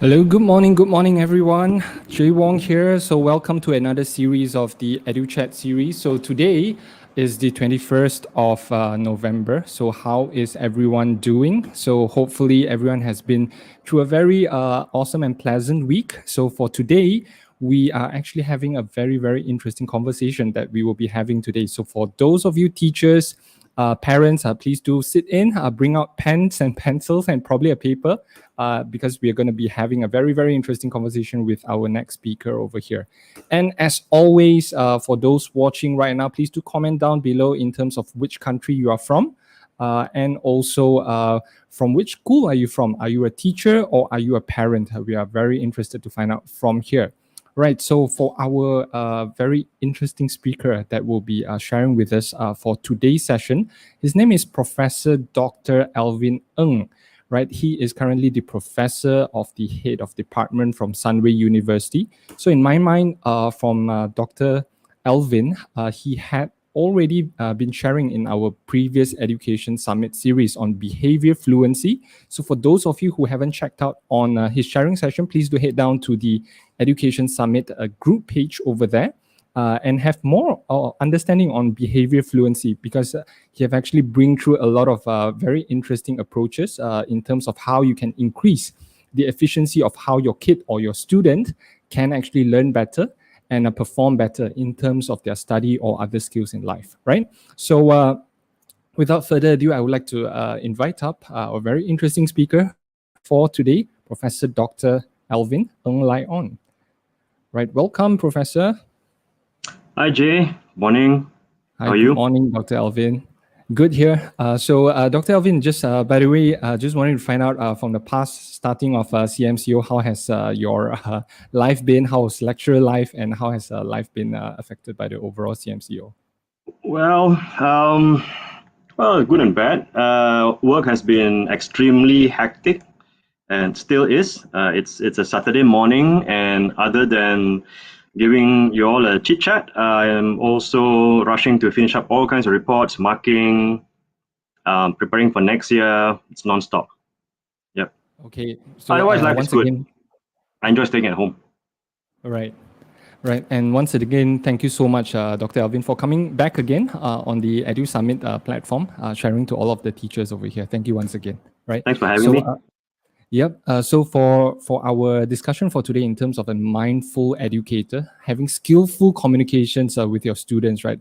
Hello, good morning everyone. Jay Wong here. So welcome to another series of the EduChat series. So today is the 21st of November. So how is everyone doing? So hopefully everyone has been through a very awesome and pleasant week. So for today, we are actually having a very interesting conversation that we will be having today. So for those of you teachers, parents, please do sit in, bring out pens and pencils and probably a paper because we are going to be having a very interesting conversation with our next speaker over here. And as always, for those watching right now, please do comment down below in terms of which country you are from. And also from which school are you from? Are you a teacher or are you a parent? We are very interested to find out from here. Right, so for our very interesting speaker that will be sharing with us for today's session, his name is Professor Dr. Alvin Ng. Right, he is currently the professor of the head of department from Sunway University. So in my mind, from Dr. Alvin, he had already been sharing in our previous Education Summit series on behavior fluency. So for those of you who haven't checked out on his sharing session, please do head down to the Education Summit group page over there and have more understanding on behavior fluency, because he have actually bring through a lot of very interesting approaches in terms of how you can increase the efficiency of how your kid or your student can actually learn better and perform better in terms of their study or other skills in life, right? So without further ado, I would like to invite up a very interesting speaker for today, Professor Dr. Alvin Ng Lai Oon. Right, welcome, Professor. Hi, Jay. Morning. Hi, how are you? Good morning, Dr. Alvin. Good here. So Dr. Alvin, just by the way, just wanted to find out from the past starting of CMCO, how has your life been? How has lecturer life, and how has life been affected by the overall CMCO? Well, good and bad. Work has been extremely hectic and still is. It's a Saturday morning, and other than giving you all a chit chat, I am also rushing to finish up all kinds of reports, marking, preparing for next year. It's non-stop. Yep. Okay. So Otherwise, life is once good. again, I enjoy staying at home. right. Right, and once again, thank you so much, Dr. Alvin, for coming back again on the Edu Summit platform, sharing to all of the teachers over here. Thank you once again. Right. Thanks for having me. Yep. So for our discussion for today, in terms of a mindful educator, having skillful communications with your students, right?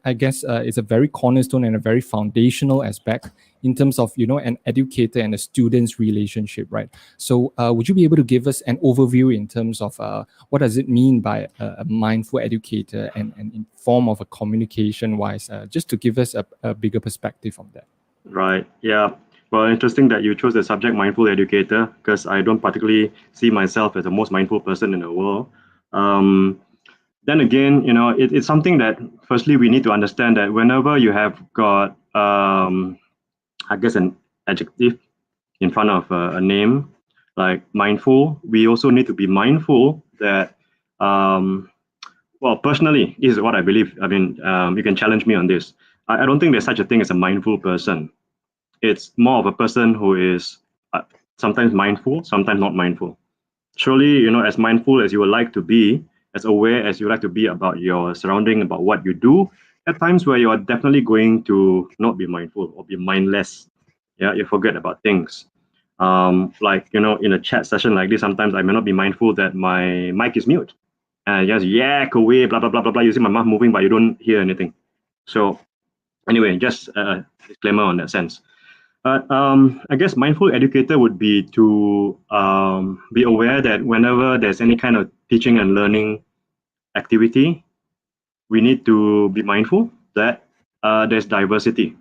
I guess it's a very cornerstone and a very foundational aspect in terms of, you know, an educator and a student's relationship, right? So would you be able to give us an overview in terms of what does it mean by a mindful educator and in form of a communication wise, just to give us a bigger perspective on that? Right. Yeah. Well, interesting that you chose the subject mindful educator, because I don't particularly see myself as the most mindful person in the world. Then again, you know, it's something that firstly we need to understand that whenever you have got, I guess, an adjective in front of a name like mindful, we also need to be mindful that, well, personally, this is what I believe. I mean, you can challenge me on this. I don't think there's such a thing as a mindful person. It's more of a person who is sometimes mindful, sometimes not mindful. Surely, you know, as mindful as you would like to be, as aware as you like to be about your surrounding, about what you do, at times where you are definitely going to not be mindful or be mindless. Yeah, you forget about things. Like, you know, in a chat session like this, sometimes I may not be mindful that my mic is mute. And I just yak away, blah, blah, blah, blah, blah, you see my mouth moving, but you don't hear anything. So anyway, just a disclaimer on that sense. But I guess mindful educator would be to be aware that whenever there's any kind of teaching and learning activity, we need to be mindful that there's diversity.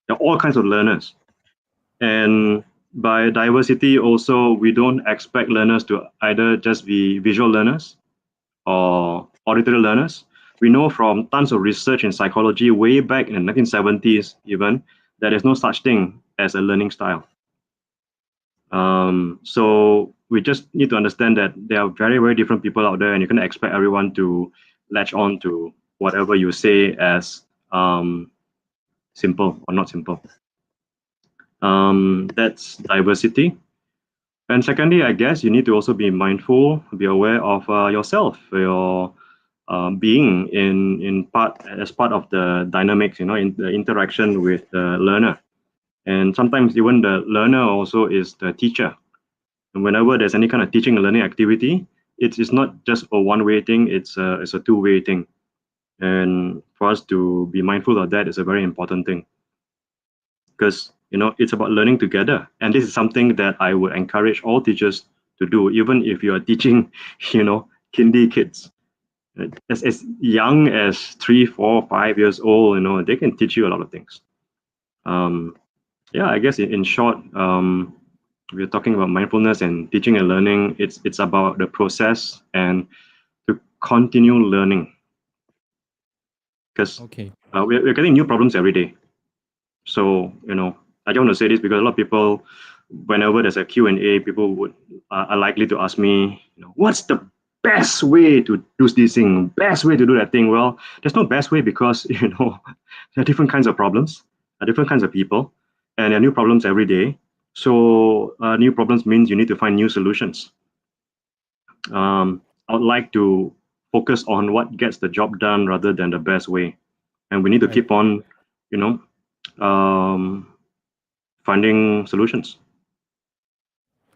There are all kinds of learners. And by diversity also, we don't expect learners to either just be visual learners or auditory learners. We know from tons of research in psychology way back in the 1970s even, that there's no such thing as a learning style. So we just need to understand that there are very different people out there, and you can't expect everyone to latch on to whatever you say as simple or not simple. That's diversity. And secondly, I guess you need to also be mindful, be aware of yourself, your being in part as part of the dynamics, in the interaction with the learner. And sometimes even the learner also is the teacher. And whenever there's any kind of teaching and learning activity, it's not just a one-way thing, it's a two-way thing. And for us to be mindful of that is a very important thing, because it's about learning together. And this is something that I would encourage all teachers to do, even if you are teaching kindy kids. As young as 3, 4, 5 years old, they can teach you a lot of things. I guess in short, we're talking about mindfulness and teaching and learning. It's about the process and to continue learning, because we're getting new problems every day. So I don't want to say this because a lot of people, whenever there's a Q&A, people are likely to ask me, what's the best way to do this thing, best way to do that thing? Well, there's no best way, because there are different kinds of problems, different kinds of people, and there are new problems every day. So new problems means you need to find new solutions. I would like to focus on what gets the job done rather than the best way, and we need to keep on finding solutions.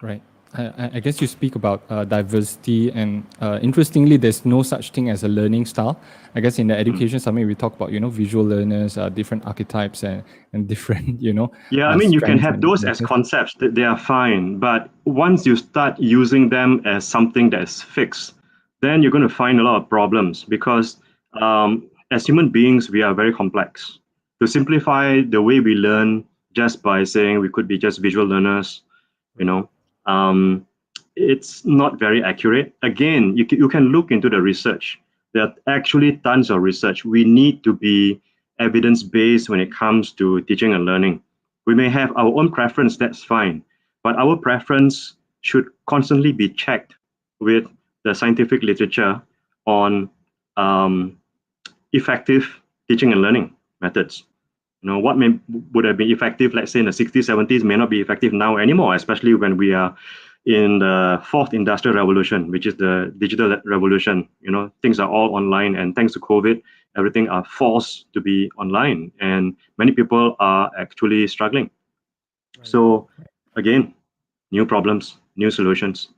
Right. I guess you speak about diversity, and interestingly, there's no such thing as a learning style. I guess in the education summit, we talk about visual learners, different archetypes, and different Yeah, I mean, you can have those as concepts, they are fine, but once you start using them as something that's fixed, then you're going to find a lot of problems, because as human beings, we are very complex. To simplify the way we learn just by saying we could be just visual learners, it's not very accurate. Again, you can look into the research. There are actually tons of research. We need to be evidence-based when it comes to teaching and learning. We may have our own preference, that's fine, but our preference should constantly be checked with the scientific literature on effective teaching and learning methods. What would have been effective, let's say in the 60s, 70s, may not be effective now anymore, especially when we are in the fourth industrial revolution, which is the digital revolution. Things are all online, and thanks to COVID, everything are forced to be online, and many people are actually struggling. Right. So again, new problems, new solutions.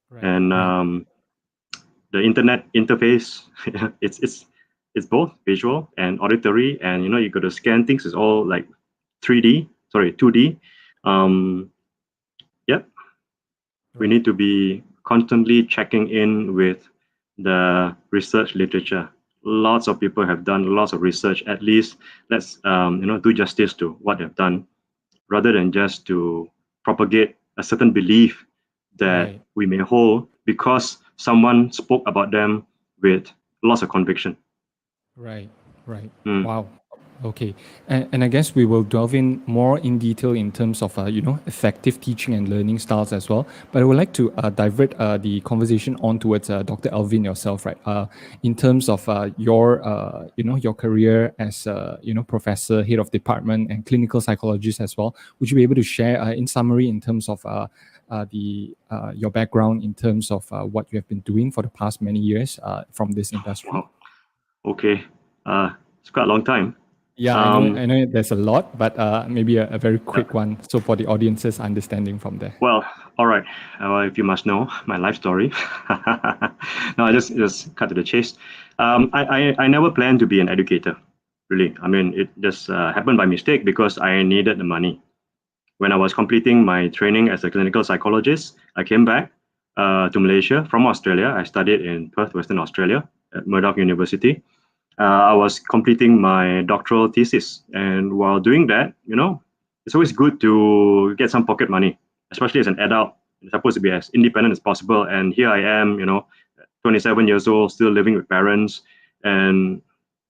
Right. And the internet interface, it's both visual and auditory, and you got to scan things. It's all like 2D. Yep. We need to be constantly checking in with the research literature. Lots of people have done lots of research. At least let's do justice to what they've done, rather than just to propagate a certain belief that we may hold because someone spoke about them with lots of conviction. Right. Wow. Okay. And I guess we will delve in more in detail in terms of, effective teaching and learning styles as well. But I would like to divert the conversation on towards Dr. Alvin yourself, right? In terms of your career as, professor, head of department, and clinical psychologist as well. Would you be able to share in summary in terms of your background, in terms of what you have been doing for the past many years from this industry? Wow. Okay. It's quite a long time. Yeah, I know there's a lot, but maybe a very quick one, so for the audience's understanding from there. Well, all right. If you must know my life story. No, I just cut to the chase. I never planned to be an educator, really. I mean, it just happened by mistake because I needed the money. When I was completing my training as a clinical psychologist, I came back to Malaysia from Australia. I studied in Perth, Western Australia at Murdoch University. I was completing my doctoral thesis, and while doing that, it's always good to get some pocket money, especially as an adult. You're supposed to be as independent as possible, and here I am, 27 years old, still living with parents, and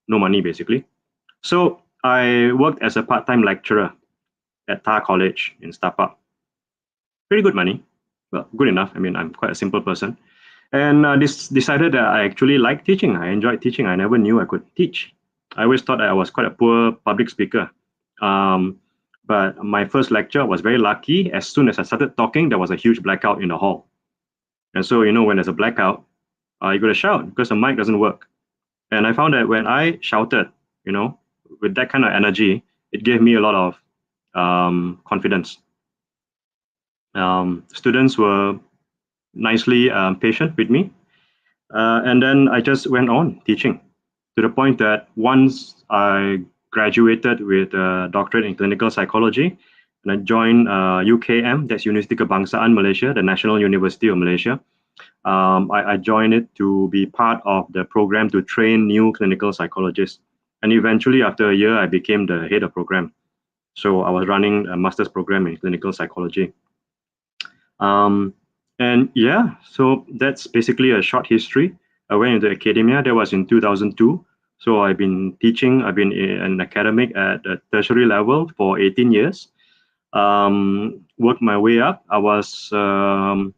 no money basically. So I worked as a part-time lecturer at Tar College in Star. Pretty good money, well, good enough. I mean, I'm quite a simple person. And decided that I actually like teaching. I enjoyed teaching. I never knew I could teach. I always thought that I was quite a poor public speaker. But my first lecture was very lucky. As soon as I started talking, there was a huge blackout in the hall. And so, when there's a blackout, you got to shout because the mic doesn't work. And I found that when I shouted, with that kind of energy, it gave me a lot of confidence. Students were nicely patient with me. And then I just went on teaching to the point that once I graduated with a doctorate in clinical psychology, and I joined UKM, that's University Kebangsaan Malaysia, the National University of Malaysia. I joined it to be part of the program to train new clinical psychologists. And eventually, after a year, I became the head of program. So I was running a master's program in clinical psychology. And yeah, so that's basically a short history. I went into academia. That was in 2002. So I've been teaching. I've been an academic at the tertiary level for 18 years. Worked my way up. I was, a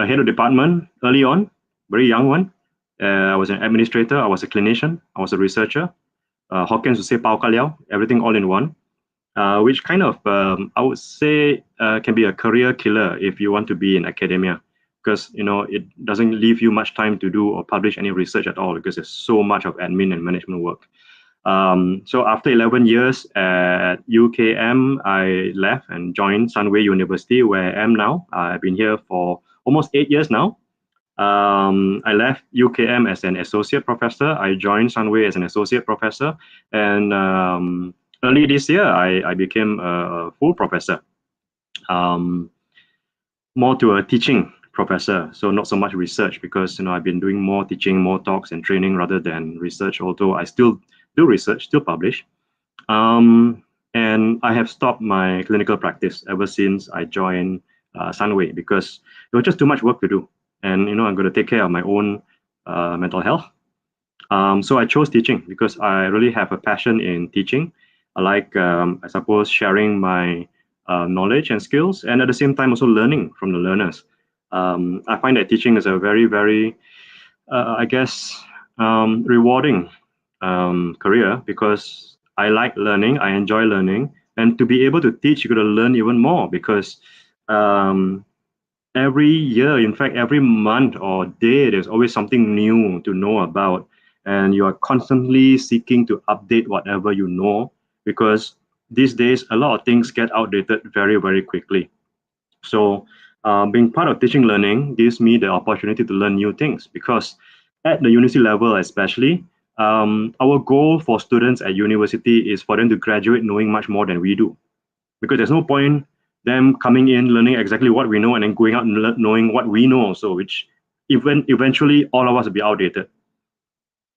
head of department early on, very young one. I was an administrator. I was a clinician. I was a researcher. Hawkins would say pao ka liao, everything all in one. Which kind of, I would say, can be a career killer if you want to be in academia, because it doesn't leave you much time to do or publish any research at all because there's so much of admin and management work. So after 11 years at UKM, I left and joined Sunway University, where I am now. I've been here for almost 8 years now. I left UKM as an associate professor. I joined Sunway as an associate professor, and early this year, I became a full professor, more to a teaching professor. So not so much research, because I've been doing more teaching, more talks and training rather than research. Although I still do research, still publish, and I have stopped my clinical practice ever since I joined Sunway, because there was just too much work to do, and I'm going to take care of my own mental health. So I chose teaching because I really have a passion in teaching. I like, I suppose, sharing my knowledge and skills, and at the same time also learning from the learners. I find that teaching is a very, very, I guess, rewarding career, because I like learning, I enjoy learning, and to be able to teach, you're going to learn even more, because every year, in fact, every month or day, there's always something new to know about, and you are constantly seeking to update whatever you know, because these days a lot of things get outdated very, very quickly. So being part of teaching learning gives me the opportunity to learn new things, because at the university level especially, our goal for students at university is for them to graduate knowing much more than we do, because there's no point them coming in learning exactly what we know and then going out and knowing what we know also, which eventually all of us will be outdated.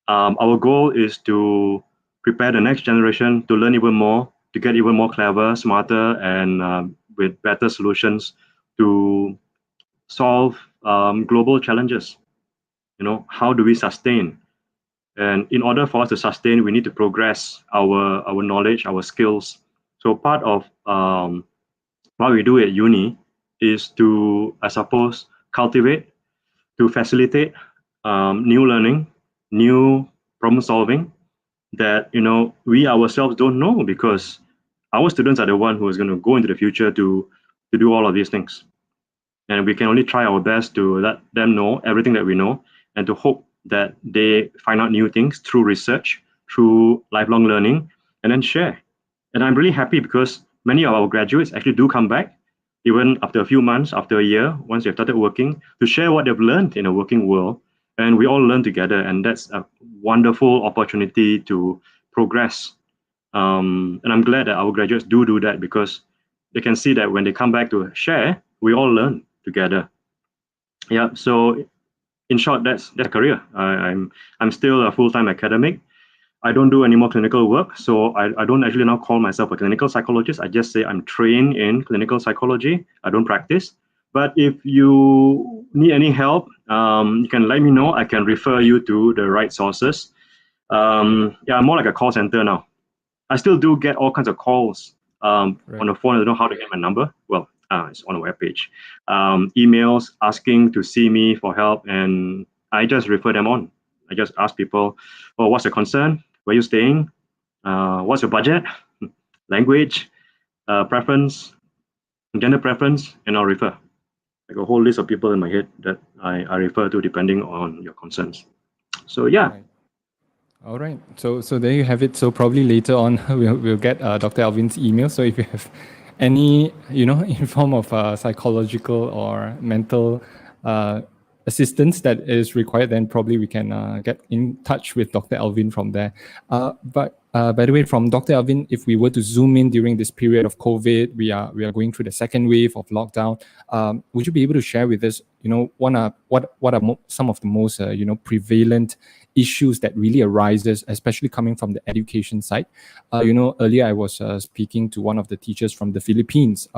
Our goal is to prepare the next generation to learn even more, to get even more clever, smarter, and with better solutions to solve global challenges. How do we sustain? And in order for us to sustain, we need to progress our knowledge, our skills. So part of what we do at uni is to, I suppose, cultivate, to facilitate new learning, new problem solving that we ourselves don't know, because our students are the one who is going to go into the future to do all of these things. And we can only try our best to let them know everything that we know, and to hope that they find out new things through research, through lifelong learning, and then share. And I'm really happy because many of our graduates actually do come back, even after a few months, after a year, once they've started working, to share what they've learned in a working world. And we all learn together, and that's a wonderful opportunity to progress. And I'm glad that our graduates do that, because they can see that when they come back to share, we all learn together. Yeah. So in short, that's a career. I'm still a full-time academic. I don't do any more clinical work, so I don't actually now call myself a clinical psychologist. I just say I'm trained in clinical psychology. I don't practice. But if you need any help, you can let me know. I can refer you to the right sources. Yeah, I'm more like a call center now. I still do get all kinds of calls on the phone. I don't know how to get my number. Well, it's on the webpage. Emails asking to see me for help, and I just refer them on. I just ask people, "Oh, what's the concern? Where are you staying? What's your budget? language, preference, gender preference, and I'll refer. Like a whole list of people in my head that I refer to depending on your concerns. So yeah. Right. All right. So there you have it. So probably later on we'll get Dr. Alvin's email. So if you have any in form of psychological or mental uh, assistance that is required, then probably we can get in touch with Dr. Alvin from there. But by the way, from Dr. Alvin, if we were to zoom in during this period of COVID, we are going through the second wave of lockdown. Would you be able to share with us, what are some of the most prevalent issues that really arises, especially coming from the education side? Earlier I was speaking to one of the teachers from the Philippines,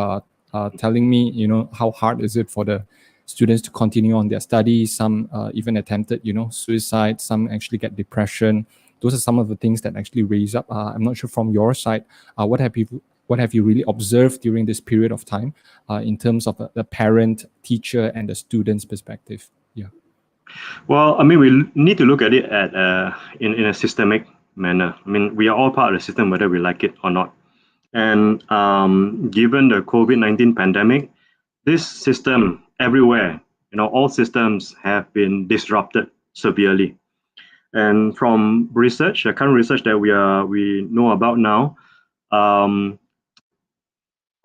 telling me, how hard is it for the students to continue on their studies. Some even attempted, suicide. Some actually get depression. Those are some of the things that actually raise up. I'm not sure from your side, what have you really observed during this period of time in terms of the parent, teacher, and the student's perspective? Yeah. Well, I mean, we need to look at it in a systemic manner. I mean, we are all part of the system, whether we like it or not. And given the COVID-19 pandemic, this system everywhere, all systems have been disrupted severely. And from research, the current research that we know about now,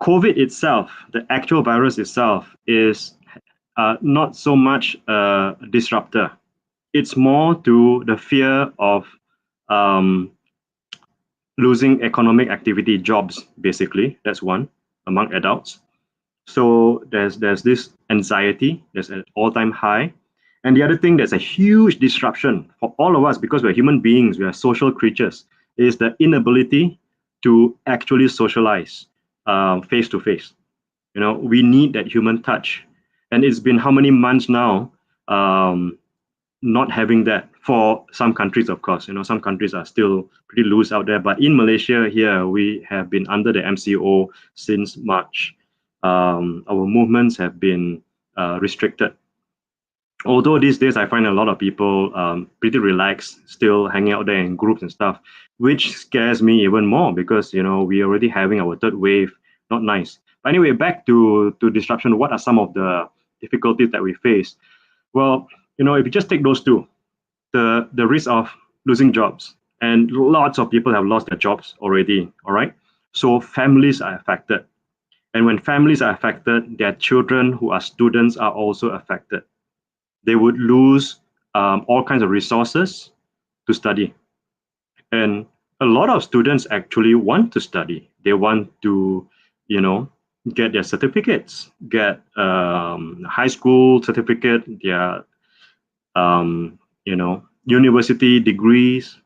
COVID itself, the actual virus itself, is not so much a disruptor. It's more to the fear of losing economic activity, jobs, basically. That's one among adults. So there's this anxiety, there's an all-time high. And the other thing that's a huge disruption for all of us, because we're human beings, we are social creatures, is the inability to actually socialize face to face. We need that human touch. And it's been how many months now not having that for some countries, of course. Some countries are still pretty loose out there. But in Malaysia here, we have been under the MCO since March. Our movements have been restricted. Although these days I find a lot of people pretty relaxed, still hanging out there in groups and stuff, which scares me even more because we're already having our third wave. Not nice. But anyway, back to disruption. What are some of the difficulties that we face? Well, if you just take those two, the risk of losing jobs, and lots of people have lost their jobs already. All right, so families are affected. And when families are affected, their children who are students are also affected. They would lose all kinds of resources to study. And a lot of students actually want to study. They want to, get their certificates, get high school certificate, their, university degrees.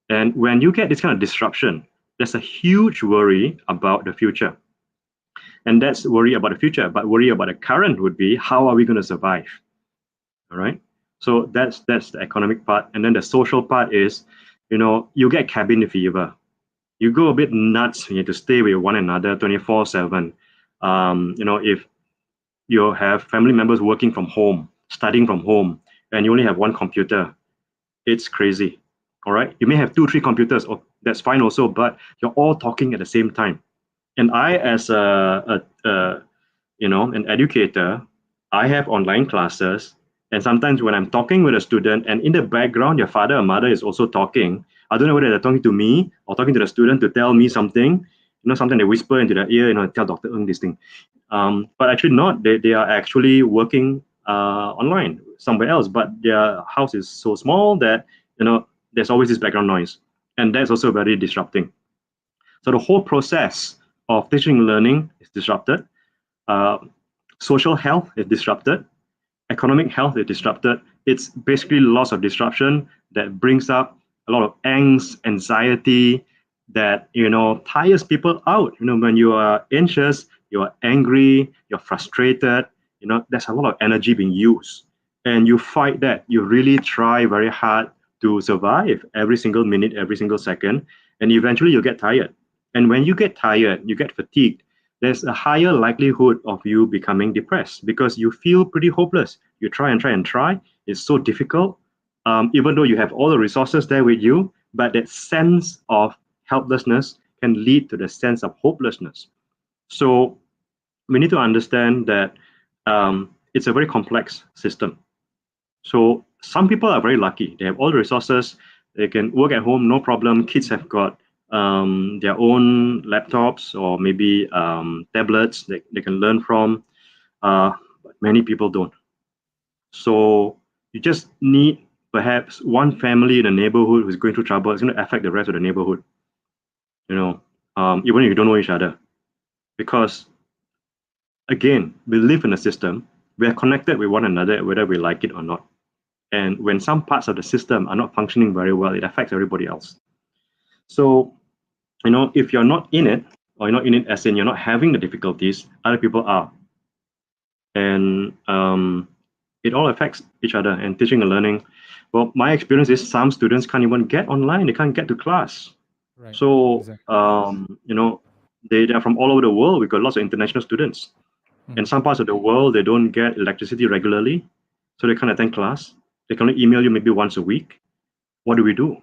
And when you get this kind of disruption, there's a huge worry about the future. And that's worry about the future, but worry about the current would be, how are we going to survive? All right. So that's the economic part. And then the social part is, you get cabin fever. You go a bit nuts. You have to stay with one another 24/7. If you have family members working from home, studying from home, and you only have one computer, it's crazy. All right. You may have 2, 3 computers. Oh, that's fine also, but you're all talking at the same time. And I, as an educator, I have online classes. And sometimes when I'm talking with a student and in the background, your father or mother is also talking, I don't know whether they're talking to me or talking to the student to tell me something. Something they whisper into their ear, tell Dr. Ng this thing. But actually not. They are actually working online somewhere else, but their house is so small that, there's always this background noise. And that's also very disrupting. So the whole process of teaching and learning is disrupted. Social health is disrupted. Economic health is disrupted. It's basically loss of disruption that brings up a lot of angst, anxiety, that tires people out. When you are anxious, you are angry, you're frustrated, there's a lot of energy being used. And you fight that. You really try very hard to survive every single minute, every single second, and eventually you get tired. And when you get tired, you get fatigued, there's a higher likelihood of you becoming depressed because you feel pretty hopeless. You try and try and try. It's so difficult, even though you have all the resources there with you, but that sense of helplessness can lead to the sense of hopelessness. So we need to understand that it's a very complex system. So some people are very lucky. They have all the resources. They can work at home, no problem. Kids have got their own laptops or maybe tablets that they can learn from. But many people don't. So you just need perhaps one family in a neighborhood who's going through trouble. It's going to affect the rest of the neighborhood. Even if you don't know each other, because again, we live in a system. We are connected with one another, whether we like it or not. And when some parts of the system are not functioning very well, it affects everybody else. So, if you're not in it, or you're not in it as in you're not having the difficulties, other people are. And it all affects each other. And teaching and learning, well, my experience is some students can't even get online. They can't get to class. Right. So, Exactly. they are from all over the world. We've got lots of international students. In some parts of the world, they don't get electricity regularly, so they can't attend class. They can only email you maybe once a week. What do we do?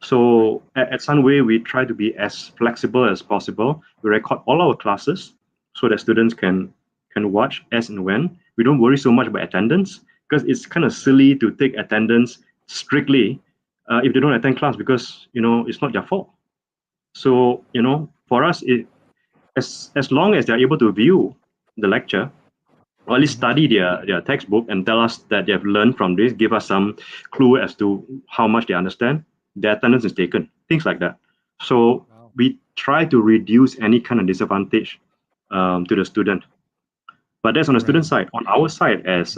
So at Sunway, we try to be as flexible as possible. We record all our classes so that students can watch as and when. We don't worry so much about attendance because it's kind of silly to take attendance strictly if they don't attend class because it's not their fault. So for us, as long as they're able to view the lecture, or at least study their textbook and tell us that they have learned from this, give us some clue as to how much they understand, their attendance is taken, things like that. So we try to reduce any kind of disadvantage to the student. But that's on the student side. On our side, as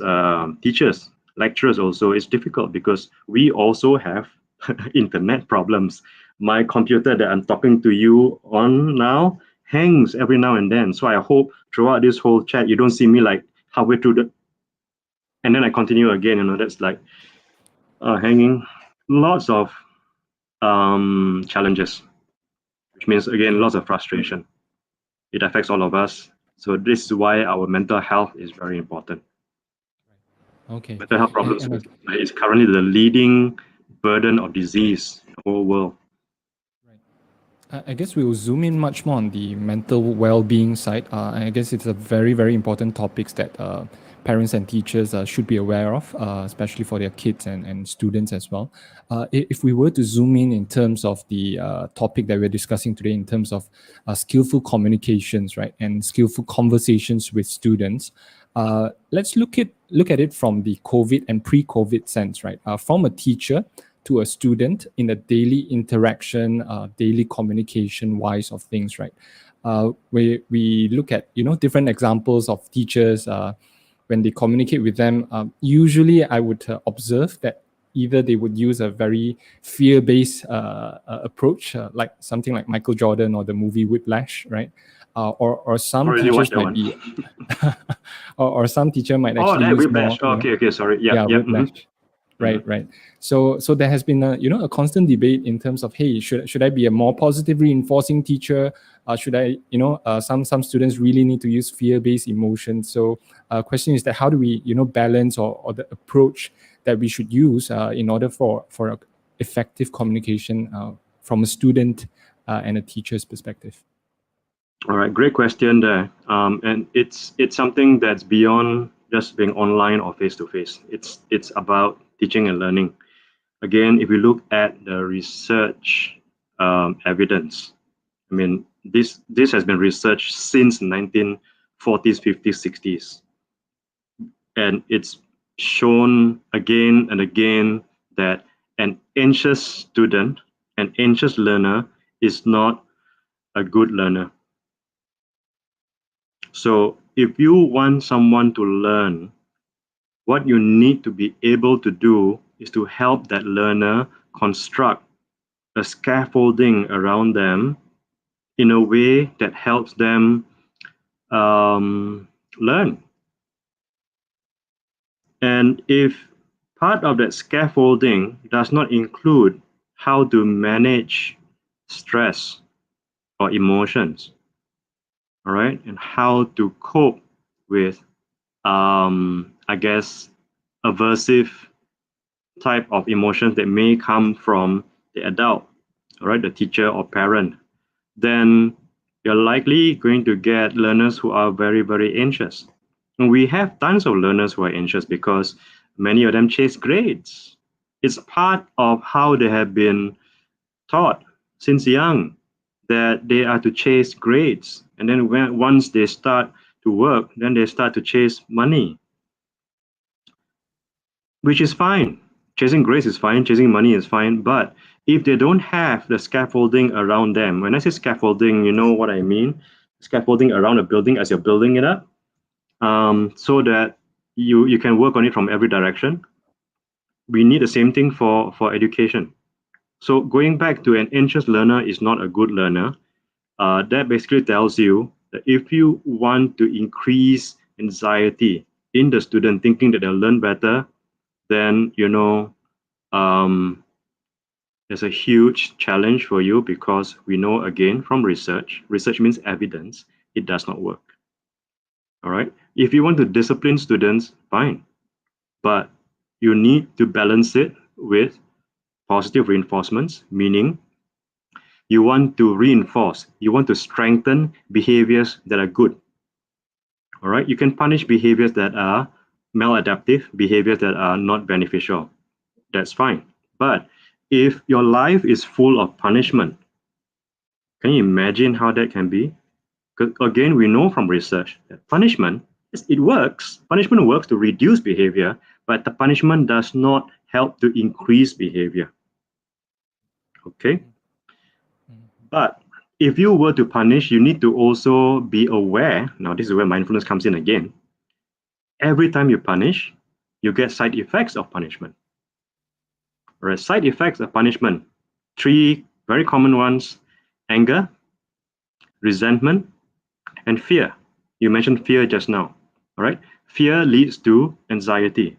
teachers, lecturers also, it's difficult because we also have internet problems. My computer that I'm talking to you on now hangs every now and then. So I hope throughout this whole chat, you don't see me like halfway through and then I continue again. That's like hanging. Lots of challenges, which means again lots of frustration. It affects all of us. So this is why our mental health is very important. Okay. Mental health And, problems and is currently the leading burden of disease in the whole world. I guess we will zoom in much more on the mental well-being side. I guess it's a very, very important topics that parents and teachers should be aware of, especially for their kids and students as well. If we were to zoom in terms of the topic that we're discussing today, in terms of skillful communications, right, and skillful conversations with students, let's look at it from the COVID and pre-COVID sense, right? From a teacher to a student in a daily interaction, daily communication wise of things, right? We look at different examples of teachers when they communicate with them. Usually, I would observe that either they would use a very fear-based approach, like something like Michael Jordan or the movie Whiplash, right? Or some Already watched teachers that might one. be, or some teacher might Oh, actually that use more. Whiplash. Okay, sorry. Yeah. Whiplash. Right. So there has been a constant debate in terms of, hey, should I be a more positive reinforcing teacher? Should I some students really need to use fear-based emotions. So question is that how do we balance or the approach that we should use in order for effective communication from a student and a teacher's perspective. All right, great question there. And it's something that's beyond just being online or face to face. It's about teaching and learning. Again, if we look at the research evidence, I mean, this has been researched since 1940s, 50s, 60s, and it's shown again and again that an anxious student, an anxious learner, is not a good learner. So if you want someone to learn, what you need to be able to do is to help that learner construct a scaffolding around them in a way that helps them learn. And if part of that scaffolding does not include how to manage stress or emotions, all right, and how to cope with I guess, aversive type of emotions that may come from the adult, all right, the teacher or parent. then you're likely going to get learners who are very, very anxious. And we have tons of learners who are anxious because many of them chase grades. It's part of how they have been taught since young that they are to chase grades. And then once they start to work, then they start to chase money, which is fine. Chasing grades is fine, chasing money is fine, but if they don't have the scaffolding around them, when I say scaffolding, you know what I mean? Scaffolding around a building as you're building it up, so that you can work on it from every direction. We need the same thing for education. So going back to an anxious learner is not a good learner. That basically tells you that if you want to increase anxiety in the student thinking that they'll learn better, then there's a huge challenge for you, because we know again from research means evidence, it does not work. All right. If you want to discipline students, fine, but you need to balance it with positive reinforcements, meaning you want to reinforce, you want to strengthen behaviors that are good. All right. You can punish behaviors that are maladaptive, behaviors that are not beneficial. That's fine. But if your life is full of punishment, can you imagine how that can be? Because again, we know from research that punishment, it works. Punishment works to reduce behavior, but the punishment does not help to increase behavior. Okay? But if you were to punish, you need to also be aware. Now, this is where mindfulness comes in again. Every time you punish, you get side effects of punishment. Right? Side effects of punishment, 3 very common ones: anger, resentment, and fear. You mentioned fear just now. All right. Fear leads to anxiety.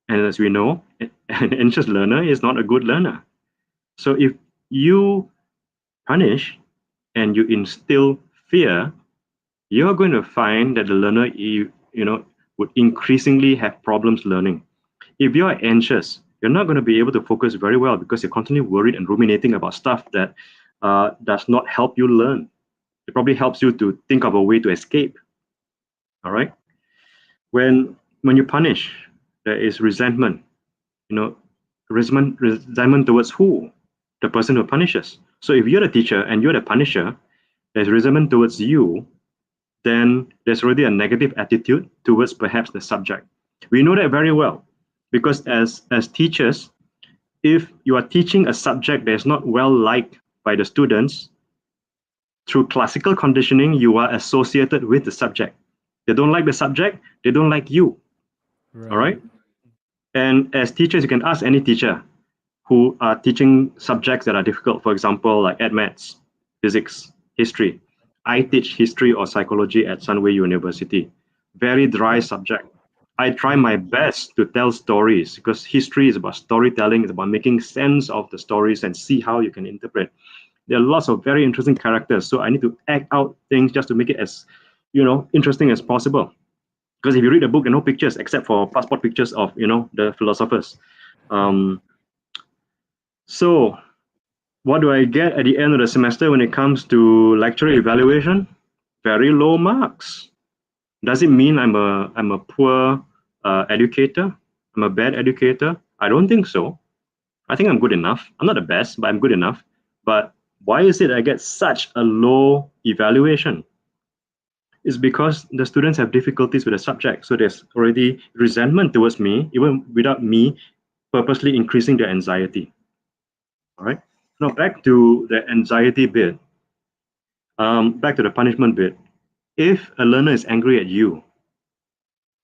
And as we know, an anxious learner is not a good learner. So if you punish and you instill fear, you're going to find that the learner would increasingly have problems learning. If you're anxious, you're not going to be able to focus very well because you're constantly worried and ruminating about stuff that does not help you learn. It probably helps you to think of a way to escape. All right. When you punish, there is resentment. Resentment towards who? The person who punishes. So if you're the teacher and you're the punisher, there's resentment towards you, then there's already a negative attitude towards perhaps the subject. We know that very well, because as teachers, if you are teaching a subject that is not well liked by the students, through classical conditioning, you are associated with the subject. They don't like the subject, they don't like you. Right. All right? And as teachers, you can ask any teacher who are teaching subjects that are difficult, for example, like maths, physics, history. I teach history or psychology at Sunway University. Very dry subject. I try my best to tell stories, because history is about storytelling, it's about making sense of the stories and see how you can interpret. There are lots of very interesting characters, so I need to act out things just to make it as interesting as possible. Because if you read a book, there are no pictures except for passport pictures of the philosophers. So what do I get at the end of the semester when it comes to lecture evaluation? Very low marks. Does it mean I'm a poor educator? I'm a bad educator? I don't think so. I think I'm good enough. I'm not the best, but I'm good enough. But why is it I get such a low evaluation? It's because the students have difficulties with the subject. So there's already resentment towards me, even without me purposely increasing their anxiety. All right. Now back to the anxiety bit. Back to the punishment bit. If a learner is angry at you,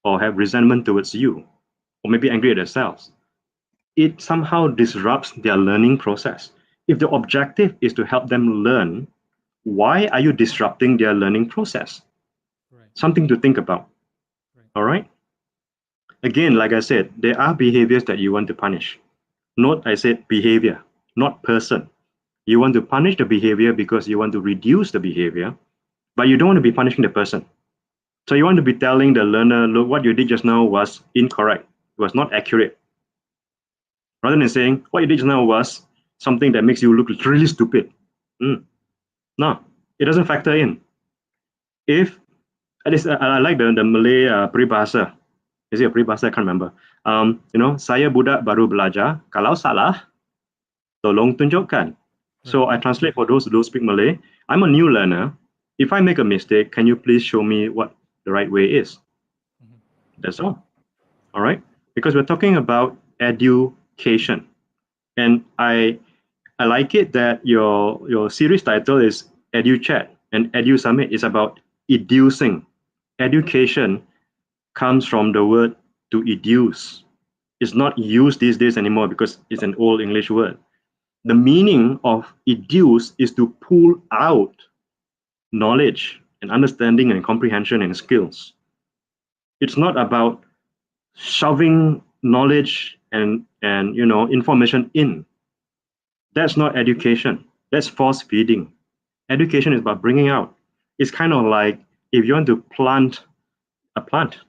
or have resentment towards you, or maybe angry at themselves, it somehow disrupts their learning process. If the objective is to help them learn, why are you disrupting their learning process? Right. Something to think about. Right. All right. Again, like I said, there are behaviors that you want to punish. Note I said behavior, not person. You want to punish the behavior because you want to reduce the behavior, but you don't want to be punishing the person. So you want to be telling the learner, look, what you did just now was incorrect. It was not accurate. Rather than saying, what you did just now was something that makes you look really stupid. No. it doesn't factor in. If at least I like the Malay peribahasa. Is it a peribahasa? I can't remember. Saya budak baru belajar. Kalau salah, tolong tunjukkan. So I translate for those who don't speak Malay. I'm a new learner. If I make a mistake, can you please show me what the right way is? That's all. All right? Because we're talking about education. And I like it that your series title is EduChat and Edu Summit is about educing. Education comes from the word to educe. It's not used these days anymore because it's an old English word. The meaning of educe is to pull out knowledge and understanding and comprehension and skills. It's not about shoving knowledge and information in. That's not education. That's force feeding. Education is about bringing out. It's kind of like if you want to plant a plant,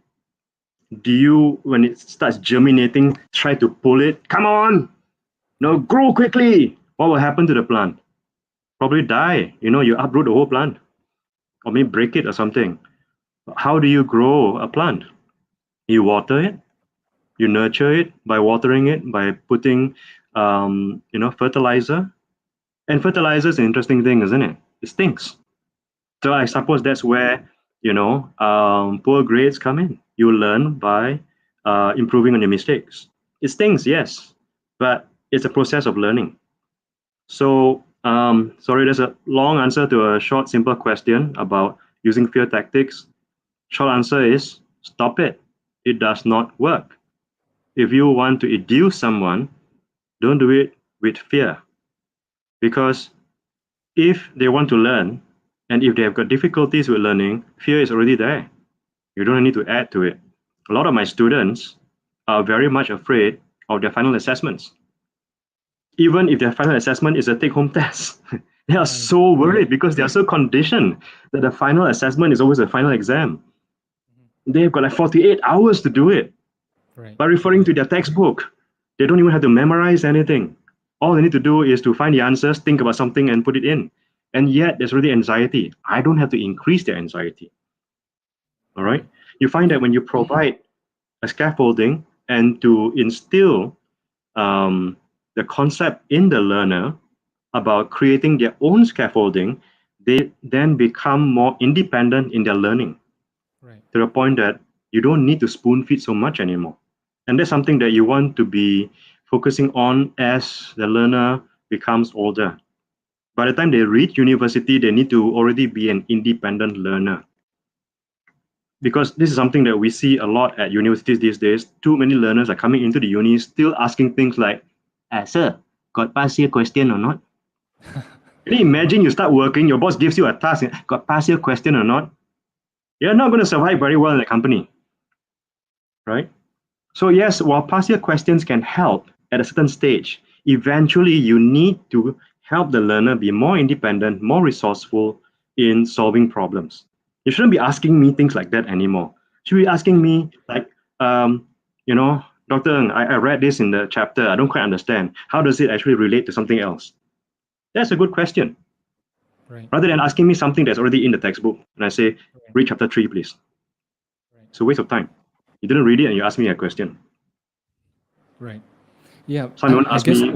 do you, when it starts germinating, try to pull it? Come on, grow quickly. What will happen to the plant? Probably die. You uproot the whole plant, or maybe break it or something. How do you grow a plant? You water it. You nurture it by watering it, by putting, fertilizer. And fertilizer is an interesting thing, isn't it? It stinks. So I suppose that's where, poor grades come in. You learn by improving on your mistakes. It stings, yes, but it's a process of learning. So, sorry, there's a long answer to a short, simple question about using fear tactics. Short answer is stop it. It does not work. If you want to educe someone, don't do it with fear. Because if they want to learn, and if they have got difficulties with learning, fear is already there. You don't need to add to it. A lot of my students are very much afraid of their final assessments. Even if their final assessment is a take-home test, they are so worried because they are so conditioned that the final assessment is always a final exam. They've got like 48 hours to do it. By referring to their textbook, they don't even have to memorize anything. All they need to do is to find the answers, think about something, and put it in. And yet, there's really anxiety. I don't have to increase their anxiety. All right? You find that when you provide a scaffolding and to instill the concept in the learner about creating their own scaffolding, they then become more independent in their learning. To the point that you don't need to spoon feed so much anymore. And that's something that you want to be focusing on as the learner becomes older. By the time they reach university, they need to already be an independent learner. Because this is something that we see a lot at universities these days. Too many learners are coming into the uni still asking things like, sir, got past year question or not? Can you imagine you start working, your boss gives you a task, got past year question or not? You're not going to survive very well in the company, right? So yes, while past year questions can help at a certain stage, eventually you need to help the learner be more independent, more resourceful in solving problems. You shouldn't be asking me things like that anymore. You should be asking me like, Dr. Ng, I read this in the chapter, I don't quite understand. How does it actually relate to something else? That's a good question. Rather than asking me something that's already in the textbook, and I say, read chapter 3, please. It's a waste of time. You didn't read it and you asked me a question. Yeah. Someone asked me.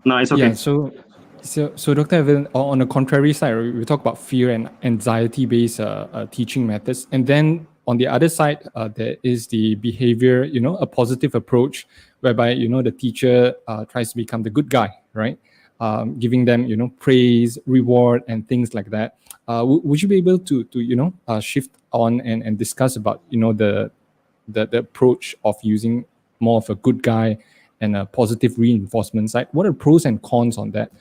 No, it's okay. Yeah, so Dr. Alvin, on the contrary side, we talk about fear and anxiety-based teaching methods. And then on the other side, there is the behavior, a positive approach whereby, the teacher tries to become the good guy, right? Giving them, praise, reward, and things like that. Would you be able to shift on and discuss about, the approach of using more of a good guy and a positive reinforcement side? What are the pros and cons on that?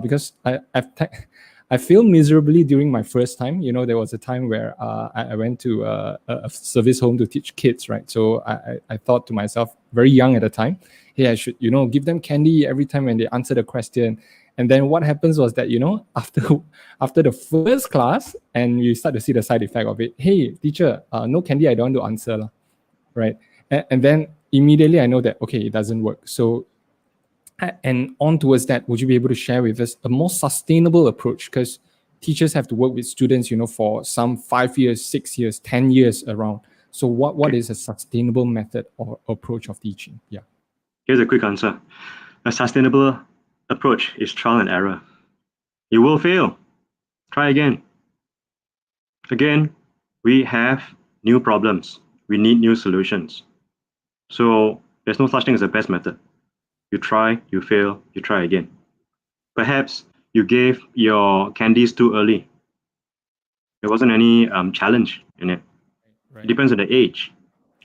Because I failed miserably during my first time. There was a time where I went to a service home to teach kids, right? So I thought to myself, very young at the time, hey, I should, give them candy every time when they answer the question. And then what happens was that, after the first class, and you start to see the side effect of it, hey, teacher, no candy, I don't want to answer, right? And then immediately I know that, okay, it doesn't work. So, and on towards that, would you be able to share with us a more sustainable approach? Because teachers have to work with students, for some 5 years, 6 years, 10 years around. So what is a sustainable method or approach of teaching? Yeah. Here's a quick answer. A sustainable approach is trial and error. You will fail. Try again. Again, we have new problems. We need new solutions. So there's no such thing as a best method. You try, you fail, you try again. Perhaps you gave your candies too early. There wasn't any challenge in it. Right. It depends on the age.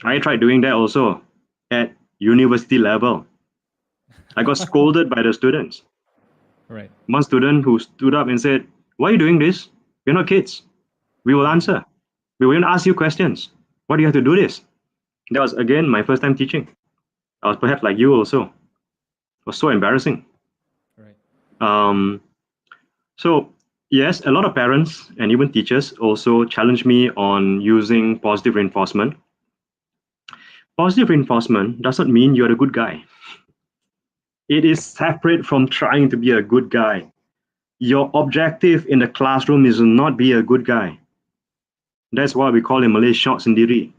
I tried doing that also at university level. I got scolded by the students. Right. One student who stood up and said, "Why are you doing this? We're not kids. We will answer. We will ask you questions. Why do you have to do this?" That was, again, my first time teaching. I was perhaps like you also. It was so embarrassing. Right. So, yes, a lot of parents and even teachers also challenge me on using positive reinforcement. Positive reinforcement doesn't mean you're a good guy. It is separate from trying to be a good guy. Your objective in the classroom is to not be a good guy. That's why we call in Malay syok sendiri.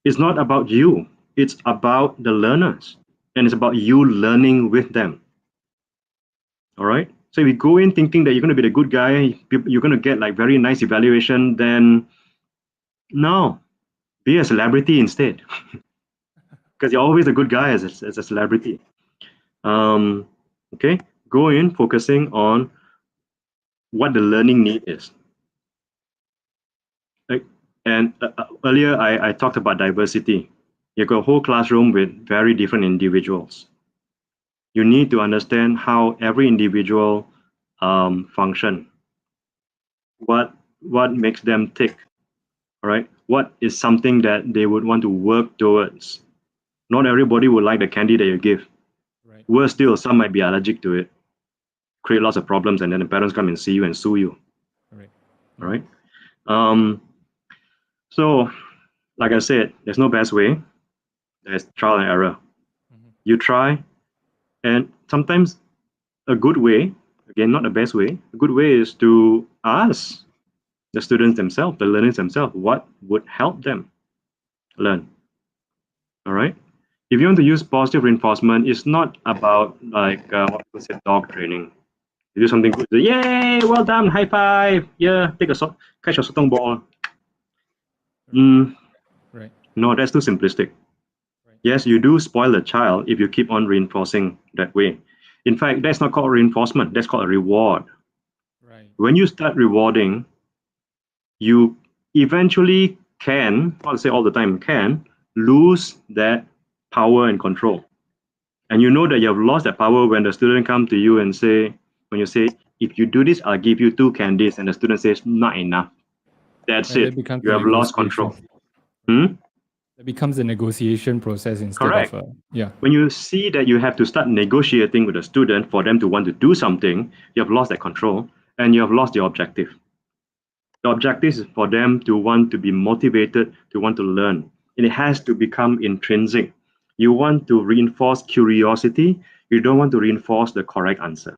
It's not about you. It's about the learners. And it's about you learning with them. All right? So if you go in thinking that you're going to be the good guy, you're going to get like very nice evaluation, then no, be a celebrity instead. Because you're always a good guy as a celebrity. Okay, go in focusing on what the learning need is. Like, and earlier I talked about diversity. You've got a whole classroom with very different individuals. You need to understand how every individual function. What makes them tick? All right. What is something that they would want to work towards? Not everybody will like the candy that you give. Right. Worse still, some might be allergic to it, create lots of problems, and then the parents come and see you and sue you. Right. All right. So, like I said, there's no best way. There's trial and error. You try, and sometimes a good way, again, not the best way, a good way is to ask the students themselves, the learners themselves, what would help them learn. All right. If you want to use positive reinforcement, it's not about like what people say, dog training. You do something good, yay, well done, high five, yeah, catch a sotong ball. Right. No, that's too simplistic. Right. Yes, you do spoil the child if you keep on reinforcing that way. In fact, that's not called reinforcement, that's called a reward. Right. When you start rewarding, you eventually can, not to say all the time, can lose that power and control. And you know that you have lost that power when the student come to you and say, when you say, if you do this, I'll give you 2 candies, and the student says, not enough. That's And it. it becomes You a have lost negotiation. control. It becomes a negotiation process instead Correct. of yeah. When you see that you have to start negotiating with a student for them to want to do something, you have lost that control and you have lost your objective. The objective is for them to want to be motivated, to want to learn. And it has to become intrinsic. You want to reinforce curiosity. You don't want to reinforce the correct answer.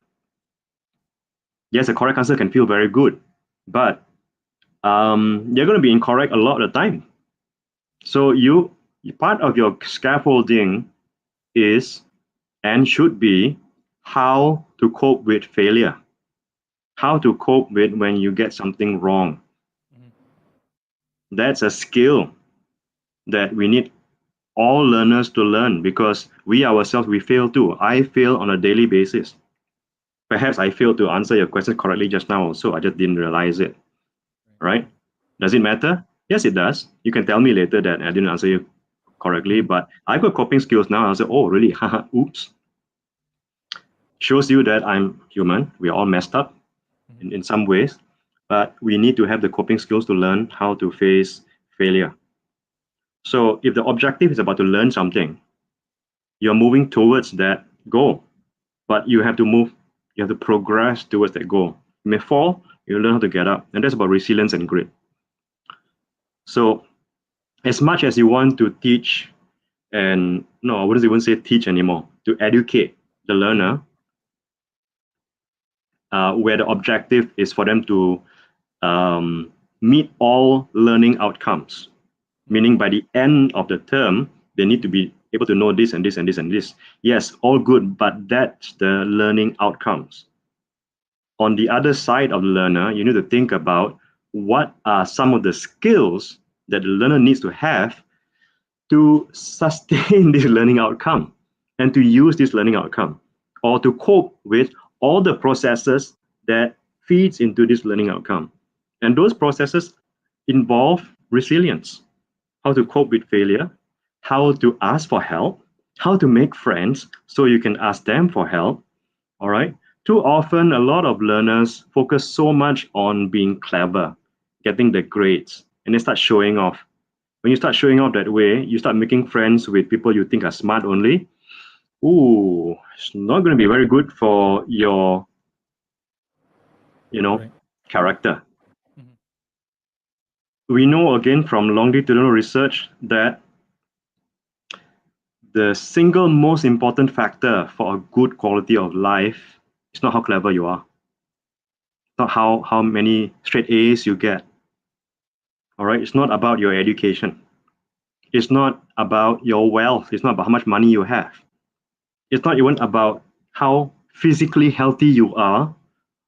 Yes, the correct answer can feel very good, but you're going to be incorrect a lot of the time. So part of your scaffolding is and should be how to cope with failure, how to cope with when you get something wrong. That's a skill that we need all learners to learn, because we ourselves, we fail too. I fail on a daily basis. Perhaps I failed to answer your question correctly just now, so I just didn't realize it. Right? Does it matter? Yes, it does. You can tell me later that I didn't answer you correctly, but I've got coping skills now. I'll say, oh, really? Haha, oops. Shows you that I'm human. We're all messed up in some ways, but we need to have the coping skills to learn how to face failure. So if the objective is about to learn something, you're moving towards that goal, but you have to progress towards that goal. You may fall, you learn how to get up, and that's about resilience and grit. So as much as you want to teach, and no, I wouldn't even say teach anymore, to educate the learner, where the objective is for them to meet all learning outcomes, meaning by the end of the term, they need to be able to know this and this and this and this. Yes, all good, but that's the learning outcomes. On the other side of the learner, you need to think about what are some of the skills that the learner needs to have to sustain this learning outcome and to use this learning outcome, or to cope with all the processes that feeds into this learning outcome. And those processes involve resilience, how to cope with failure, how to ask for help, how to make friends so you can ask them for help. All right. Too often, a lot of learners focus so much on being clever, getting the grades, and they start showing off. When you start showing off that way, you start making friends with people you think are smart only. Ooh, it's not going to be very good for your, Right. character. Mhm. We know again from longitudinal research that the single most important factor for a good quality of life is not how clever you are, not how many straight A's you get. All right, it's not about your education. It's not about your wealth. It's not about how much money you have. It's not even about how physically healthy you are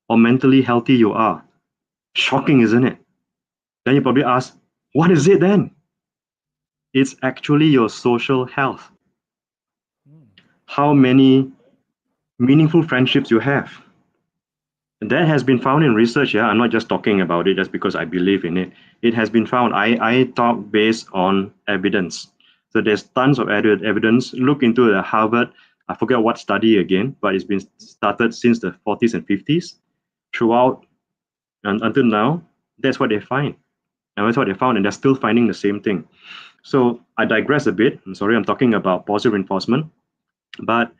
or mentally healthy you are. Shocking, isn't it? Then you probably ask, what is it then? It's actually your social health. How many meaningful friendships you have. And that has been found in research. Yeah, I'm not just talking about it just because I believe in it. It has been found. I talk based on evidence. So there's tons of evidence. Look into the Harvard, I forget what study again, but it's been started since the 40s and 50s. Throughout and until now, that's what they find. And that's what they found, and they're still finding the same thing. So I digress a bit. I'm sorry, I'm talking about positive reinforcement. But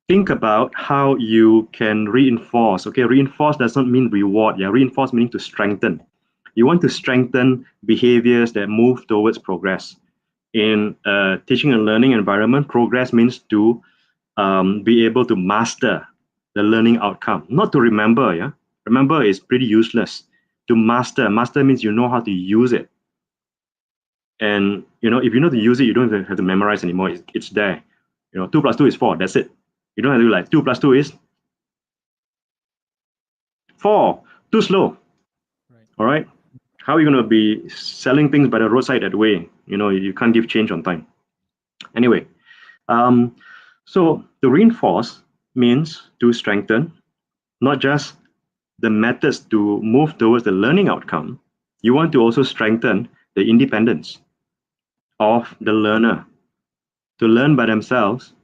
think about how you can reinforce. Okay, reinforce doesn't mean reward. Yeah, reinforce meaning to strengthen. You want to strengthen behaviors that move towards progress. In a teaching and learning environment, progress means to be able to master the learning outcome, not to remember. Yeah, remember is pretty useless. To master means you know how to use it. And if you know to use it, you don't have to memorize anymore. It's there. 2 plus 2 is 4. That's it. You don't have to do like 2 plus 2 is 4. Too slow. Right. All right. How are you going to be selling things by the roadside that way? You can't give change on time. Anyway, so to reinforce means to strengthen, not just the methods to move towards the learning outcome. You want to also strengthen the independence of the learner to learn by themselves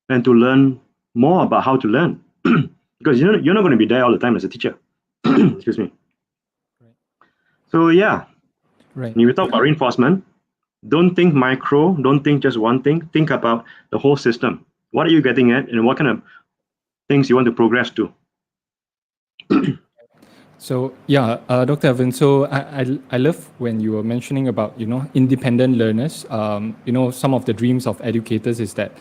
and to learn more about how to learn. Because you're not going to be there all the time as a teacher. Excuse me. Right. So yeah, Right. when we talk about reinforcement, don't think micro, don't think just one thing. Think about the whole system. What are you getting at, and what kind of things you want to progress to? So yeah, Dr. Alvin. So I love when you were mentioning about independent learners. Some of the dreams of educators is that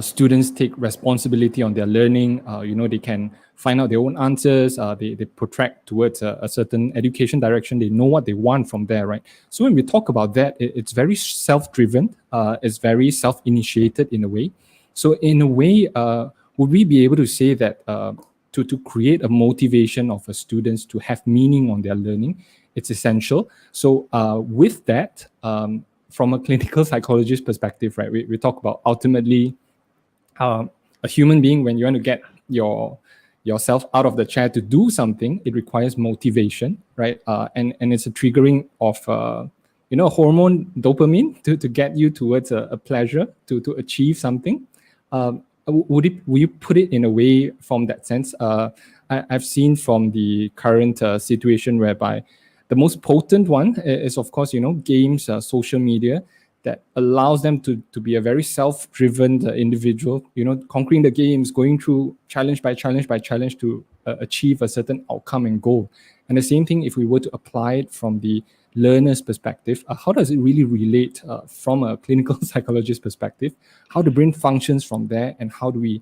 students take responsibility on their learning. They can find out their own answers. They protract towards a certain education direction. They know what they want from there, right? So when we talk about that, it's very self-driven. It's very self-initiated in a way. So in a way, would we be able to say that? To create a motivation of a students to have meaning on their learning, it's essential. So with that, from a clinical psychologist perspective, right, we talk about ultimately a human being, when you want to get yourself out of the chair to do something, it requires motivation, right? And it's a triggering of hormone dopamine to get you towards a pleasure to achieve something. Would you put it in a way from that sense? I've seen from the current situation whereby the most potent one is, of course, games, social media, that allows them to be a very self-driven individual, conquering the games, going through challenge by challenge to achieve a certain outcome and goal. And the same thing, if we were to apply it from the learner's perspective, how does it really relate from a clinical psychologist perspective? How the brain functions from there, and how do we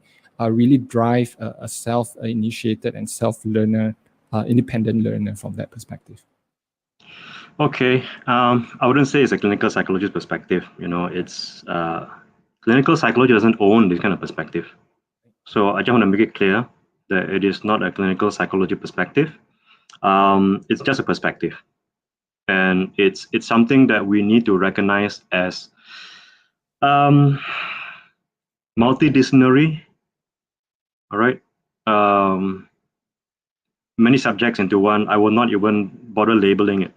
really drive a self-initiated and self-learner, independent learner from that perspective? Okay, I wouldn't say it's a clinical psychologist perspective. It's clinical psychology doesn't own this kind of perspective. So I just want to make it clear that it is not a clinical psychology perspective. It's just a perspective, and it's something that we need to recognize as multidisciplinary. All right. Many subjects into one. I will not even bother labeling it.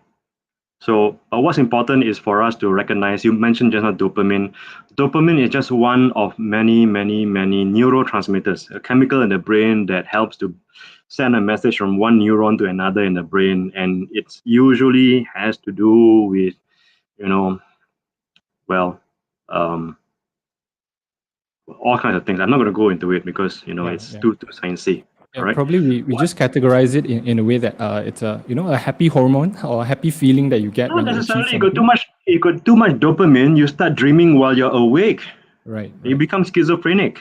So what's important is for us to recognize, you mentioned just now dopamine. Dopamine is just one of many, many, many neurotransmitters, a chemical in the brain that helps to send a message from one neuron to another in the brain. And it usually has to do with, all kinds of things. I'm not going to go into it because, it's too sciencey. Yeah, right? probably we just categorize it in a way that it's a happy hormone or a happy feeling that you get Not when you achieve necessarily. something. You got too much dopamine, you start dreaming while you're awake. Right. You become schizophrenic.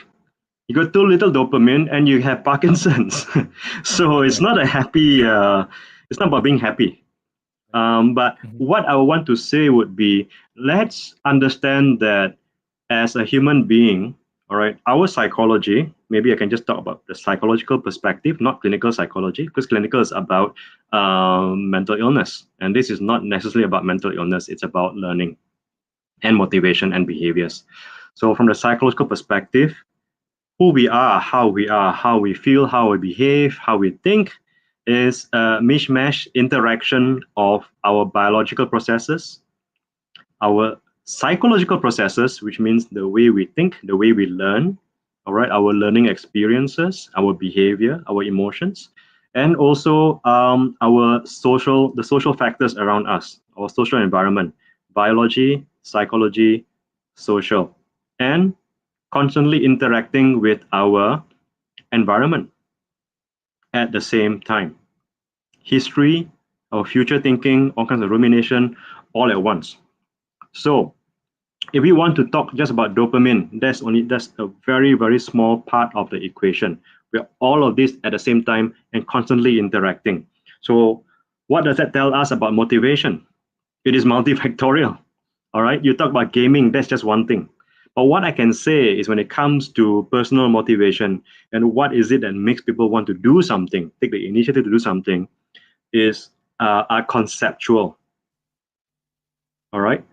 You got too little dopamine and you have Parkinson's. So it's not a happy, it's not about being happy. But what I want to say would be, let's understand that as a human being, all right, our psychology, maybe I can just talk about the psychological perspective, not clinical psychology, because clinical is about mental illness. And this is not necessarily about mental illness, it's about learning and motivation and behaviors. So from the psychological perspective, who we are, how we feel, how we behave, how we think is a mishmash interaction of our biological processes, our psychological processes, which means the way we think, the way we learn, all right, our learning experiences, our behavior, our emotions, and also the social factors around us, our social environment, biology, psychology, social, and constantly interacting with our environment at the same time. History, our future thinking, all kinds of rumination, all at once. So if we want to talk just about dopamine, that's a very, very small part of the equation. We're all of this at the same time and constantly interacting. So what does that tell us about motivation? It is multifactorial. All right, you talk about gaming, that's just one thing. But what I can say is when it comes to personal motivation and what is it that makes people want to do something, take the initiative to do something, is are conceptual. All right.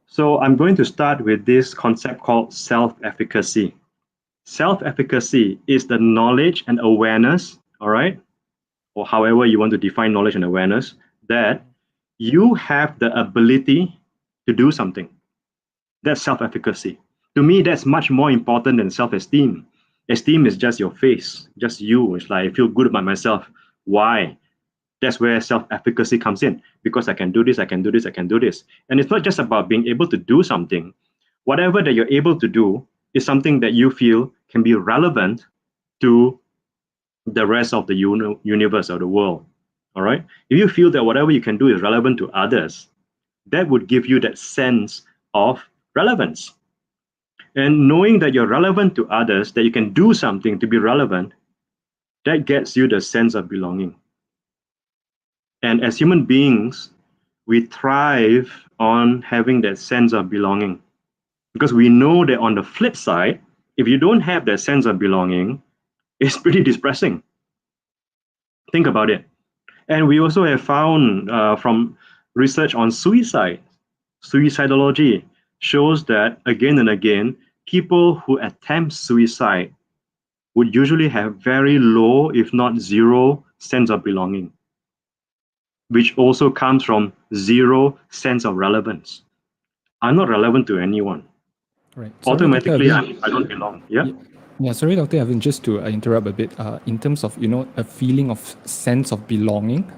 So I'm going to start with this concept called self-efficacy. Self-efficacy is the knowledge and awareness, all right, or however you want to define knowledge and awareness, that you have the ability to do something. That's self-efficacy. To me, that's much more important than self-esteem. Esteem is just your face, just you. It's like I feel good about myself. Why? That's where self-efficacy comes in, because I can do this, I can do this, I can do this. And it's not just about being able to do something. Whatever that you're able to do is something that you feel can be relevant to the rest of the universe or the world. All right? If you feel that whatever you can do is relevant to others, that would give you that sense of relevance. And knowing that you're relevant to others, that you can do something to be relevant, that gets you the sense of belonging. And as human beings, we thrive on having that sense of belonging. Because we know that on the flip side, if you don't have that sense of belonging, it's pretty depressing. Think about it. And we also have found from research on suicide, suicidology shows that again and again, people who attempt suicide would usually have very low, if not zero, sense of belonging, which also comes from zero sense of relevance. I'm not relevant to anyone. Right. Automatically, I don't belong. Yeah. Yeah, sorry, Dr. Alvin, just to interrupt a bit. In terms of a feeling of sense of belonging,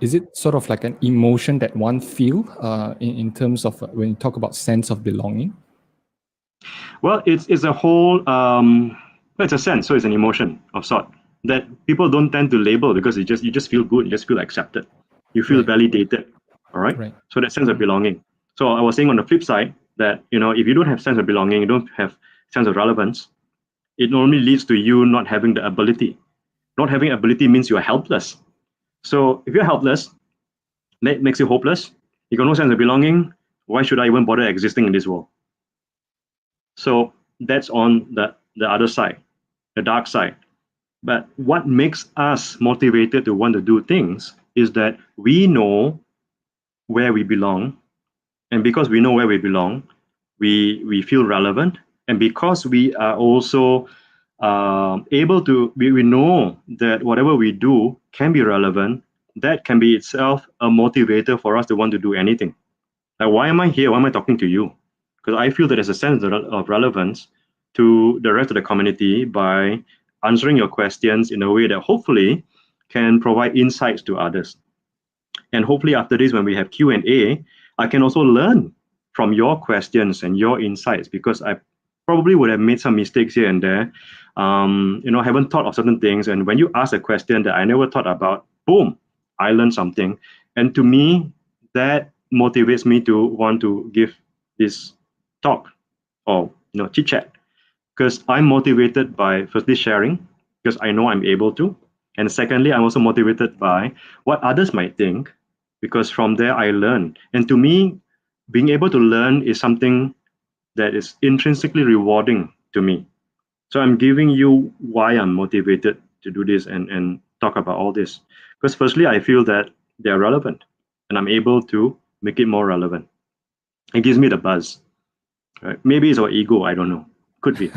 is it sort of like an emotion that one feel in terms of when you talk about sense of belonging? Well, it's a whole. It's a sense, so it's an emotion of sort that people don't tend to label because you just feel good, you just feel accepted, you feel validated. All right. So that sense of belonging. So I was saying on the flip side that if you don't have sense of belonging, you don't have sense of relevance, it normally leads to you not having the ability. Not having ability means you are helpless. So if you're helpless, that makes you hopeless. You got no sense of belonging. Why should I even bother existing in this world? So that's on the other side, the dark side. But what makes us motivated to want to do things is that we know where we belong. And because we know where we belong, we feel relevant. And because we are also able to, we know that whatever we do can be relevant, that can be itself a motivator for us to want to do anything. Like, why am I here? Why am I talking to you? Because I feel that there's a sense of relevance to the rest of the community by answering your questions in a way that hopefully can provide insights to others. And hopefully after this, when we have Q&A, I can also learn from your questions and your insights, because I probably would have made some mistakes here and there. Haven't thought of certain things. And when you ask a question that I never thought about, boom, I learned something. And to me, that motivates me to want to give this talk or chit chat, because I'm motivated by firstly sharing, because I know I'm able to, and secondly, I'm also motivated by what others might think, because from there I learn. And to me, being able to learn is something that is intrinsically rewarding to me. So I'm giving you why I'm motivated to do this and talk about all this. Because firstly, I feel that they're relevant and I'm able to make it more relevant. It gives me the buzz. Right? Maybe it's our ego, I don't know. Could be.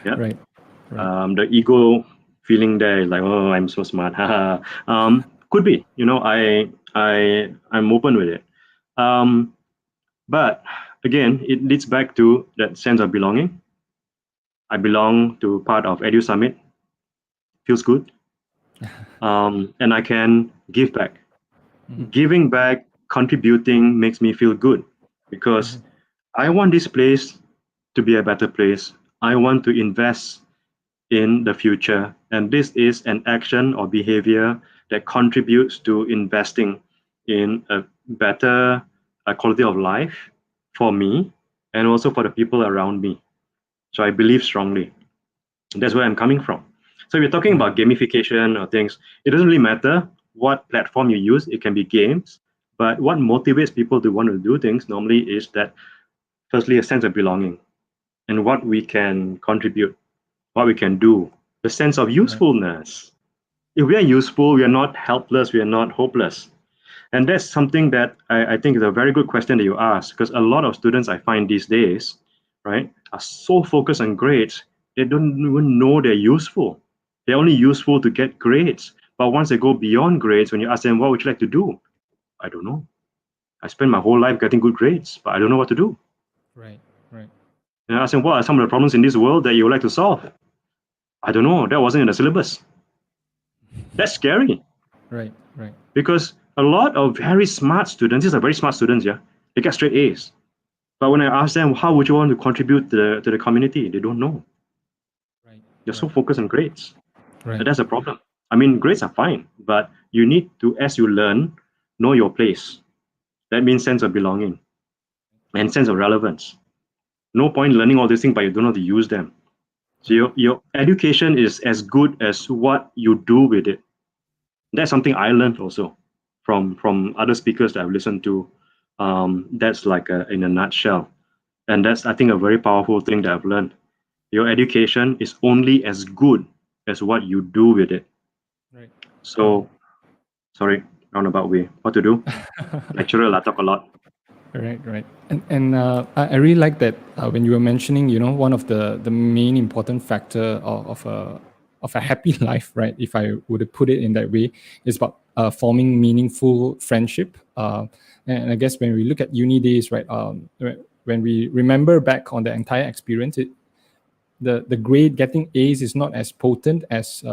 Yeah. Right. The ego feeling there is like, oh, I'm so smart. Could be. I'm open with it. But again, it leads back to that sense of belonging. I belong to part of Edu Summit. Feels good. And I can give back. Giving back, contributing makes me feel good, because I want this place to be a better place. I want to invest in the future. And this is an action or behavior that contributes to investing in a better quality of life for me and also for the people around me. So I believe strongly. That's where I'm coming from. So if you're talking about gamification or things, it doesn't really matter what platform you use. It can be games. But what motivates people to want to do things normally is that, firstly, a sense of belonging and what we can contribute, what we can do, the sense of usefulness. If we are useful, we are not helpless, we are not hopeless. And that's something that I think is a very good question that you ask, because a lot of students I find these days, right, are so focused on grades, they don't even know they're useful. They're only useful to get grades. But once they go beyond grades, when you ask them, what would you like to do? I don't know. I spent my whole life getting good grades, but I don't know what to do. Right. And I ask them, what are some of the problems in this world that you would like to solve? I don't know. That wasn't in the syllabus. That's scary. Right. Because a lot of very smart students, these are very smart students, yeah, they get straight A's. But when I ask them, how would you want to contribute to the community? They don't know. They're so focused on grades. Right. And that's a problem. I mean, grades are fine, but you need to, as you learn, know your place. That means sense of belonging and sense of relevance. No point learning all these things, but you don't know how to use them. So your education is as good as what you do with it. That's something I learned also from other speakers that I've listened to. That's like in a nutshell. And that's, I think, a very powerful thing that I've learned. Your education is only as good as what you do with it. Right. So, sorry, roundabout way. What to do? Lecturer, I talk a lot. Right. And I really like that when you were mentioning, one of the main important factor of a happy life, right? If I would put it in that way, is about forming meaningful friendship. And I guess when we look at uni days, right, when we remember back on the entire experience, the grade getting A's is not as potent as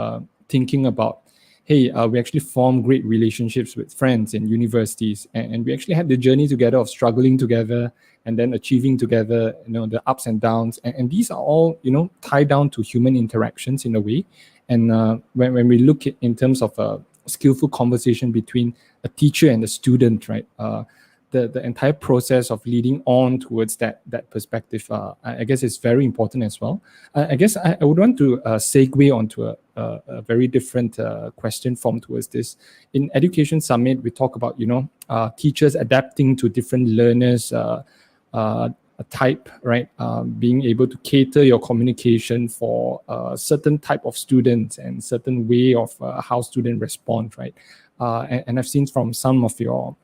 thinking about, hey, we actually form great relationships with friends in universities, and we actually had the journey together of struggling together and then achieving together, the ups and downs, and these are all, tied down to human interactions in a way. And when we look at in terms of a skillful conversation between a teacher and a student, right, the entire process of leading on towards that perspective, I guess is very important as well. I guess I would want to segue onto a very different question form towards this. In Education Summit, we talk about, teachers adapting to different learners type, right? Being able to cater your communication for a certain type of students and certain way of how students respond, right? And I've seen from some of your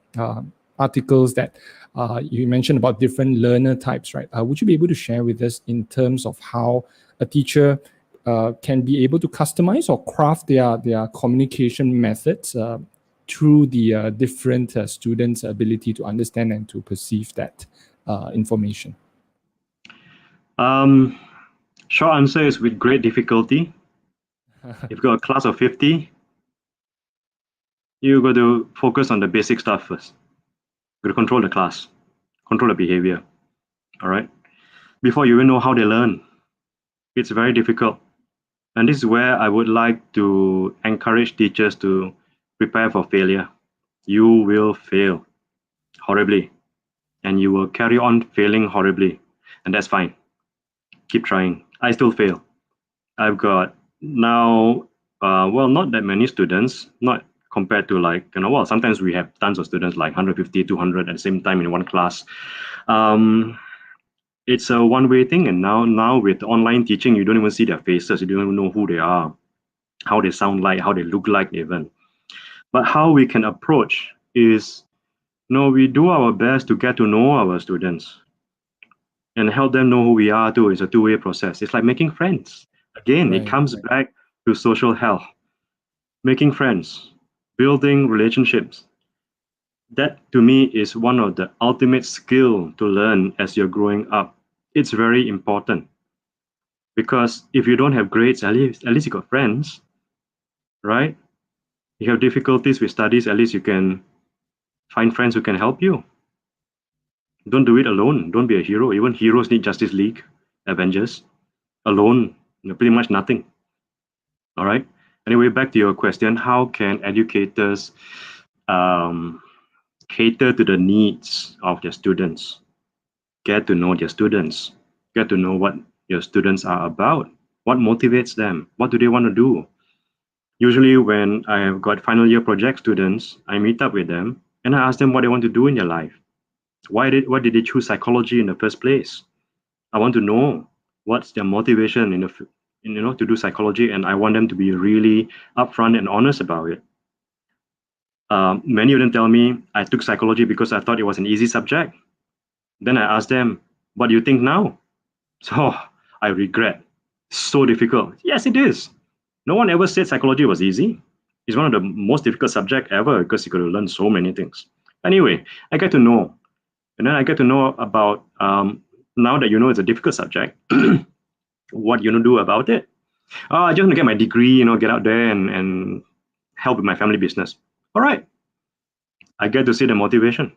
articles that you mentioned about different learner types, right? Would you be able to share with us in terms of how a teacher can be able to customize or craft their communication methods through the different students' ability to understand and to perceive that information? Short answer is with great difficulty. If you've got a class of 50, you got to focus on the basic stuff first. You got to control the class, control the behavior. All right. Before you even know how they learn, it's very difficult. And this is where I would like to encourage teachers to prepare for failure. You will fail horribly, and you will carry on failing horribly, and that's fine. Keep trying. I still fail. I've got now, not that many students, not compared to sometimes we have tons of students, like 150, 200 at the same time in one class. It's a one-way thing, and now with online teaching, you don't even see their faces. You don't even know who they are, how they sound like, how they look like even. But how we can approach is, we do our best to get to know our students and help them know who we are too. It's a two-way process. It's like making friends. Again, it comes back to social health. Making friends, building relationships. That to me is one of the ultimate skill to learn as you're growing up. It's very important, because if you don't have grades, at least you got friends, right? You have difficulties with studies, at least you can find friends who can help you. Don't do it alone. Don't be a hero. Even heroes need Justice League, Avengers. Alone, pretty much nothing. All right. Anyway, back to your question: how can educators cater to the needs of their students? Get to know their students. Get to know what your students are about. What motivates them? What do they want to do? Usually, when I have got final year project students, I meet up with them and I ask them what they want to do in their life. Why did they choose psychology in the first place? I want to know what's their motivation to do psychology, and I want them to be really upfront and honest about it. Many of them tell me, I took psychology because I thought it was an easy subject. Then I asked them, what do you think now? So I regret. So difficult. Yes, it is. No one ever said psychology was easy. It's one of the most difficult subjects ever, because you got to learn so many things. Anyway, I get to know. And then I get to know about, now that it's a difficult subject, what you do about it. I just want to get my degree, get out there and help with my family business. All right. I get to see the motivation.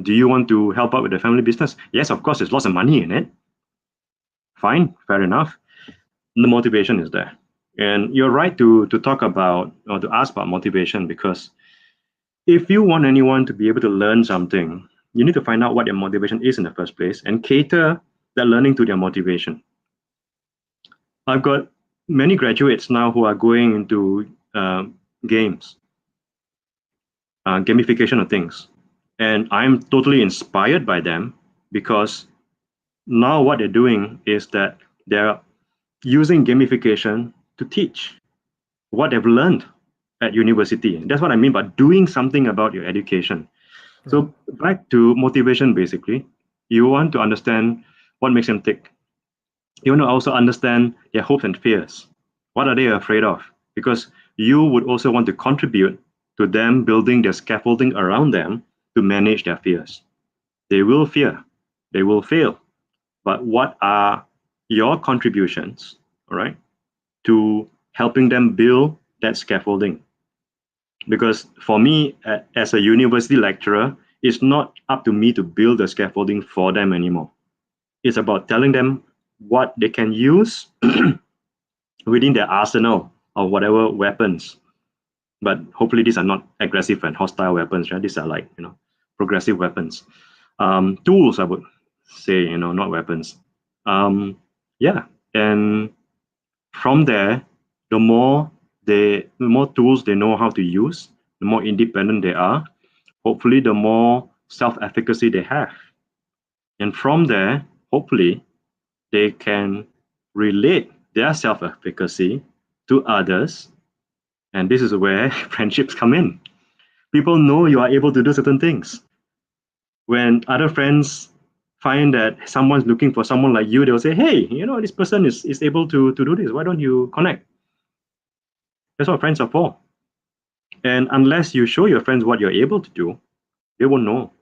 Do you want to help out with the family business? Yes, of course, there's lots of money in it. Fine, fair enough. The motivation is there. And you're right to talk about, or to ask about motivation, because if you want anyone to be able to learn something, you need to find out what their motivation is in the first place and cater that learning to their motivation. I've got many graduates now who are going into games, gamification of things. And I'm totally inspired by them, because now what they're doing is that they're using gamification to teach what they've learned at university. That's what I mean by doing something about your education. Right. So back to motivation, basically, you want to understand what makes them tick. You want to also understand their hopes and fears. What are they afraid of? Because you would also want to contribute to them building their scaffolding around them to manage their fears. They will fear, they will fail. But what are your contributions, all right, to helping them build that scaffolding? Because for me, as a university lecturer, it's not up to me to build the scaffolding for them anymore. It's about telling them what they can use within their arsenal of whatever weapons. But hopefully these are not aggressive and hostile weapons, right? These are like, progressive weapons. Tools, I would say, not weapons. Yeah, and from there, the more tools they know how to use, the more independent they are. Hopefully, the more self-efficacy they have. And from there, hopefully, they can relate their self-efficacy to others. And this is where friendships come in. People know you are able to do certain things. When other friends find that someone's looking for someone like you, they'll say, hey, this person is able to do this. Why don't you connect? That's what friends are for. And unless you show your friends what you're able to do, they won't know.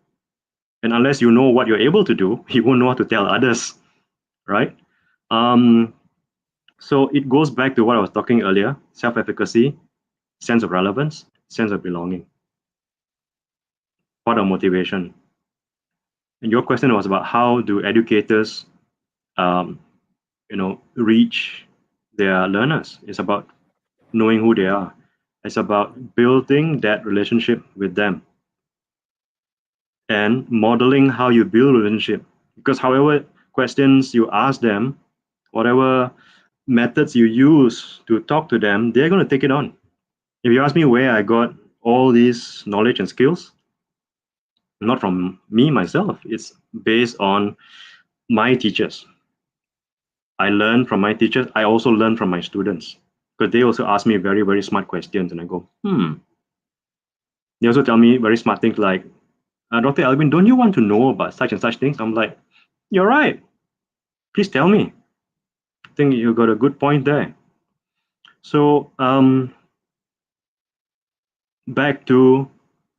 And unless you know what you're able to do, you won't know how to tell others, right? So it goes back to what I was talking earlier, self-efficacy, sense of relevance, sense of belonging, part of motivation. And your question was about how do educators, reach their learners. It's about knowing who they are. It's about building that relationship with them and modeling how you build a relationship. Because however questions you ask them, whatever methods you use to talk to them, they're going to take it on. If you ask me where I got all these knowledge and skills, not from me myself, it's based on my teachers. I learn from my teachers. I also learn from my students because they also ask me very, very smart questions. And I go, They also tell me very smart things like, Dr. Alvin, don't you want to know about such and such things? I'm like, you're right. Please tell me. I think you got a good point there. So back to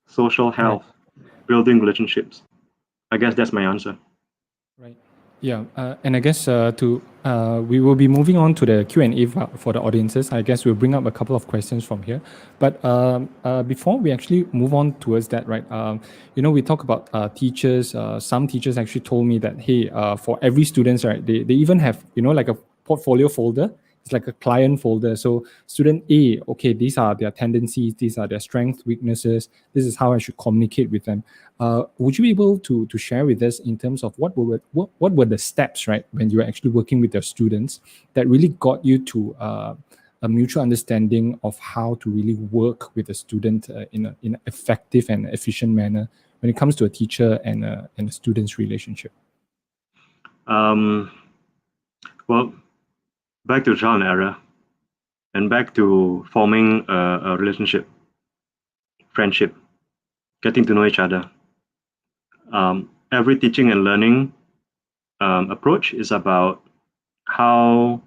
social health, building relationships. I guess that's my answer. Right. Yeah, and I guess we will be moving on to the Q&A for the audiences. I guess we'll bring up a couple of questions from here. But before we actually move on towards that, right? We talk about teachers. Some teachers actually told me that, hey, for every student, right, they even have, like a portfolio folder. It's like a client folder. So student A, okay, these are their tendencies, these are their strengths, weaknesses. This is how I should communicate with them. Would you be able to share with us in terms of what were the steps, right, when you were actually working with your students that really got you to a mutual understanding of how to really work with a student in an effective and efficient manner when it comes to a teacher and a student's relationship? Well, back to trial and error, and back to forming a relationship, friendship, getting to know each other. Every teaching and learning approach is about how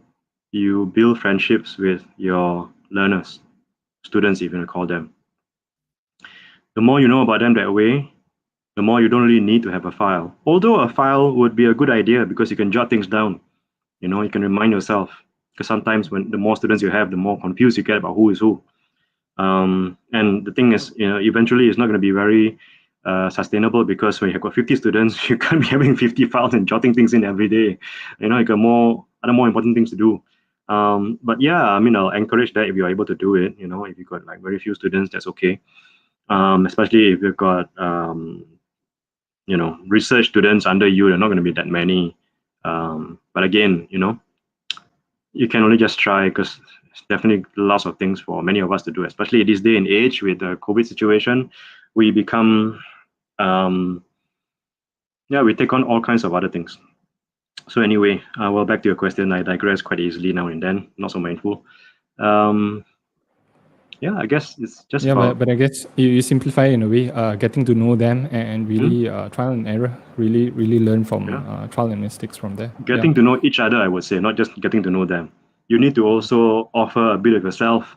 you build friendships with your learners, students, if you want to call them. The more you know about them that way, the more you don't really need to have a file. Although a file would be a good idea because you can jot things down. You can remind yourself. Because sometimes when the more students you have, the more confused you get about who is who. And the thing is, eventually it's not going to be very sustainable because when you have got 50 students, you can't be having 50 files and jotting things in every day. You got other more important things to do. But yeah, I'll encourage that if you're able to do it. If you've got like very few students, that's okay. Especially if you've got research students under you, they're not going to be that many. But again, you can only just try because it's definitely lots of things for many of us to do, especially this day and age with the COVID situation. We become, we take on all kinds of other things. So anyway, well, back to your question, I digress quite easily now and then, not so mindful. I guess it's just but I guess you simplify in a way, getting to know them and really trial and error, really learn from trial and mistakes from there. Getting to know each other, I would say, not just getting to know them. You need to also offer a bit of yourself,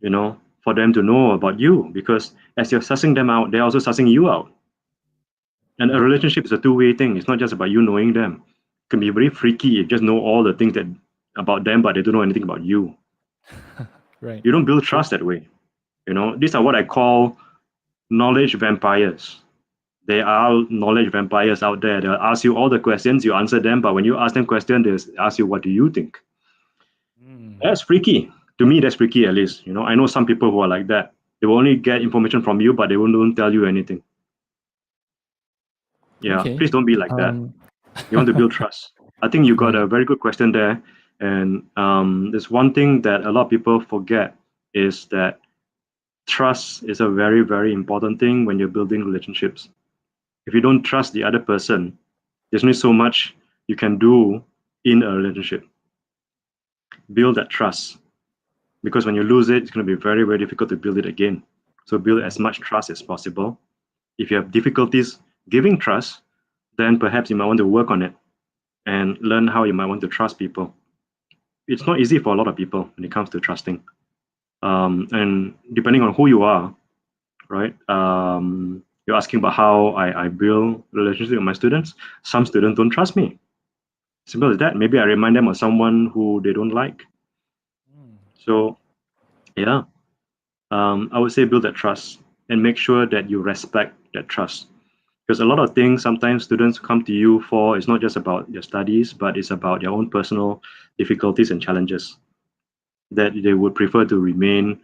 for them to know about you, because as you're sussing them out, they're also sussing you out. And a relationship is a two-way thing. It's not just about you knowing them. It can be very freaky if you just know all the things about them, but they don't know anything about you. Right. You don't build trust that way. These are what I call knowledge vampires. There are knowledge vampires out there. They'll ask you all the questions, you answer them, but when you ask them questions, they'll ask you, what do you think? That's freaky. To me, that's freaky at least. I know some people who are like that. They will only get information from you, but they won't tell you anything. Yeah, Okay. please don't be like that. You want to build trust. I think you got a very good question there. And there's one thing that a lot of people forget is that trust is a very, very important thing when you're building relationships. If you don't trust the other person, there's only so much you can do in a relationship. Build that trust, because when you lose it, it's going to be very, very difficult to build it again. So build as much trust as possible. If you have difficulties giving trust, then perhaps you might want to work on it and learn how you might want to trust people. It's not easy for a lot of people when it comes to trusting. And depending on who you are, right? You're asking about how I build relationships with my students. Some students don't trust me. Simple as that. Maybe I remind them of someone who they don't like. So, yeah, I would say build that trust and make sure that you respect that trust. Because a lot of things sometimes students come to you for is not just about their studies, but it's about their own personal difficulties and challenges that they would prefer to remain,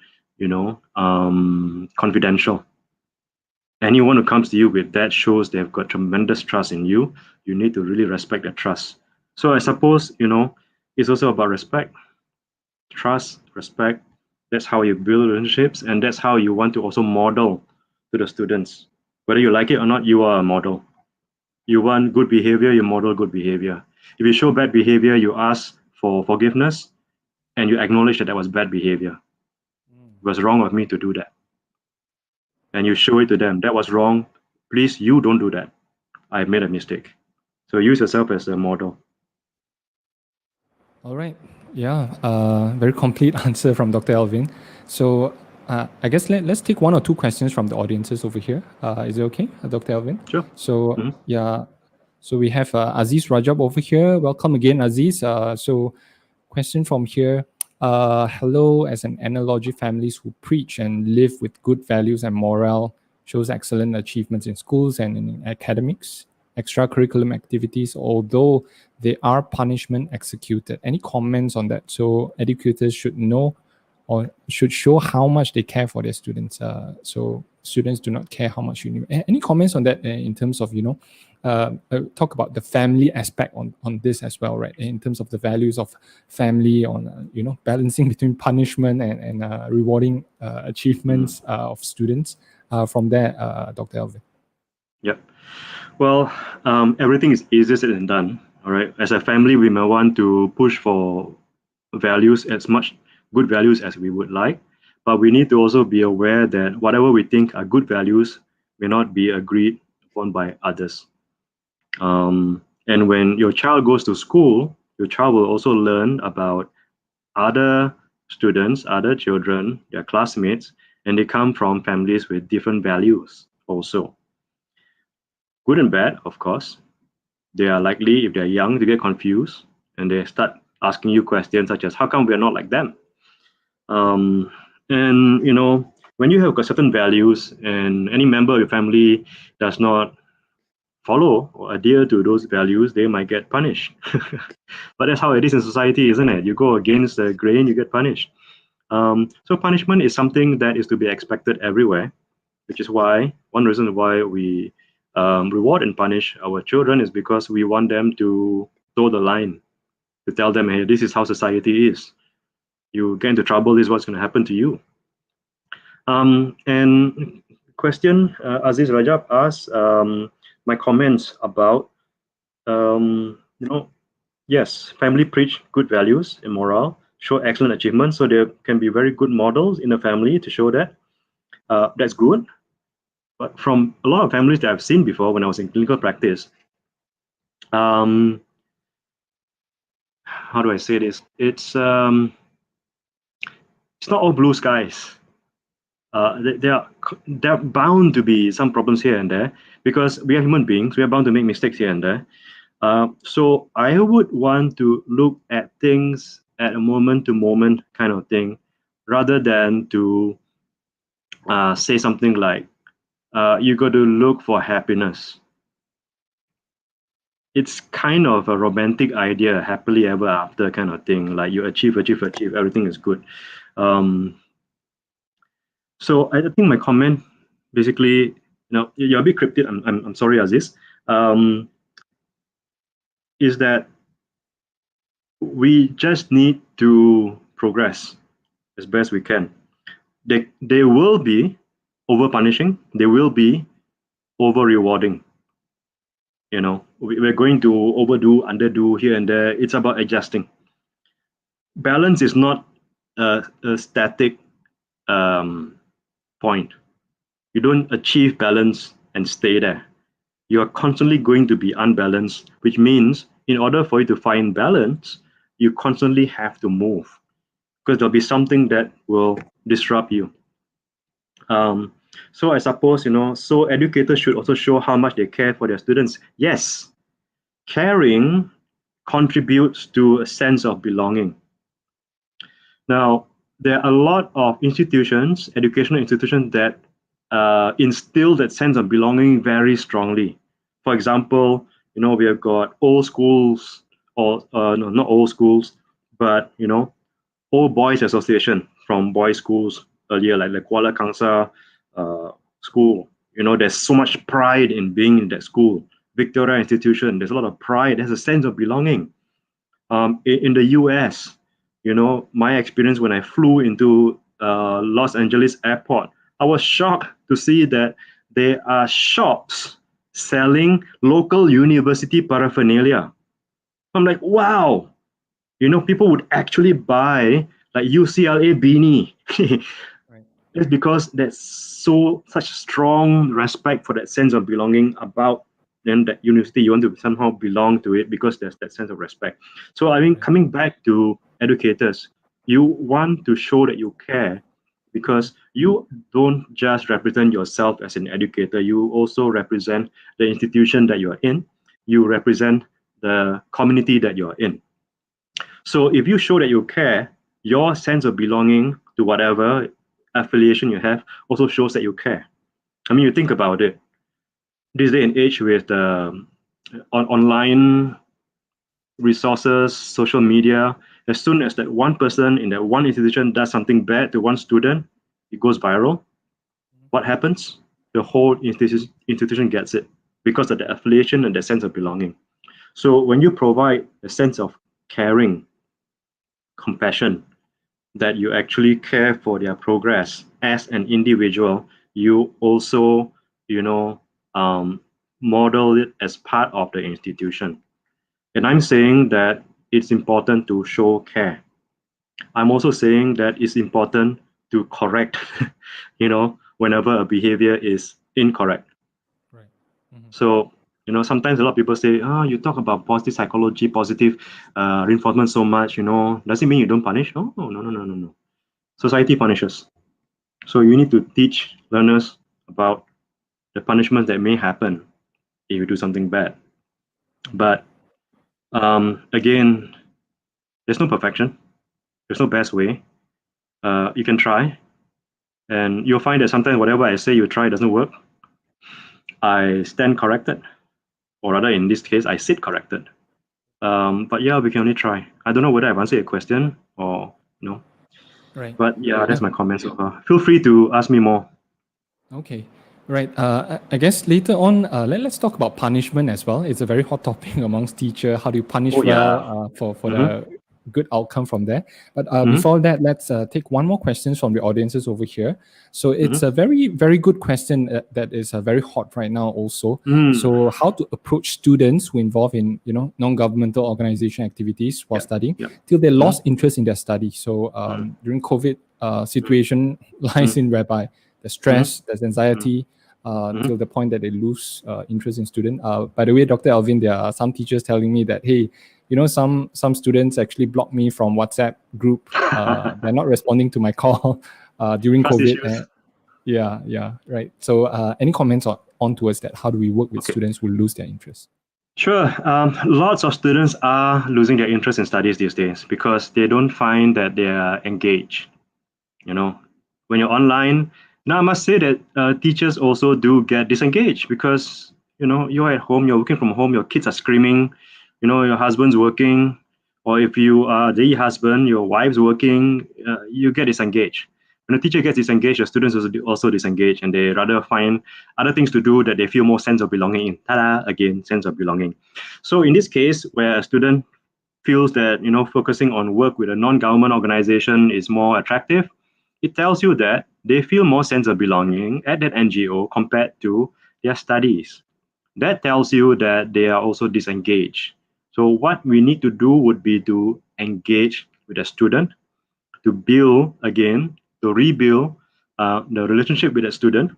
confidential. Anyone who comes to you with that shows they've got tremendous trust in you. You need to really respect that trust. So I suppose, it's also about respect, trust, respect. That's how you build relationships, and that's how you want to also model to the students. Whether you like it or not, you are a model. You want good behavior, you model good behavior. If you show bad behavior, you ask for forgiveness and you acknowledge that that was bad behavior. It was wrong of me to do that. And you show it to them. That was wrong. Please, you don't do that. I made a mistake. So use yourself as a model. All right. Yeah. Very complete answer from Dr. Alvin. So I guess let's take one or two questions from the audiences over here. Is it okay, Dr. Alvin? Sure. So Mhm. yeah. So we have Aziz Rajab over here. Welcome again, Aziz. So question from here. Hello, as an analogy, families who preach and live with good values and morale shows excellent achievements in schools and in academics, extracurriculum activities, although they are punishment executed. Any comments on that? So educators should know or should show how much they care for their students. So students do not care how much you know. Any comments on that in terms of, talk about the family aspect on this as well, right? In terms of the values of family on, balancing between punishment and rewarding achievements of students. From there, Dr. Alvin. Yep. Well, everything is easier said than done. All right. As a family, we may want to push for values, as much good values as we would like, but we need to also be aware that whatever we think are good values may not be agreed upon by others. And when your child goes to school, your child will also learn about other students, other children, their classmates, and they come from families with different values also. Good and bad, of course. They are likely, if they're young, to get confused and they start asking you questions such as, how come we're not like them? And when you have got certain values and any member of your family does not follow or adhere to those values, they might get punished. But that's how it is in society, isn't it? You go against the grain, you get punished. So punishment is something that is to be expected everywhere, which is why one reason why we reward and punish our children is because we want them to toe the line, to tell them, hey, this is how society is. You get into trouble, this is what's going to happen to you. And question, Aziz Rajab asked my comments about, yes, family preach good values and morale, show excellent achievements, so there can be very good models in the family to show that. That's good. But from a lot of families that I've seen before when I was in clinical practice, how do I say this? It's not all blue skies. There are bound to be some problems here and there because we are human beings. We are bound to make mistakes here and there. So I would want to look at things at a moment-to-moment kind of thing, rather than to say something like, you got to look for happiness. It's kind of a romantic idea, happily ever after kind of thing. Like you achieve, everything is good. So I think my comment basically, you're a bit cryptic. I'm sorry, Aziz. is that we just need to progress as best we can. They will be over punishing, they will be over rewarding. We're going to overdo, underdo here and there. It's about adjusting. Balance is not a static point. You don't achieve balance and stay there. You are constantly going to be unbalanced, which means in order for you to find balance, you constantly have to move, because there'll be something that will disrupt you. So I suppose, so educators should also show how much they care for their students. Yes, caring contributes to a sense of belonging. Now, there are a lot of institutions, educational institutions, that instill that sense of belonging very strongly. For example, we have got old schools, or no, not old schools, but old boys association from boys schools earlier, like the Kuala Kangsar school. There's so much pride in being in that school. Victoria Institution, there's a lot of pride. There's a sense of belonging. In the US, my experience when I flew into Los Angeles airport, I was shocked to see that there are shops selling local university paraphernalia. I'm like, wow, people would actually buy like UCLA beanie. Right. It's because there's such strong respect for that sense of belonging about that university. You want to somehow belong to it because there's that sense of respect. So I mean, coming back to educators, you want to show that you care, because you don't just represent yourself as an educator, you also represent the institution that you're in, you represent the community that you're in. So if you show that you care, your sense of belonging to whatever affiliation you have also shows that you care. I mean, you think about it. This day and age with online resources, social media, as soon as that one person in that one institution does something bad to one student, it goes viral. What happens? The whole institution gets it because of the affiliation and the sense of belonging. So when you provide a sense of caring, compassion, that you actually care for their progress as an individual, you also, model it as part of the institution. And I'm saying that it's important to show care. I'm also saying that it's important to correct, whenever a behavior is incorrect. Right. So, sometimes a lot of people say, you talk about positive psychology, positive reinforcement so much, does it mean you don't punish? Oh, no. Society punishes. So you need to teach learners about the punishments that may happen if you do something bad. But again, there's no perfection. There's no best way. You can try, and you'll find that sometimes whatever I say you try doesn't work. I stand corrected, or rather in this case, I sit corrected. But yeah, we can only try. I don't know whether I've answered your question or no. Right. But yeah, that's my comments so far. Feel free to ask me more. Okay. Right. I guess later on, let's talk about punishment as well. It's a very hot topic amongst teachers. How do you punish Oh, yeah. well for the good outcome from there? But Mhm. before that, let's take one more question from the audiences over here. So it's a very, very good question that is very hot right now also. So how to approach students who involve in, non-governmental organization activities while studying till they lost interest in their study. So during COVID situation lies in whereby there's stress, there's anxiety, till the point that they lose interest in student. By the way, Dr. Alvin, there are some teachers telling me that, hey, some students actually block me from WhatsApp group. They're not responding to my call during Trust COVID. issues. Yeah, right. So any comments on towards that? How do we work with students who lose their interest? Sure. Lots of students are losing their interest in studies these days because they don't find that they are engaged. When you're online, now I must say that teachers also do get disengaged because you're at home, you're working from home, your kids are screaming, your husband's working, or if you are the husband, your wife's working, you get disengaged. When a teacher gets disengaged, the students also disengage, and they rather find other things to do that they feel more sense of belonging in. Ta-da! Again, sense of belonging. So in this case, where a student feels that focusing on work with a non-government organization is more attractive, it tells you that they feel more sense of belonging at that NGO compared to their studies. That tells you that they are also disengaged. So what we need to do would be to engage with a student, to build again, to rebuild the relationship with a student,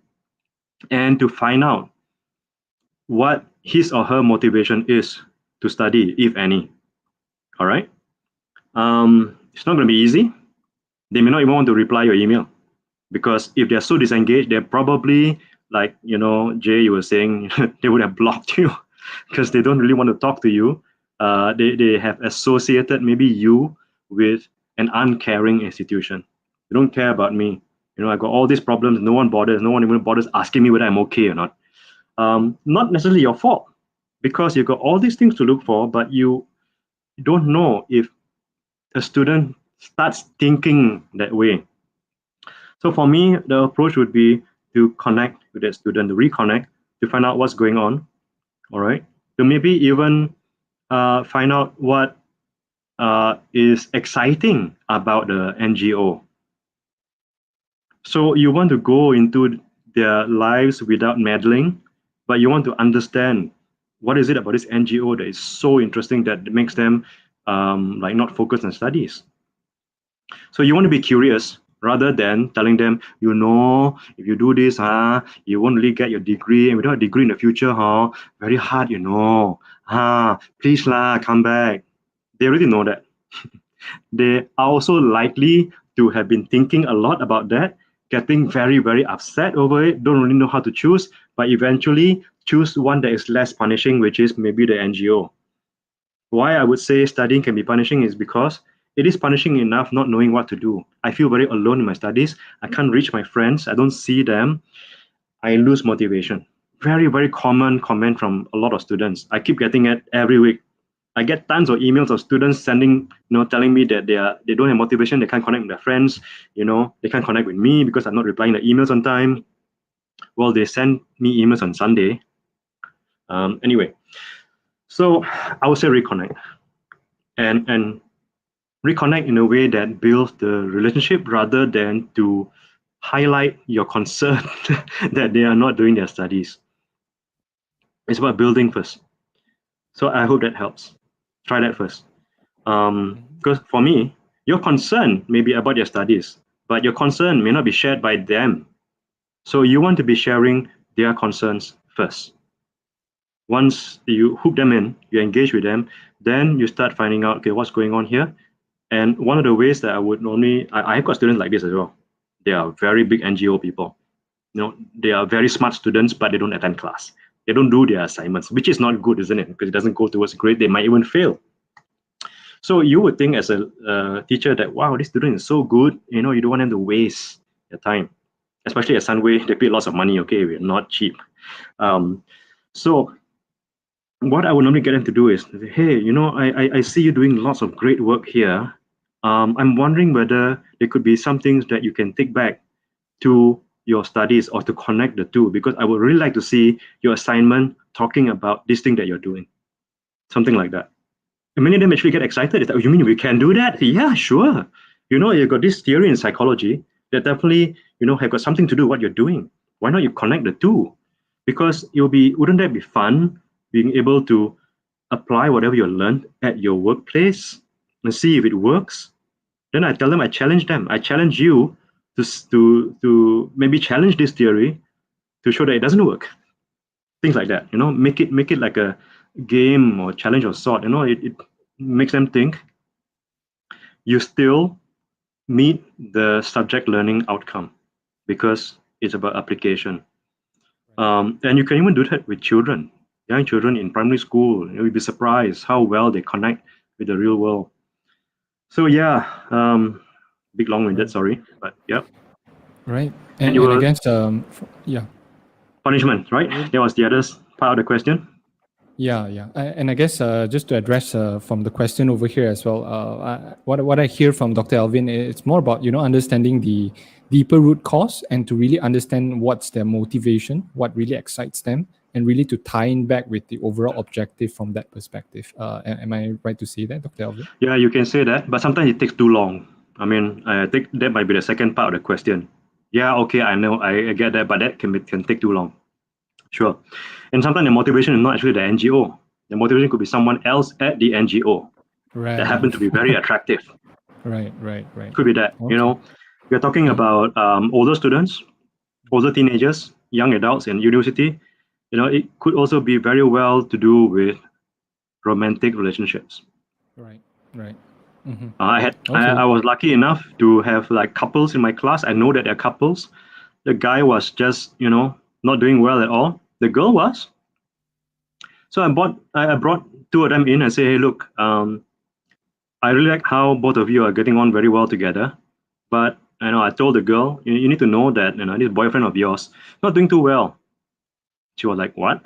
and to find out what his or her motivation is to study, if any. All right. It's not going to be easy. They may not even want to reply your email, because if they're so disengaged, they're probably like, Jay, you were saying, they would have blocked you because they don't really want to talk to you. They have associated maybe you with an uncaring institution. They don't care about me. I got all these problems. No one bothers. No one even bothers asking me whether I'm okay or not. Not necessarily your fault, because you've got all these things to look for, but you don't know if a student starts thinking that way. So for me, the approach would be to connect with that student, to reconnect, to find out what's going on, all right? To maybe even find out what is exciting about the NGO. So you want to go into their lives without meddling, but you want to understand what is it about this NGO that is so interesting that makes them like not focus on studies. So you want to be curious rather than telling them, if you do this, you won't really get your degree, and without a degree in the future, very hard, please lah, come back. They already know that. They are also likely to have been thinking a lot about that, getting very, very upset over it, don't really know how to choose, but eventually choose one that is less punishing, which is maybe the NGO. Why I would say studying can be punishing is because it is punishing enough not knowing what to do. I feel very alone in my studies. I can't reach my friends. I don't see them. I lose motivation. Very, very common comment from a lot of students. I keep getting it every week. I get tons of emails of students sending, telling me that they don't have motivation, they can't connect with their friends, they can't connect with me because I'm not replying the emails on time. Well, they send me emails on Sunday. Anyway, so I would say reconnect. And reconnect in a way that builds the relationship rather than to highlight your concern that they are not doing their studies. It's about building first. So I hope that helps. Try that first. Because for me, your concern may be about your studies, but your concern may not be shared by them. So you want to be sharing their concerns first. Once you hook them in, you engage with them, then you start finding out, okay, what's going on here? And one of the ways that I would normally, I've got students like this as well. They are very big NGO people. They are very smart students, but they don't attend class. They don't do their assignments, which is not good, isn't it? Because it doesn't go towards grade. They might even fail. So you would think as a teacher that, wow, this student is so good, you don't want them to waste their time. Especially at Sunway, they pay lots of money, okay? We're not cheap. So what I would normally get them to do is, hey, I see you doing lots of great work here. I'm wondering whether there could be some things that you can take back to your studies or to connect the two, because I would really like to see your assignment talking about this thing that you're doing. Something like that. And many of them actually get excited. It's like, oh, you mean we can do that? Yeah, sure. You've got this theory in psychology that definitely, have got something to do with what you're doing. Why not you connect the two? Because wouldn't that be fun, being able to apply whatever you learned at your workplace and see if it works? Then I tell them, I challenge them. I challenge you to maybe challenge this theory to show that it doesn't work. Things like that, make it like a game or challenge of sort. It makes them think. You still meet the subject learning outcome because it's about application. And you can even do that with children, young children in primary school. You'll be surprised how well they connect with the real world. So yeah, big long-winded, sorry, but yeah. Right. And And you were against yeah. punishment, right? That was the other part of the question. Yeah, yeah. And I guess just to address from the question over here as well, what I hear from Dr. Alvin, it's more about, understanding the deeper root cause and to really understand what's their motivation, what really excites them, and really to tie in back with the overall objective from that perspective. Am I right to say that, Dr. Alvin? Yeah, you can say that, but sometimes it takes too long. I mean, I think that might be the second part of the question. Yeah, okay, I know, I get that, but that can take too long. Sure. And sometimes the motivation is not actually the NGO. The motivation could be someone else at the NGO Right. that happen to be very attractive. Right. Could be that. Okay. We're talking Yeah. about older students, older teenagers, young adults in university. It could also be very well to do with romantic relationships. Right. Mm-hmm. I was lucky enough to have like couples in my class. I know that they're couples. The guy was just not doing well at all. The girl was. So I brought two of them in and say, hey, look, I really like how both of you are getting on very well together. But I told the girl, you need to know that this boyfriend of yours not doing too well. She was like, what?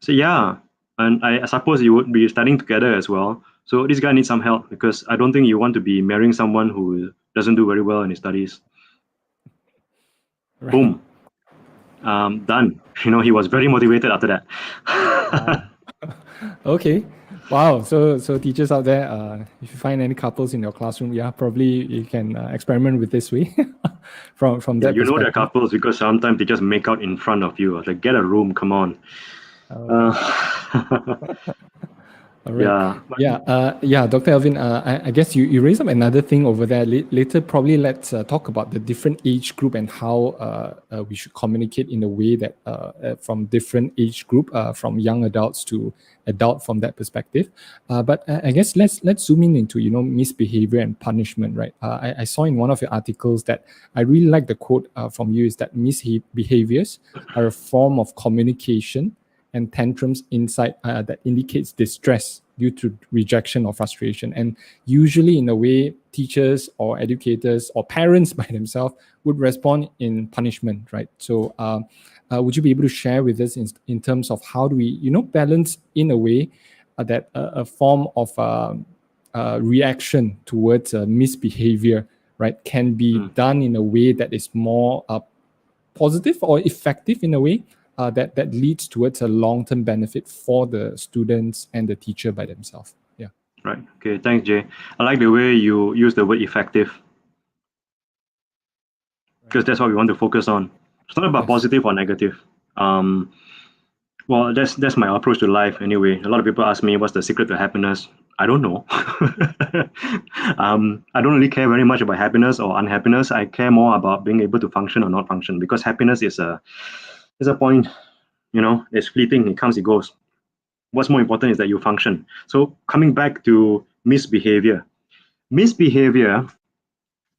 So yeah, and I suppose you would be studying together as well. So this guy needs some help because I don't think you want to be marrying someone who doesn't do very well in his studies. Right. Boom, done. He was very motivated after that. Okay. Wow. So teachers out there, if you find any couples in your classroom, yeah, probably you can experiment with this way from Yeah, that you know they're perspective. couples because sometimes they just make out in front of you. Like, get a room, come on. Okay. All right. Yeah, Yeah, Dr. Alvin, I guess you raised up another thing over there. Later, probably let's talk about the different age group and how we should communicate in a way that from different age group, from young adults to adult from that perspective. But I guess let's zoom in into misbehavior and punishment, right? I saw in one of your articles that I really like the quote from you is that misbehaviors are a form of communication and tantrums inside that indicates distress due to rejection or frustration. And usually, in a way, teachers or educators or parents by themselves would respond in punishment, right? So, would you be able to share with us in terms of how do we, balance in a way that a form of reaction towards misbehavior, right, can be done in a way that is more positive or effective in a way that leads towards a long-term benefit for the students and the teacher by themselves. Yeah. right. Okay, thanks, Jay. I like the way you use the word effective because that's what we want to focus on. It's not about Yes. positive or negative. Well, that's my approach to life anyway. A lot of people ask me what's the secret to happiness. I don't know. I don't really care very much about happiness or unhappiness. I care more about being able to function or not function because happiness is a point. It's fleeting. It comes, it goes. What's more important is that you function. So coming back to misbehavior is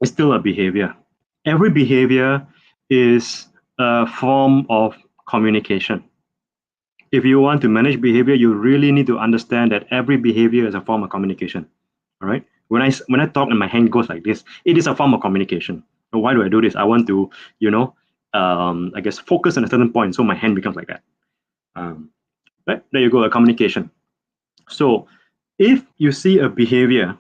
still a behavior. Every behavior is a form of communication. If you want to manage behavior, you really need to understand that every behavior is a form of communication. All right. When I talk and my hand goes like this, it is a form of communication. So why do I do this? I want to, I guess focus on a certain point, so my hand becomes like that. Right there you go, a communication. So if you see a behavior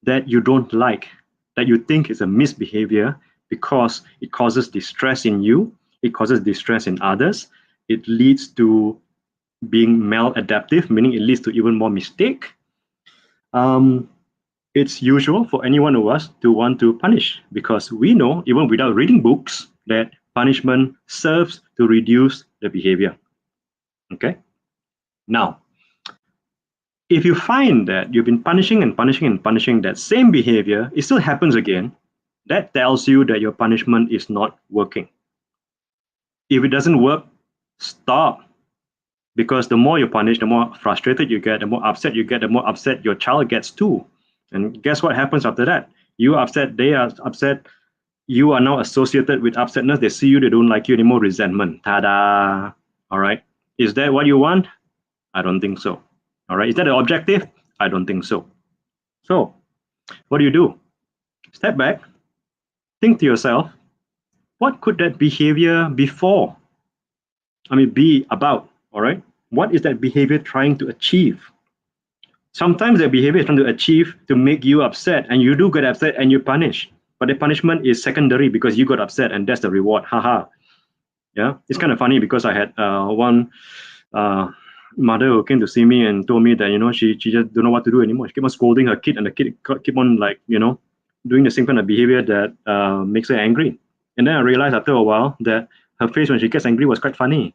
that you don't like, that you think is a misbehavior because it causes distress in you, it causes distress in others, it leads to being maladaptive, meaning it leads to even more mistake. It's usual for any one of us to want to punish because we know, even without reading books, that punishment serves to reduce the behavior. Okay? Now, if you find that you've been punishing and punishing and punishing that same behavior, it still happens again, that tells you that your punishment is not working. If it doesn't work, stop. Because the more you punish, the more frustrated you get, the more upset you get, the more upset your child gets too. And guess what happens after that? You are upset, they are upset, you are now associated with upsetness. They see you, they don't like you anymore, resentment. Ta-da! All right. Is that what you want? I don't think so. All right. Is that the objective? I don't think so. So, what do? Step back, think to yourself, what could that behavior be for? Be about, all right? What is that behavior trying to achieve? Sometimes the behavior is trying to achieve to make you upset, and you do get upset and you punish. But the punishment is secondary because you got upset, and that's the reward. Haha. Yeah, it's kind of funny because I had one mother who came to see me and told me that she just don't know what to do anymore. She kept on scolding her kid, and the kid keep on doing the same kind of behavior that makes her angry. And then I realized after a while that her face when she gets angry was quite funny.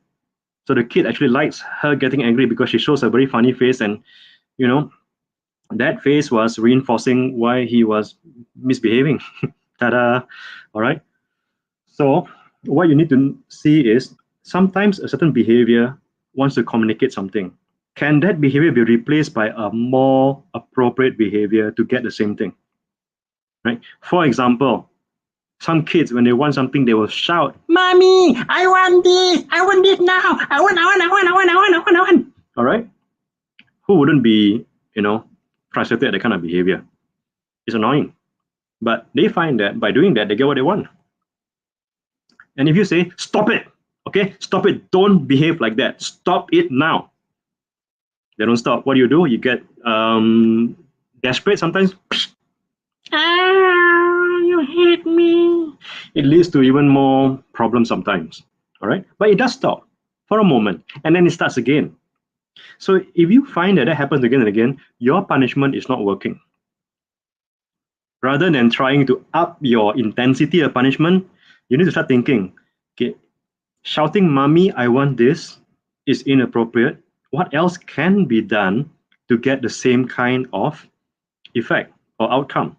So the kid actually likes her getting angry because she shows a very funny face, and that face was reinforcing why he was misbehaving. Ta-da! All right. So what you need to see is sometimes a certain behavior wants to communicate something. Can that behavior be replaced by a more appropriate behavior to get the same thing? Right? For example, some kids, when they want something, they will shout, "Mommy, I want this! I want this now! I want. All right? Who wouldn't be, frustrated at that kind of behavior? It's annoying. But they find that by doing that, they get what they want. And if you say, "Stop it, okay? Stop it. Don't behave like that. Stop it now." They don't stop. What do? You get desperate sometimes. You hate me. It leads to even more problems sometimes. All right? But it does stop for a moment, and then it starts again. So if you find that happens again and again, your punishment is not working. Rather than trying to up your intensity of punishment, you need to start thinking, okay, shouting, "Mommy, I want this," is inappropriate. What else can be done to get the same kind of effect or outcome?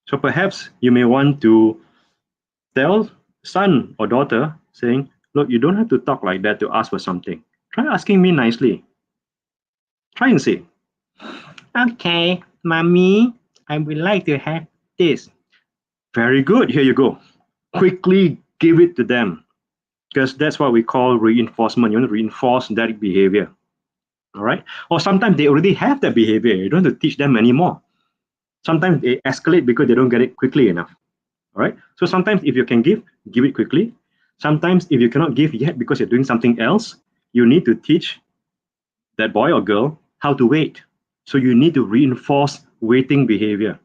So perhaps you may want to tell son or daughter, saying, "Look, you don't have to talk like that to ask for something. Try asking me nicely. Try and say, 'Okay, Mommy, I would like to have this.'" Very good, here you go. Quickly give it to them, because that's what we call reinforcement. You want to reinforce that behavior. All right? Or sometimes they already have that behavior. You don't have to teach them anymore. Sometimes they escalate because they don't get it quickly enough. All right? So sometimes if you can give it quickly. Sometimes if you cannot give yet because you're doing something else, you need to teach that boy or girl how to wait. So you need to reinforce waiting behavior.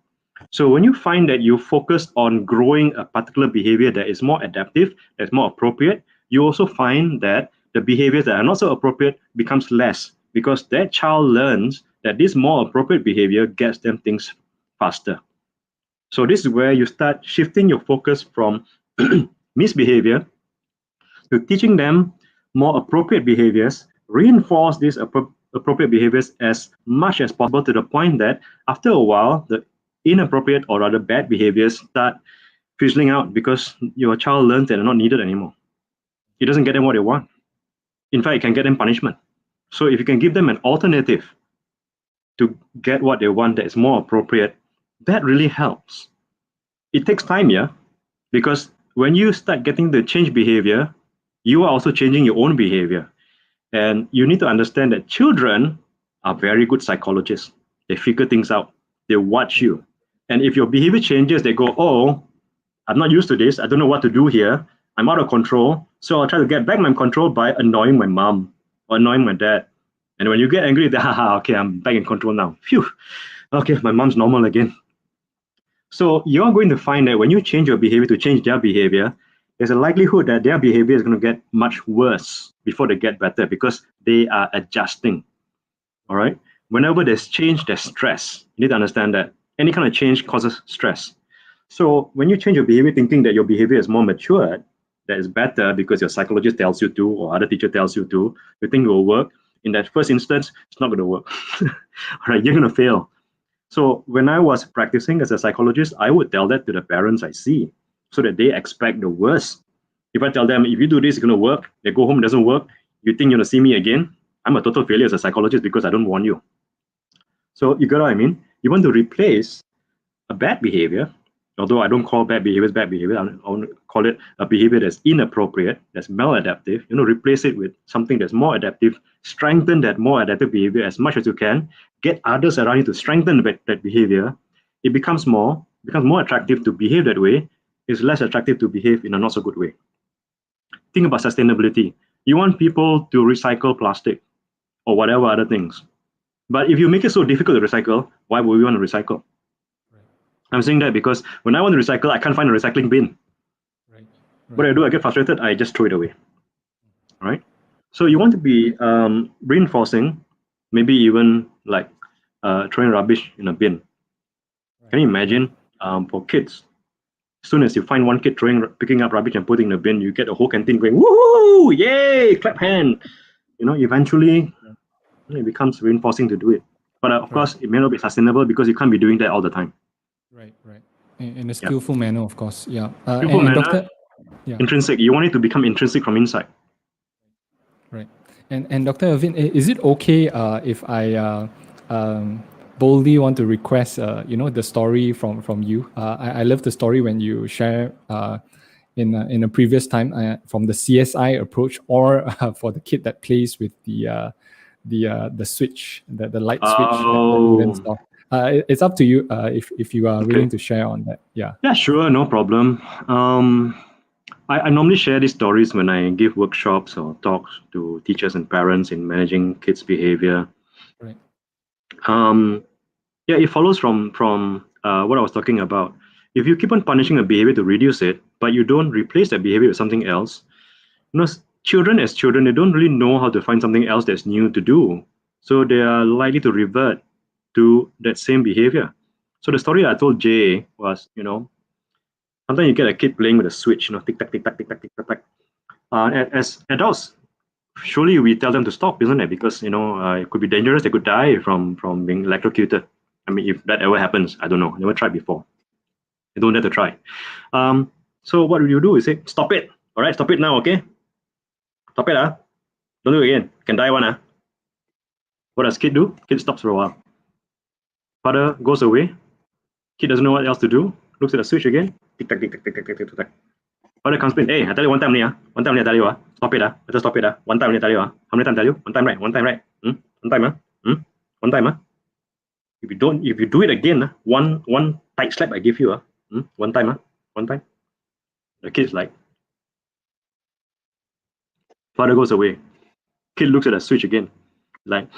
So when you find that you focus on growing a particular behavior that is more adaptive, that's more appropriate, you also find that the behaviors that are not so appropriate becomes less, because that child learns that this more appropriate behavior gets them things faster. So this is where you start shifting your focus from misbehavior to teaching them more appropriate behaviors, reinforce these appropriate behaviors as much as possible, to the point that after a while, the inappropriate or rather bad behaviors start fizzling out because your child learns that they're not needed anymore. It doesn't get them what they want. In fact, it can get them punishment. So if you can give them an alternative to get what they want that is more appropriate, that really helps. It takes time, yeah, because when you start getting the change behavior, you are also changing your own behavior. And you need to understand that children are very good psychologists. They figure things out. They watch you. And if your behavior changes, they go, "Oh, I'm not used to this. I don't know what to do here. I'm out of control. So I'll try to get back my control by annoying my mom or annoying my dad." And when you get angry, then, "Haha, okay, I'm back in control now. Phew. Okay, my mom's normal again." So you're going to find that when you change your behavior to change their behavior, there's a likelihood that their behavior is going to get much worse before they get better, because they are adjusting. All right? Whenever there's change, there's stress. You need to understand that any kind of change causes stress. So when you change your behavior thinking that your behavior is more matured, that is better because your psychologist tells you to, or other teacher tells you to, you think it will work. In that first instance, it's not going to work. All right, you're going to fail. So when I was practicing as a psychologist, I would tell that to the parents I see, so that they expect the worst. If I tell them, "If you do this, it's going to work," they go home, it doesn't work, you think you're going to see me again, I'm a total failure as a psychologist because I don't warn you. So you get what I mean? You want to replace a bad behavior, although I don't call bad behavior, I want to call it a behavior that's inappropriate, that's maladaptive. Replace it with something that's more adaptive, strengthen that more adaptive behavior as much as you can, get others around you to strengthen that behavior. It becomes more attractive to behave that way. It's less attractive to behave in a not so good way. Think about sustainability. You want people to recycle plastic. or whatever other things. But if you make it so difficult to recycle, why would we want to recycle? Right. I'm saying that because when I want to recycle, I can't find a recycling bin. Right. What I do, I get frustrated, I just throw it away. Right? So you want to be reinforcing, maybe even like throwing rubbish in a bin. Can you imagine for kids? As soon as you find one kid picking up rubbish and putting in the bin, you get a whole canteen going, woohoo, yay, clap hand. Eventually it becomes reinforcing to do it. But of course, it may not be sustainable because you can't be doing that all the time. Right. In a skillful manner, of course. Yeah. Skillful And manner, Doctor, yeah. intrinsic. You want it to become intrinsic from inside. Right. And Dr. Alvin, is it okay if I boldly want to request the story from you? I love the story when you share in a previous time from the CSI approach, or for the kid that plays with the switch, the light switch that wouldn't stop. It's up to you if you are willing to share on that. Yeah. Yeah, sure, no problem. I normally share these stories when I give workshops or talks to teachers and parents in managing kids' behavior. Right. Yeah, it follows from what I was talking about. If you keep on punishing a behavior to reduce it, but you don't replace that behavior with something else, children as children, they don't really know how to find something else that's new to do. So they are likely to revert to that same behavior. So the story I told Jay was, sometimes you get a kid playing with a switch, tick tack, tick tack, tick tack, tick tack. As adults, surely we tell them to stop, isn't it? Because it could be dangerous. They could die from being electrocuted. I mean, if that ever happens, I don't know. Never tried before. I don't dare to try. So what you do is say, stop it. All right, stop it now, okay? Stop it, Don't do it again. Can die one, What does kid do? Kid stops for a while. Father goes away. Kid doesn't know what else to do. Looks at the switch again. Tick tack, tick tack, tick tack, tick tack, tick tack. Father comes in. Hey, I tell you one time, one time, I tell you, stop it, better stop it, one time, I tell you, how many times I tell you? One time, right? One time, right? One time, One time, If you do it again, one tight slap I give you, one time, one time. The kid's like, father goes away. Kid looks at the switch again, like,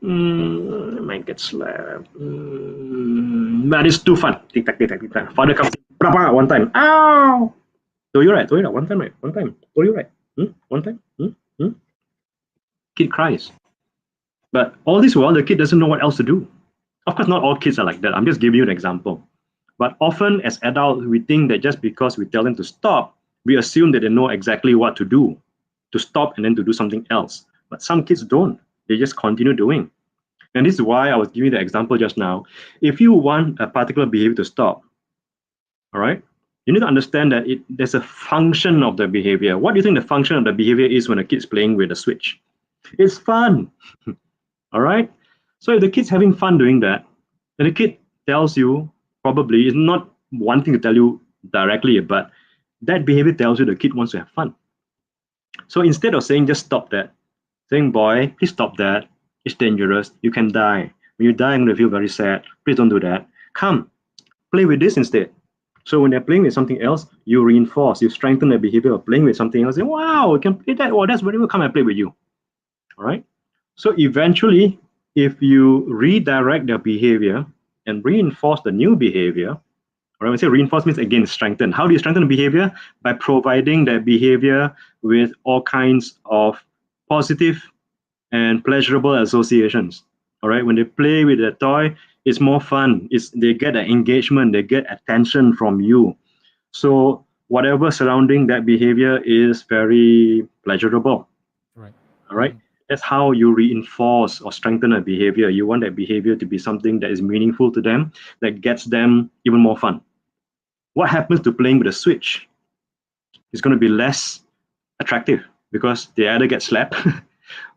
I might get slapped. But it's too fun. Tick tack, tick tack, tick tack. Father comes in, one time. Ow! Told you right, one time, right? One time. Told you right. One time. Kid cries. But all this while, the kid doesn't know what else to do. Of course, not all kids are like that. I'm just giving you an example. But often as adults, we think that just because we tell them to stop, we assume that they know exactly what to do, to stop and then to do something else. But some kids don't. They just continue doing. And this is why I was giving the example just now. If you want a particular behavior to stop, all right, you need to understand that there's a function of the behavior. What do you think the function of the behavior is when a kid's playing with a switch? It's fun. All right. So if the kid's having fun doing that, and the kid tells you, probably is not wanting to tell you directly, but that behavior tells you the kid wants to have fun. So instead of saying just stop that, saying, boy, please stop that. It's dangerous. You can die. When you die, I'm going to feel very sad. Please don't do that. Come, play with this instead. So when they're playing with something else, you reinforce, you strengthen the behavior of playing with something else. And wow, you can play that. Well, that's very well. Come and play with you. All right. So eventually, if you redirect their behavior and reinforce the new behavior, or when I say reinforce means again strengthen. How do you strengthen the behavior? By providing that behavior with all kinds of positive and pleasurable associations. All right, when they play with a toy, it's more fun. They get an engagement, they get attention from you. So whatever surrounding that behavior is very pleasurable. Right. All right. That's how you reinforce or strengthen a behavior. You want that behavior to be something that is meaningful to them, that gets them even more fun. What happens to playing with a switch? It's going to be less attractive because they either get slapped,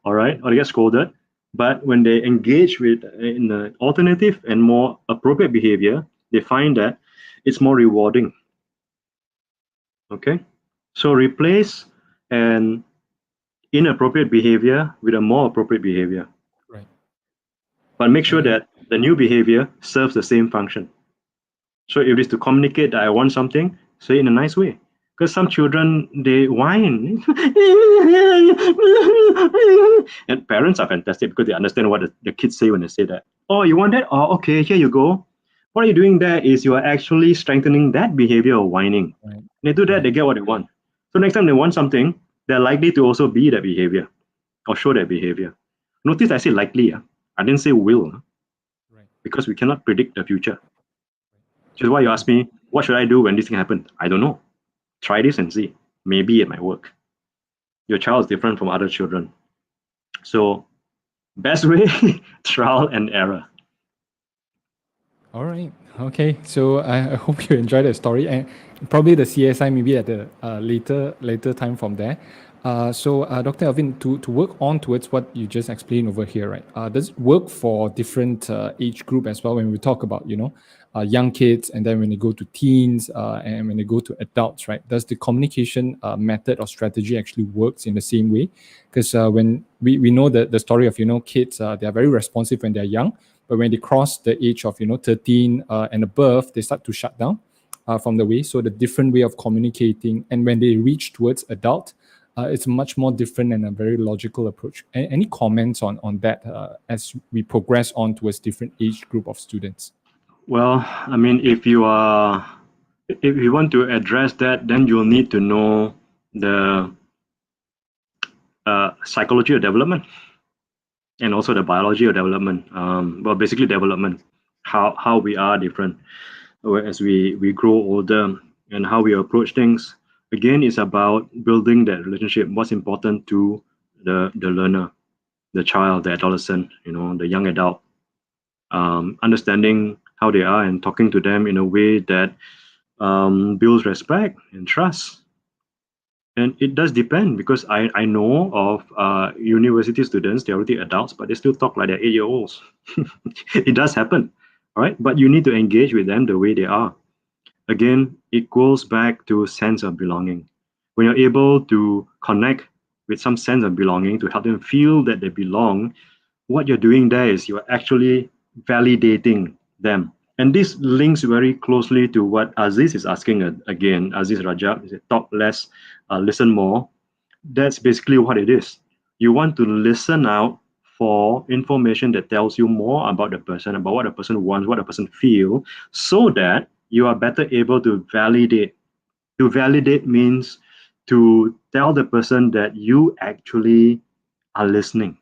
all right, or they get scolded. But when they engage with in an alternative and more appropriate behavior, they find that it's more rewarding. Okay, so replace an inappropriate behavior with a more appropriate behavior. Right. But make sure that the new behavior serves the same function. So if it is to communicate that I want something, say it in a nice way. Because some children, they whine. And parents are fantastic because they understand what the kids say when they say that. Oh, you want that? Oh, okay, here you go. What you're doing there is you are actually strengthening that behavior of whining. Right. They do that, Right. they get what they want. So next time they want something, they're likely to also be that behavior or show that behavior. Notice I say likely. I didn't say will, Right. because we cannot predict the future. Which is why you ask me, what should I do when this thing happens? I don't know. Try this and see. Maybe it might work. Your child is different from other children. So, best way, trial and error. All right. Okay. So I hope you enjoyed the story, and probably the CSI maybe at the later time from there. Dr. Alvin, to work on towards what you just explained over here, right? Does it work for different age group as well when we talk about young kids, and then when they go to teens, and when they go to adults, right? Does the communication method or strategy actually works in the same way? Because when we know the story of kids, they are very responsive when they're young, but when they cross the age of 13 and above, they start to shut down from the way. So the different way of communicating, and when they reach towards adult, it's much more different and a very logical approach. Any comments on that as we progress on towards different age group of students? Well, I mean, if you want to address that, then you'll need to know the psychology of development and also the biology of development. Well, basically development, how we are different as we grow older, and how we approach things. Again, it's about building that relationship. What's important to the learner, the child, the adolescent, the young adult. Understanding how they are and talking to them in a way that builds respect and trust. And it does depend, because I know of university students, they're already adults, but they still talk like they're 8-year-olds. It does happen, all right? But you need to engage with them the way they are. Again, it goes back to sense of belonging. When you're able to connect with some sense of belonging to help them feel that they belong, what you're doing there is you're actually validating them. And this links very closely to what Aziz is asking again. Aziz Rajab is talk less, listen more. That's basically what it is. You want to listen out for information that tells you more about the person, about what the person wants, what the person feels, so that you are better able to validate. To validate means to tell the person that you actually are listening.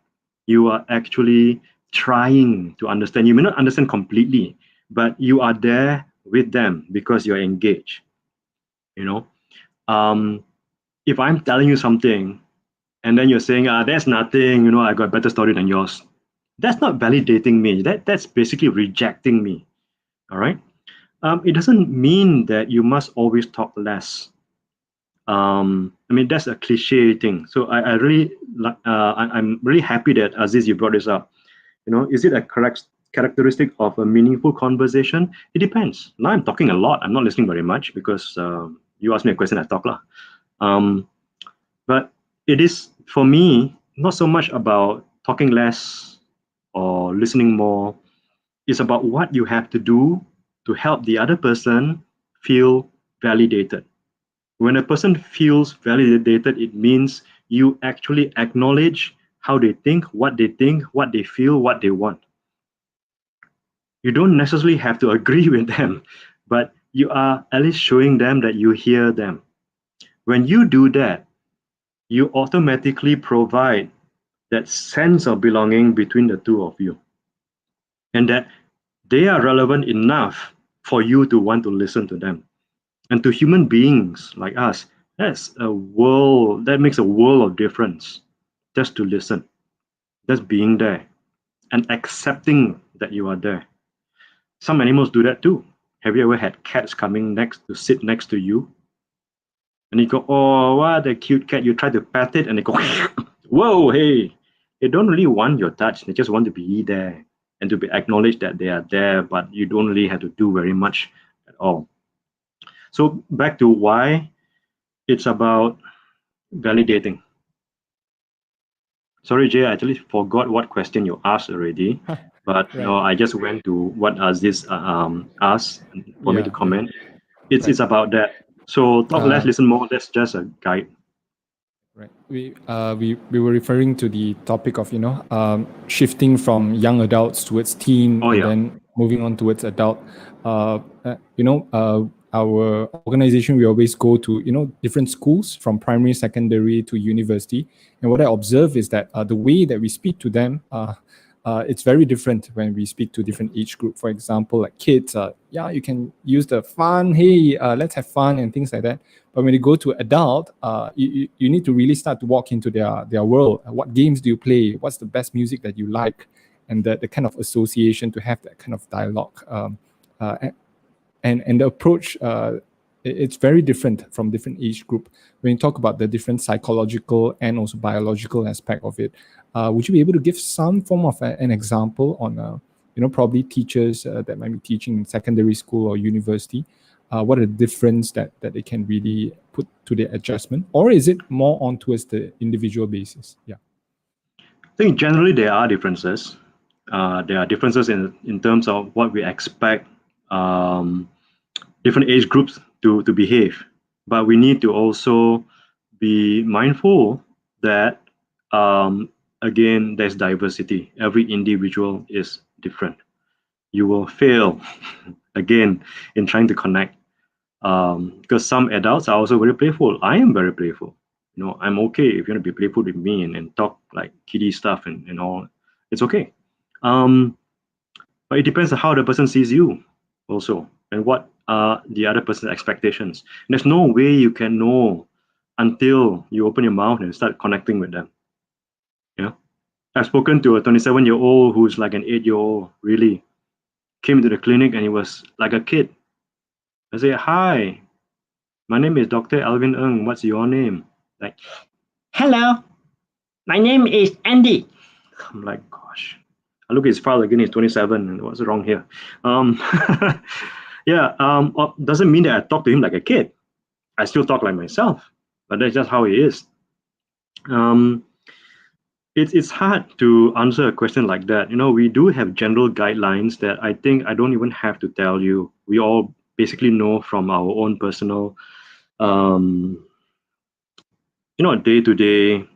You are actually trying to understand. You may not understand completely, but you are there with them because you're engaged. You know, if I'm telling you something and then you're saying, "That's nothing," I got a better story than yours. That's not validating me. That's basically rejecting me. All right. It doesn't mean that you must always talk less. I mean, that's a cliche thing. So I really, I'm really happy that Aziz, you brought this up. Is it a correct characteristic of a meaningful conversation? It depends. Now I'm talking a lot. I'm not listening very much because you asked me a question, I talk lah. But it is, for me, not so much about talking less or listening more. It's about what you have to do to help the other person feel validated. When a person feels validated, it means you actually acknowledge how they think, what they feel, what they want. You don't necessarily have to agree with them, but you are at least showing them that you hear them. When you do that, you automatically provide that sense of belonging between the two of you, and that they are relevant enough for you to want to listen to them. And to human beings like us, that makes a world of difference. Just to listen, just being there and accepting that you are there. Some animals do that too. Have you ever had cats coming to sit next to you? And you go, "Oh, what a cute cat." You try to pet it and they go, "Whoa, hey." They don't really want your touch. They just want to be there and to be acknowledged that they are there, but you don't really have to do very much at all. So back to why it's about validating. Sorry, Jay, I actually forgot what question you asked already, but Right. I just went to what Aziz asked for me to Yeah. comment. It's Right. about that. So talk less, listen more. That's just a guide. Right. We were referring to the topic of shifting from young adults towards teen, Oh, and yeah. then moving on towards adult. Our organization, we always go to different schools from primary, secondary to university, and what I observe is that the way that we speak to them, it's very different when we speak to different age group. For example, like kids, yeah, you can use the fun, hey, let's have fun and things like that. But when you go to adult, you need to really start to walk into their world. What games do you play? What's the best music that you like? And the kind of association to have that kind of dialogue. And the approach, it's very different from different age group. When you talk about the different psychological and also biological aspect of it, would you be able to give some form of an example on, probably teachers that might be teaching in secondary school or university? What are the difference that they can really put to their adjustment? Or is it more on towards the individual basis? Yeah. I think generally there are differences. There are differences in terms of what we expect different age groups to behave. But we need to also be mindful that, again, there's diversity. Every individual is different. You will fail, again, in trying to connect. Because some adults are also very playful. I am very playful. I'm okay if you want to be playful with me and talk like kiddie stuff and all. It's okay. But it depends on how the person sees you also, and what are the other person's expectations. And there's no way you can know until you open your mouth and start connecting with them. I've spoken to a 27-year-old who's like an 8-year-old, really came to the clinic and he was like a kid. I say, hi, my name is Dr. Alvin Ng. What's your name? Like, hello, my name is Andy. I'm like, gosh. I look at his file again, he's 27, and what's wrong here? Doesn't mean that I talk to him like a kid. I still talk like myself, but that's just how he is. It's hard to answer a question like that. We do have general guidelines that I think I don't even have to tell you. We all basically know from our own personal, day-to-day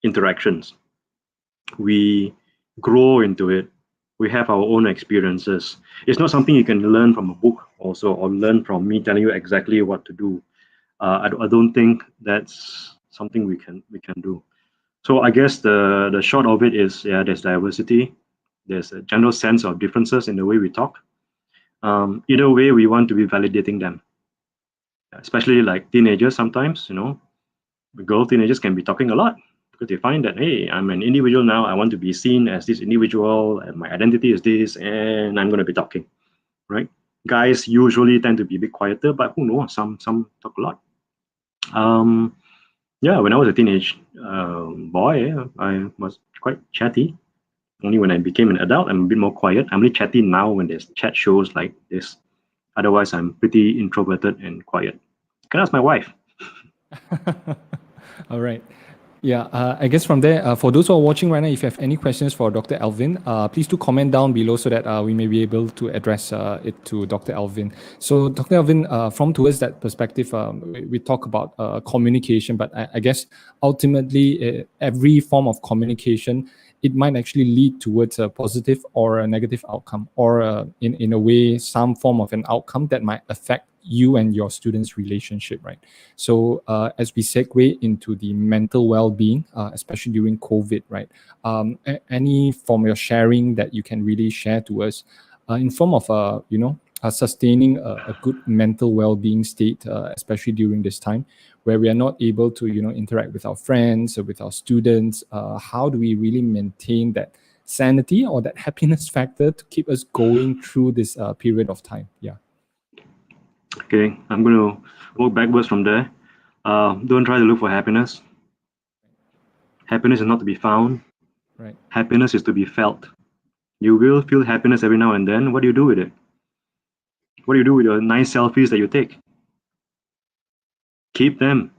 interactions. We grow into it. We have our own experiences. It's not something you can learn from a book also, or learn from me telling you exactly what to do. I don't think that's something we can do. So I guess the short of it is, yeah, there's diversity. There's a general sense of differences in the way we talk. Either way, we want to be validating them, especially like teenagers. Sometimes, girl teenagers can be talking a lot because they find that, hey, I'm an individual now. I want to be seen as this individual, and my identity is this, and I'm going to be talking, right? Guys usually tend to be a bit quieter, but who knows? Some talk a lot. When I was a teenage boy, I was quite chatty. Only when I became an adult, I'm a bit more quiet. I'm really chatty now when there's chat shows like this. Otherwise, I'm pretty introverted and quiet. Can ask my wife. All right. Yeah, I guess from there, for those who are watching right now, if you have any questions for Dr. Alvin, please do comment down below so that we may be able to address it to Dr. Alvin. So, Dr. Alvin, from towards that perspective, we talk about communication, but I guess ultimately every form of communication, it might actually lead towards a positive or a negative outcome, or in a way, some form of an outcome that might affect you and your students' relationship, right? So as we segue into the mental well-being, especially during COVID, right? Any form of sharing that you can really share to us in form of, sustaining a good mental well-being state, especially during this time where we are not able to, interact with our friends or with our students. How do we really maintain that sanity or that happiness factor to keep us going through this period of time? Yeah. Okay, I'm going to work backwards from there. Don't try to look for happiness. Happiness is not to be found. Right. Happiness is to be felt. You will feel happiness every now and then. What do you do with it? What do you do with your nice selfies that you take? Keep them.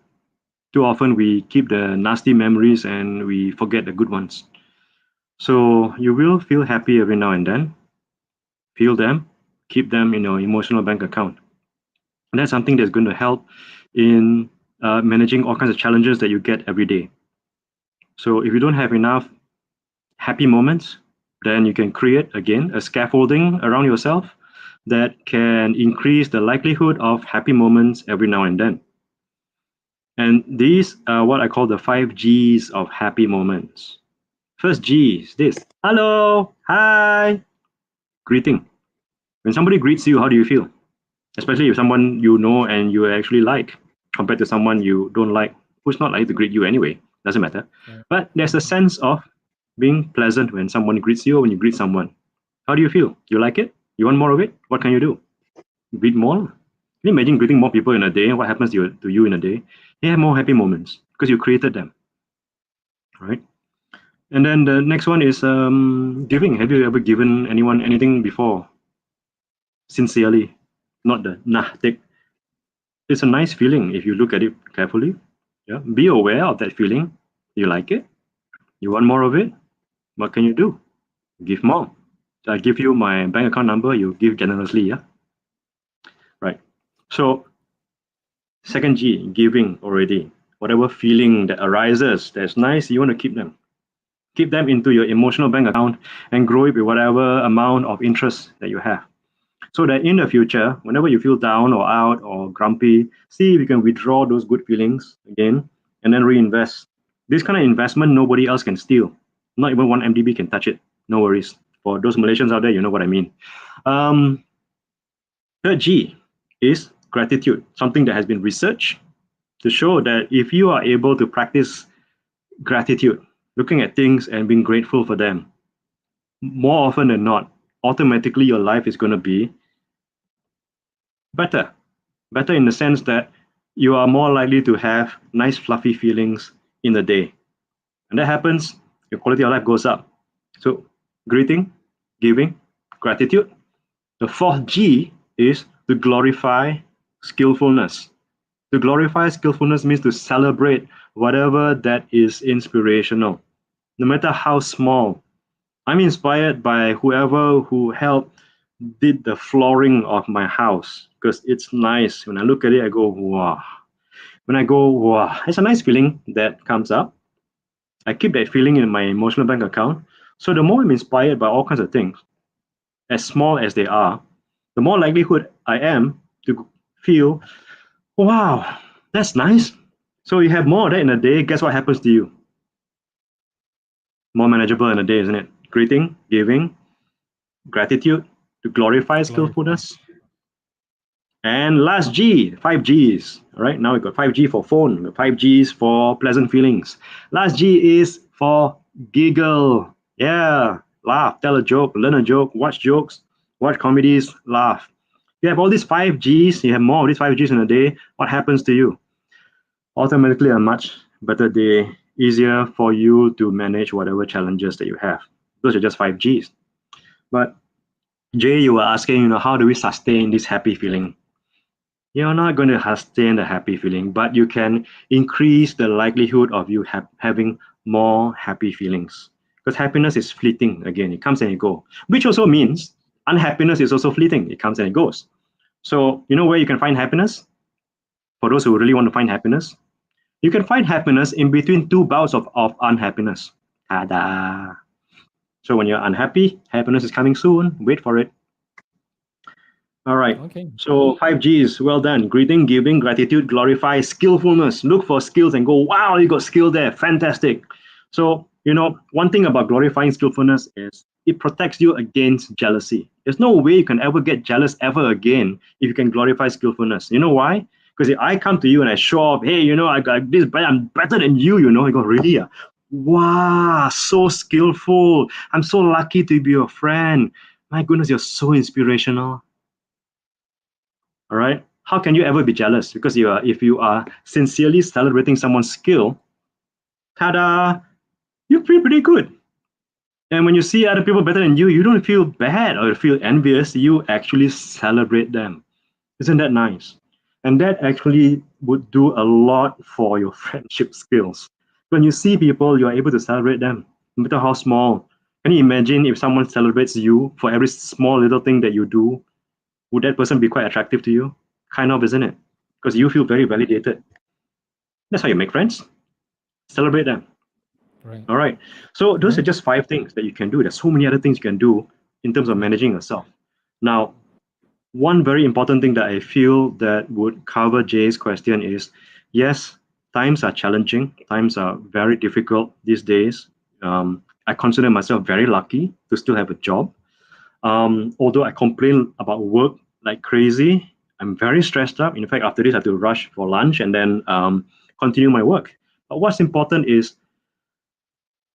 Too often we keep the nasty memories and we forget the good ones. So you will feel happy every now and then. Feel them. Keep them in your emotional bank account. And that's something that's going to help in managing all kinds of challenges that you get every day. So if you don't have enough happy moments, then you can create, again, a scaffolding around yourself that can increase the likelihood of happy moments every now and then. And these are what I call the 5 G's of happy moments. First G is this: hello, hi, greeting. When somebody greets you, how do you feel? Especially if someone you know and you actually like, compared to someone you don't like, who's not likely to greet you anyway. Doesn't matter. Right. But there's a sense of being pleasant when someone greets you or when you greet someone. How do you feel? You like it? You want more of it? What can you do? Greet more. Can you imagine greeting more people in a day? What happens to you in a day? You have more happy moments because you created them, right? And then the next one is giving. Have you ever given anyone anything before? Sincerely, not the take. It's a nice feeling if you look at it carefully. Yeah, be aware of that feeling. You like it? You want more of it? What can you do? Give more. I give you my bank account number. You give generously. Yeah, right. So second G, giving already. Whatever feeling that arises that's nice, you want to keep them. Keep them into your emotional bank account and grow it with whatever amount of interest that you have. So that in the future, whenever you feel down or out or grumpy, see if you can withdraw those good feelings again and then reinvest. This kind of investment, nobody else can steal. Not even one MDB can touch it. No worries. For those Malaysians out there, you know what I mean. Third G is gratitude, something that has been researched to show that if you are able to practice gratitude, looking at things and being grateful for them, more often than not, automatically your life is going to be better. Better in the sense that you are more likely to have nice, fluffy feelings in the day. And that happens, your quality of life goes up. So, greeting, giving, gratitude. The fourth G is to glorify skillfulness. To glorify skillfulness means to celebrate whatever that is inspirational, no matter how small. I'm inspired by whoever who helped did the flooring of my house because it's nice. When I look at it, I go, wow. When I go, wow, it's a nice feeling that comes up. I keep that feeling in my emotional bank account. So the more I'm inspired by all kinds of things, as small as they are, the more likelihood I am to feel, wow, that's nice. So you have more of that in a day, guess what happens to you? More manageable in a day, isn't it? Greeting, giving, gratitude, to glorify skillfulness. And last G, 5 Gs. All right, now we got 5G for phone, 5 Gs for pleasant feelings. Last G is for giggle. Yeah, laugh, tell a joke, learn a joke, watch jokes, watch comedies, laugh. You have all these 5 Gs, you have more of these 5 Gs in a day. What happens to you? Automatically a much better day, easier for you to manage whatever challenges that you have. Those are just 5 Gs. But Jay, you were asking, how do we sustain this happy feeling? You're not going to sustain the happy feeling, but you can increase the likelihood of you having more happy feelings. Because happiness is fleeting. Again, it comes and it goes, which also means unhappiness is also fleeting. It comes and it goes. So you know where you can find happiness? For those who really want to find happiness, you can find happiness in between two bouts of unhappiness. Ta-da! So when you're unhappy, happiness is coming soon. Wait for it. All right. Okay. So 5 Gs, well done. Greeting, giving, gratitude, glorify, skillfulness. Look for skills and go, wow, you got skill there. Fantastic. So, one thing about glorifying skillfulness is it protects you against jealousy. There's no way you can ever get jealous ever again if you can glorify skillfulness. You know why? Because if I come to you and I show off, hey, I got this, but I'm better than you, you go, really? Wow, so skillful. I'm so lucky to be your friend. My goodness, you're so inspirational. All right. How can you ever be jealous? Because if you are sincerely celebrating someone's skill, ta-da, you feel pretty good. And when you see other people better than you, you don't feel bad or feel envious. You actually celebrate them. Isn't that nice? And that actually would do a lot for your friendship skills. When you see people, you're able to celebrate them, no matter how small. Can you imagine if someone celebrates you for every small little thing that you do? Would that person be quite attractive to you? Kind of, isn't it? Because you feel very validated. That's how you make friends. Celebrate them. Right. All right. So those are Right. just 5 things that you can do. There's so many other things you can do in terms of managing yourself. Now, one very important thing that I feel that would cover Jay's question is, yes, times are challenging. Times are very difficult these days. I consider myself very lucky to still have a job. Although I complain about work like crazy, I'm very stressed up. In fact, after this, I have to rush for lunch and then continue my work. But what's important is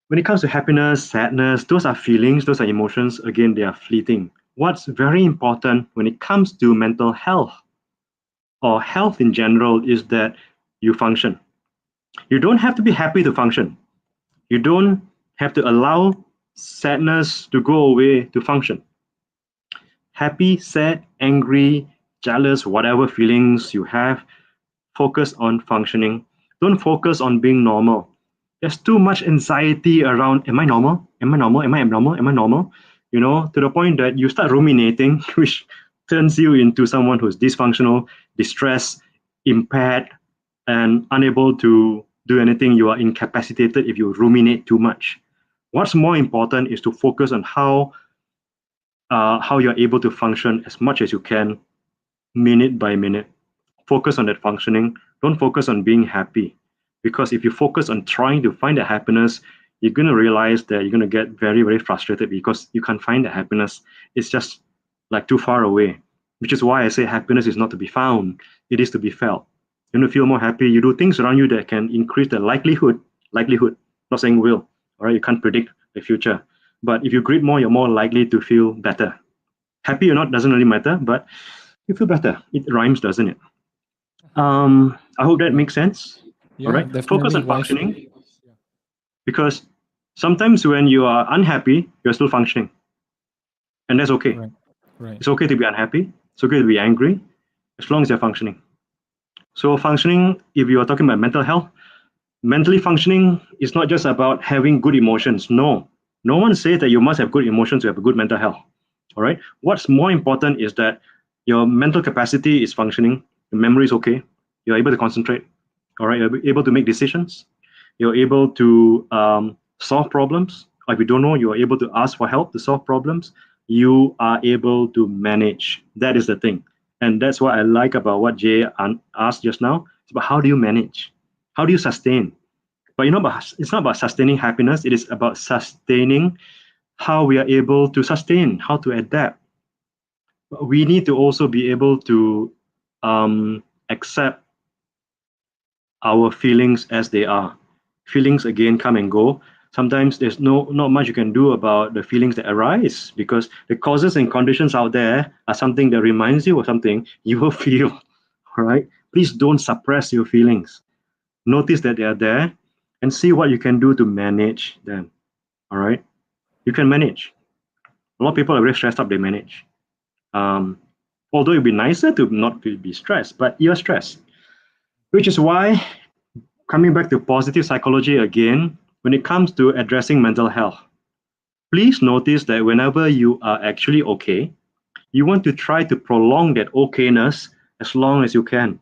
when it comes to happiness, sadness, those are feelings, those are emotions. Again, they are fleeting. What's very important when it comes to mental health or health in general is that you function. You don't have to be happy to function. You don't have to allow sadness to go away to function. Happy, sad, angry, jealous, whatever feelings you have, focus on functioning. Don't focus on being normal. There's too much anxiety around, am I normal? Am I normal? Am I abnormal? Am I normal? To the point that you start ruminating, which turns you into someone who's dysfunctional, distressed, impaired, and unable to do anything. You are incapacitated if you ruminate too much. What's more important is to focus on how you're able to function as much as you can, minute by minute. Focus on that functioning. Don't focus on being happy. Because if you focus on trying to find that happiness, you're going to realize that you're going to get very, very frustrated because you can't find the happiness. It's just like too far away, which is why I say happiness is not to be found. It is to be felt. You want to feel more happy, you do things around you that can increase the likelihood, not saying will, all right? You can't predict the future. But if you greet more, you're more likely to feel better. Happy or not doesn't really matter, but you feel better. It rhymes, doesn't it? I hope that makes sense. All Yeah, right. Focus definitely on wise. functioning because sometimes when you are unhappy, you're still functioning. And that's okay. Right. Right. It's okay to be unhappy. It's okay to be angry as long as you're functioning. So, functioning, if you are talking about mental health, mentally functioning is not just about having good emotions. No, no one says that you must have good emotions to have a good mental health. All right. What's more important is that your mental capacity is functioning, your memory is okay, you're able to concentrate, all right, you're able to make decisions, you're able to solve problems. Or if you don't know, you're able to ask for help to solve problems. You are able to manage. That is the thing. And that's what I like about what Jay asked just now. It's about how do you manage? How do you sustain? But it's not about sustaining happiness. It is about sustaining how we are able to sustain, how to adapt. We need to also be able to accept our feelings as they are. Feelings again come and go. Sometimes there's not much you can do about the feelings that arise because the causes and conditions out there are something that reminds you of something you will feel. All right. Please don't suppress your feelings. Notice that they are there and see what you can do to manage them. All right. You can manage. A lot of people are very stressed up, they manage. Although it'd be nicer to not be stressed, but you're stressed. Which is why, coming back to positive psychology again, when it comes to addressing mental health, please notice that whenever you are actually okay, you want to try to prolong that okayness as long as you can.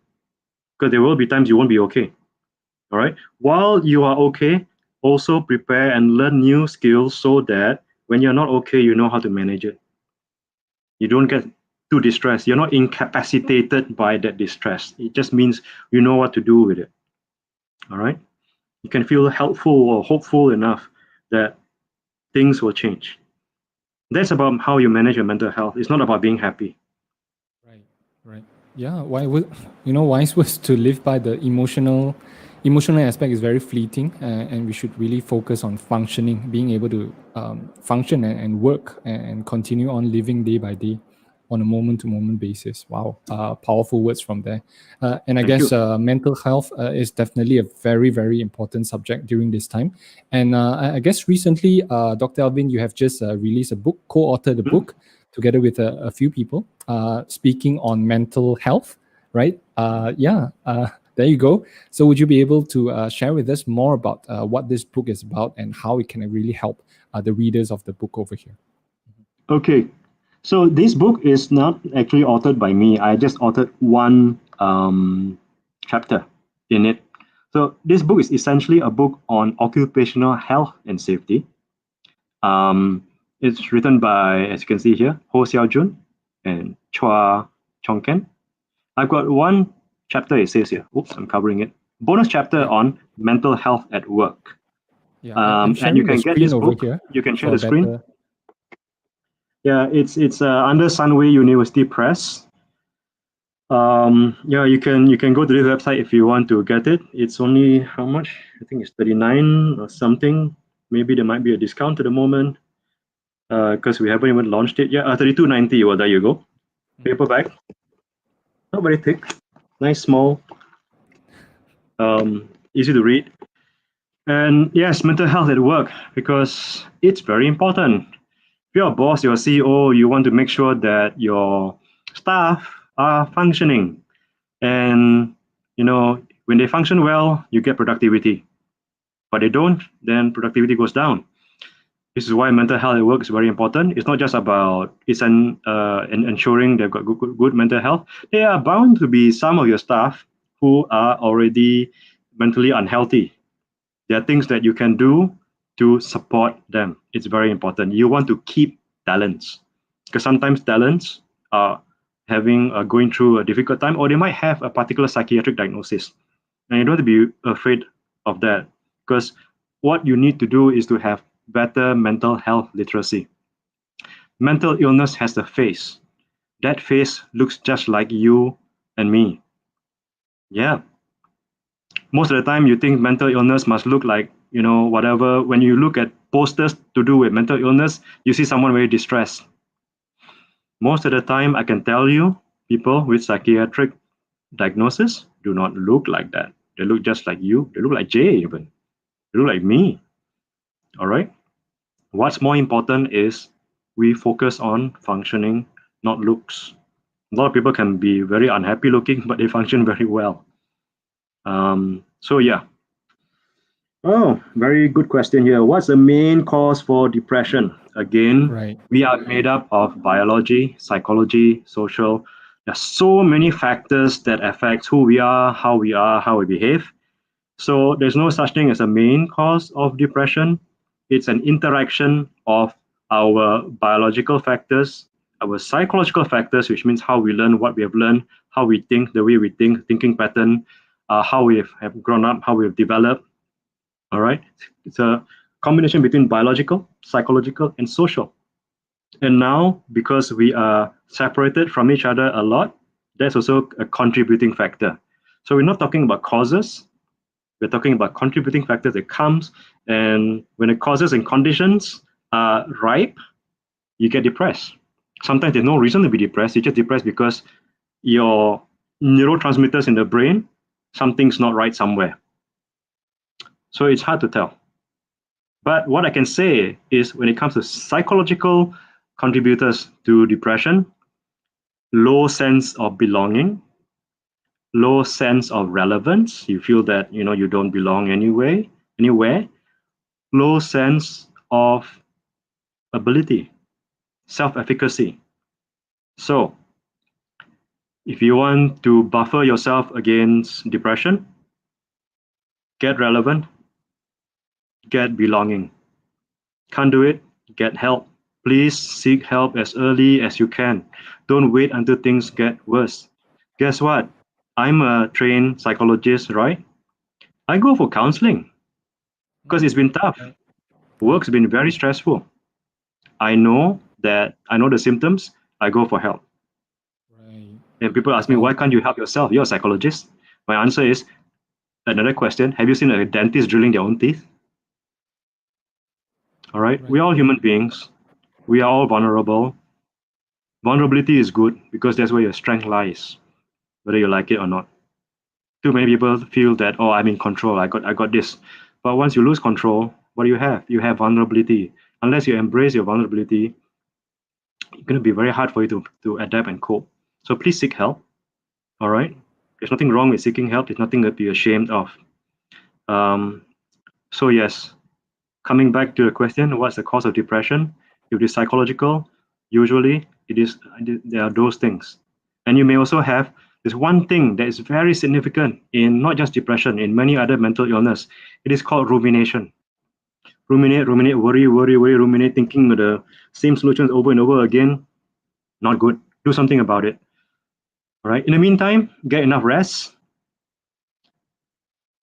Because there will be times you won't be okay. All right. While you are okay, also prepare and learn new skills so that when you're not okay, you know how to manage it. You don't get too distressed. You're not incapacitated by that distress. It just means you know what to do with it. All right. You can feel helpful or hopeful enough that things will change. That's about how you manage your mental health. It's not about being happy. Right. Right. Yeah. Why would wise was to live by the emotional aspect is very fleeting, and we should really focus on functioning, being able to function and work and continue on living day by day on a moment to moment basis. Wow, powerful words from there. And I Thank guess you. mental health is definitely a very, very important subject during this time. And I guess recently, Dr. Alvin, you have just released a book, co-authored a Mhm. book together with a few people speaking on mental health, right? Yeah, there you go. So would you be able to share with us more about what this book is about and how it can really help the readers of the book over here? Okay. So this book is not actually authored by me. I just authored one chapter in it. So this book is essentially a book on occupational health and safety. It's written by, as you can see here, Ho Xiao Jun and Chua Chongken. I've got one chapter, it says here. Oops, I'm covering it. Bonus chapter Yeah. on mental health at work. Yeah, I'm And sharing you the can get screen this over book. here You can share for the screen. better. Yeah, it's under Sunway University Press. Yeah, you can go to this website if you want to get it. It's only how much? I think it's 39 or something. Maybe there might be a discount at the moment because we haven't even launched it yet. 32.90. Well, there you go. Paperback. Not very thick. Nice, small. Easy to read. And yes, mental health at work because it's very important. If you're a boss, you're a CEO, you want to make sure that your staff are functioning. And when they function well, you get productivity. But they don't, then productivity goes down. This is why mental health at work is very important. It's not just about ensuring they've got good mental health. There are bound to be some of your staff who are already mentally unhealthy. There are things that you can do to support them. It's very important. You want to keep talents because sometimes talents are going through a difficult time, or they might have a particular psychiatric diagnosis, and you don't have to be afraid of that because what you need to do is to have better mental health literacy. Mental illness has a face. That face looks just like you and me. Yeah. Most of the time you think mental illness must look like whatever. When you look at posters to do with mental illness, you see someone very distressed. Most of the time, I can tell you, people with psychiatric diagnosis do not look like that. They look just like you. They look like Jay even. They look like me. All right. What's more important is we focus on functioning, not looks. A lot of people can be very unhappy looking, but they function very well. So yeah. Oh, very good question here. What's the main cause for depression? Again, Right. we are made up of biology, psychology, social. There's so many factors that affect who we are, how we behave. So there's no such thing as a main cause of depression. It's an interaction of our biological factors, our psychological factors, which means how we learn what we have learned, how we think, the way we think, thinking pattern, how we have grown up, how we have developed. All right. It's a combination between biological, psychological, and social. And now, because we are separated from each other a lot, that's also a contributing factor. So we're not talking about causes. We're talking about contributing factors that comes, and when the causes and conditions are ripe, you get depressed. Sometimes there's no reason to be depressed. You're just depressed because your neurotransmitters in the brain, something's not right somewhere. So it's hard to tell. But what I can say is when it comes to psychological contributors to depression, low sense of belonging, low sense of relevance, you feel that you don't belong anywhere, low sense of ability, self-efficacy. So if you want to buffer yourself against depression, get relevant, get belonging. Can't do it, get help. Please seek help as early as you can. Don't wait until things get worse. Guess what? I'm a trained psychologist, right? I go for counseling because it's been tough. Right. Work's been very stressful. I know the symptoms. I go for help. Right. And people ask me, Well, why can't you help yourself? You're a psychologist. My answer is another question. Have you seen a dentist drilling their own teeth? All right. right. We're all human beings. We are all vulnerable. Vulnerability is good because that's where your strength lies, whether you like it or not. Too many people feel that, oh, I'm in control. I got this. But once you lose control, what do you have? You have vulnerability. Unless you embrace your vulnerability, it's going to be very hard for you to adapt and cope. So please seek help. All right. There's nothing wrong with seeking help. There's nothing to be ashamed of. So yes, coming back to the question, what's the cause of depression? If it is psychological, Usually, there are those things. And you may also have this one thing that is very significant in not just depression, in many other mental illness. It is called rumination. Ruminate, worry, ruminate, thinking the same solutions over and over again. Not good. Do something about it. All right. In the meantime, get enough rest.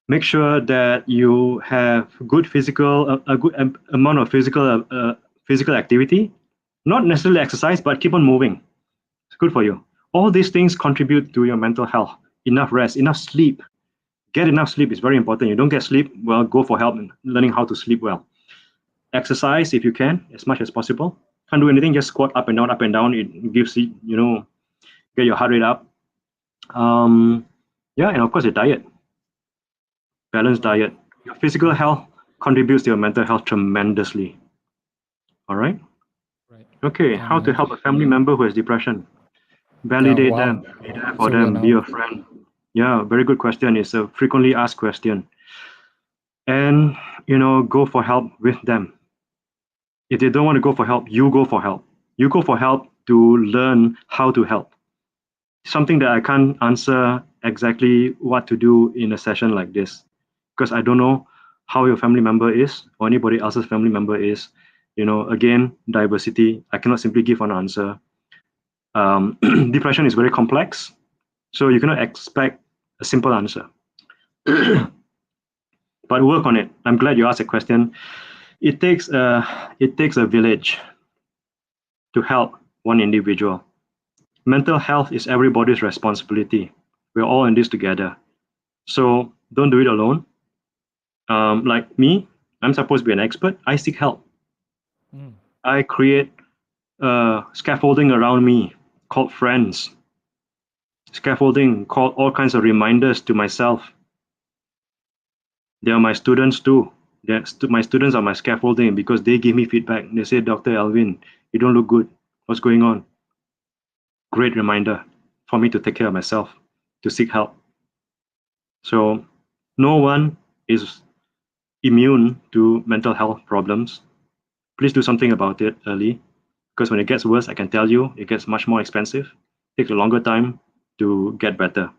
Make sure that you have good a good amount of physical activity. Not necessarily exercise, but keep on moving. It's good for you. All these things contribute to your mental health. Enough rest, enough sleep. Get enough sleep is very important. You don't get sleep, well, go for help in learning how to sleep well. Exercise if you can, as much as possible. Can't do anything, just squat up and down, up and down. It gives you, get your heart rate up. Yeah, and of course, your diet. Balanced diet. Your physical health contributes to your mental health tremendously. All right? Right. Okay, how to help a family member who has depression? Validate them, be there for them, be a friend. Yeah, very good question. It's a frequently asked question. And, go for help with them. If they don't want to go for help, you go for help. You go for help to learn how to help. Something that I can't answer exactly what to do in a session like this, because I don't know how your family member is or anybody else's family member is. Again, diversity. I cannot simply give an answer. Depression is very complex, so you cannot expect a simple answer. But work on it. I'm glad you asked a question. It takes a village to help one individual. Mental health is everybody's responsibility. We're all in this together. So don't do it alone. Like me, I'm supposed to be an expert. I seek help. I create scaffolding around me called friends. Scaffolding called all kinds of reminders to myself. They are my students too. My students are my scaffolding because they give me feedback. They say, Dr. Alvin, you don't look good. What's going on? Great reminder for me to take care of myself, to seek help. So no one is immune to mental health problems. Please do something about it early, because when it gets worse, I can tell you, it gets much more expensive. It takes a longer time to get better.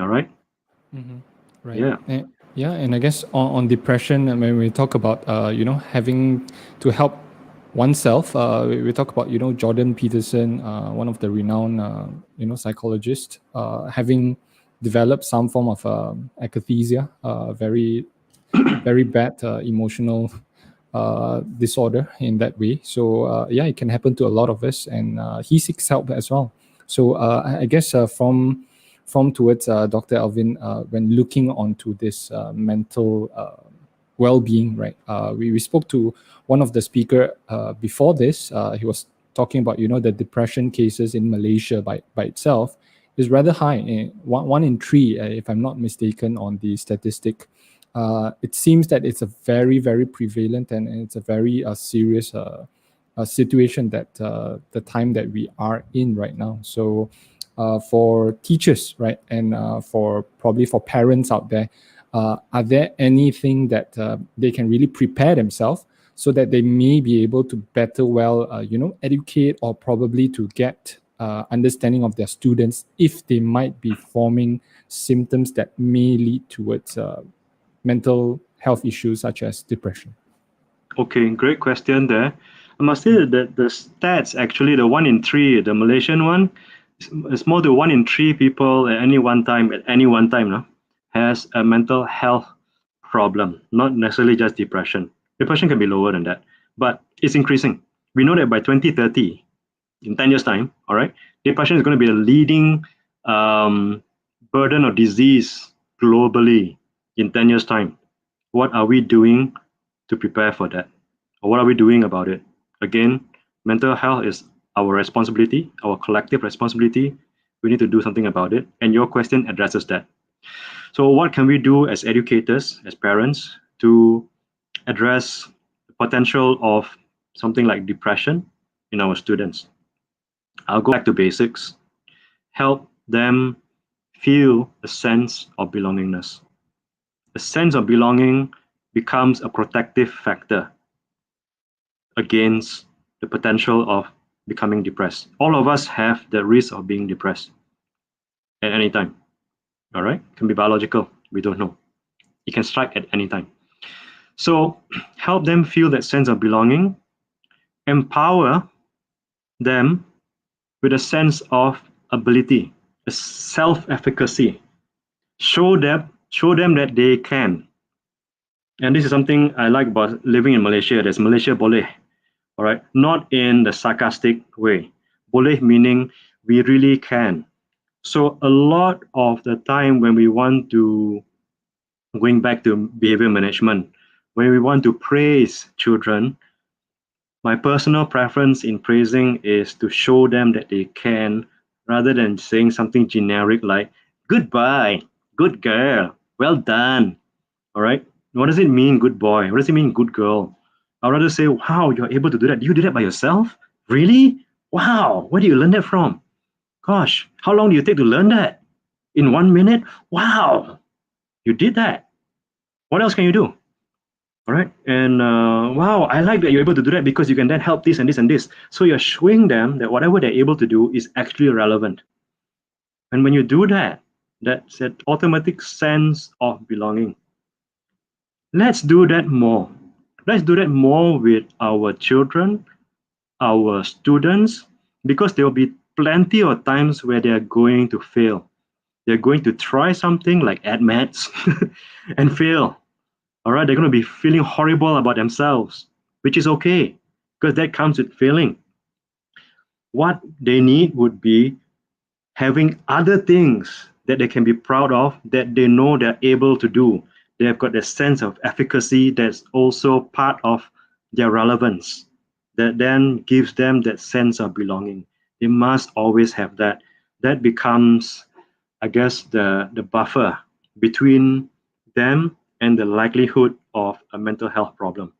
All right? Right. Yeah. Yeah, and I guess on depression, when we talk about having to help oneself, we talk about Jordan Peterson, one of the renowned psychologists, having developed some form of akathisia, very very bad emotional disorder in that way. So yeah, it can happen to a lot of us, and he seeks help as well. So I guess from towards Dr. Alvin, when looking onto this mental well-being, right? We spoke to one of the speaker before this. He was talking about the depression cases in Malaysia by itself is rather high. One in three, if I'm not mistaken, on the statistic. It seems that it's a very, very prevalent and it's a very serious situation that the time that we are in right now. So for teachers, right, and probably for parents out there, are there anything that they can really prepare themselves so that they may be able to better educate or probably to get understanding of their students if they might be forming symptoms that may lead towards mental health issues such as depression? Okay, great question there. I must say that the stats, actually, the 1 in 3, the Malaysian one, it's more than 1 in 3 people at any one time, no, has a mental health problem, not necessarily just depression. Depression can be lower than that, but it's increasing. We know that by 2030, in 10 years' time, all right, depression is going to be the leading burden of disease globally in 10 years' time. What are we doing to prepare for that? Or what are we doing about it? Again, mental health is our responsibility, our collective responsibility. We need to do something about it. And your question addresses that. So what can we do as educators, as parents, to address the potential of something like depression in our students? I'll go back to basics. Help them feel a sense of belongingness. A sense of belonging becomes a protective factor against the potential of becoming depressed. All of us have the risk of being depressed at any time. All right, it can be biological. We don't know. It can strike at any time. So help them feel that sense of belonging. Empower them with a sense of ability, a self-efficacy. Show them that they can. And this is something I like about living in Malaysia. There's Malaysia boleh, all right? Not in the sarcastic way. Boleh meaning we really can. So a lot of the time when we want to, going back to behavior management, when we want to praise children, my personal preference in praising is to show them that they can, rather than saying something generic like, goodbye, good girl, well done, all right? What does it mean, good boy? What does it mean, good girl? I'd rather say, wow, you're able to do that. You did that by yourself? Really? Wow, where do you learn that from? Gosh, how long do you take to learn that? In 1 minute? Wow, you did that. What else can you do? All right. And wow, I like that you're able to do that because you can then help this and this and this. So you're showing them that whatever they're able to do is actually relevant. And when you do that, that's an automatic sense of belonging. Let's do that more. Let's do that more with our children, our students, because there will be plenty of times where they are going to fail. They're going to try something like add maths and fail. All right, they're going to be feeling horrible about themselves, which is okay, because that comes with failing. What they need would be having other things that they can be proud of, that they know they're able to do. They have got a sense of efficacy that's also part of their relevance, that then gives them that sense of belonging. They must always have that. That becomes, I guess, the buffer between them and the likelihood of a mental health problem.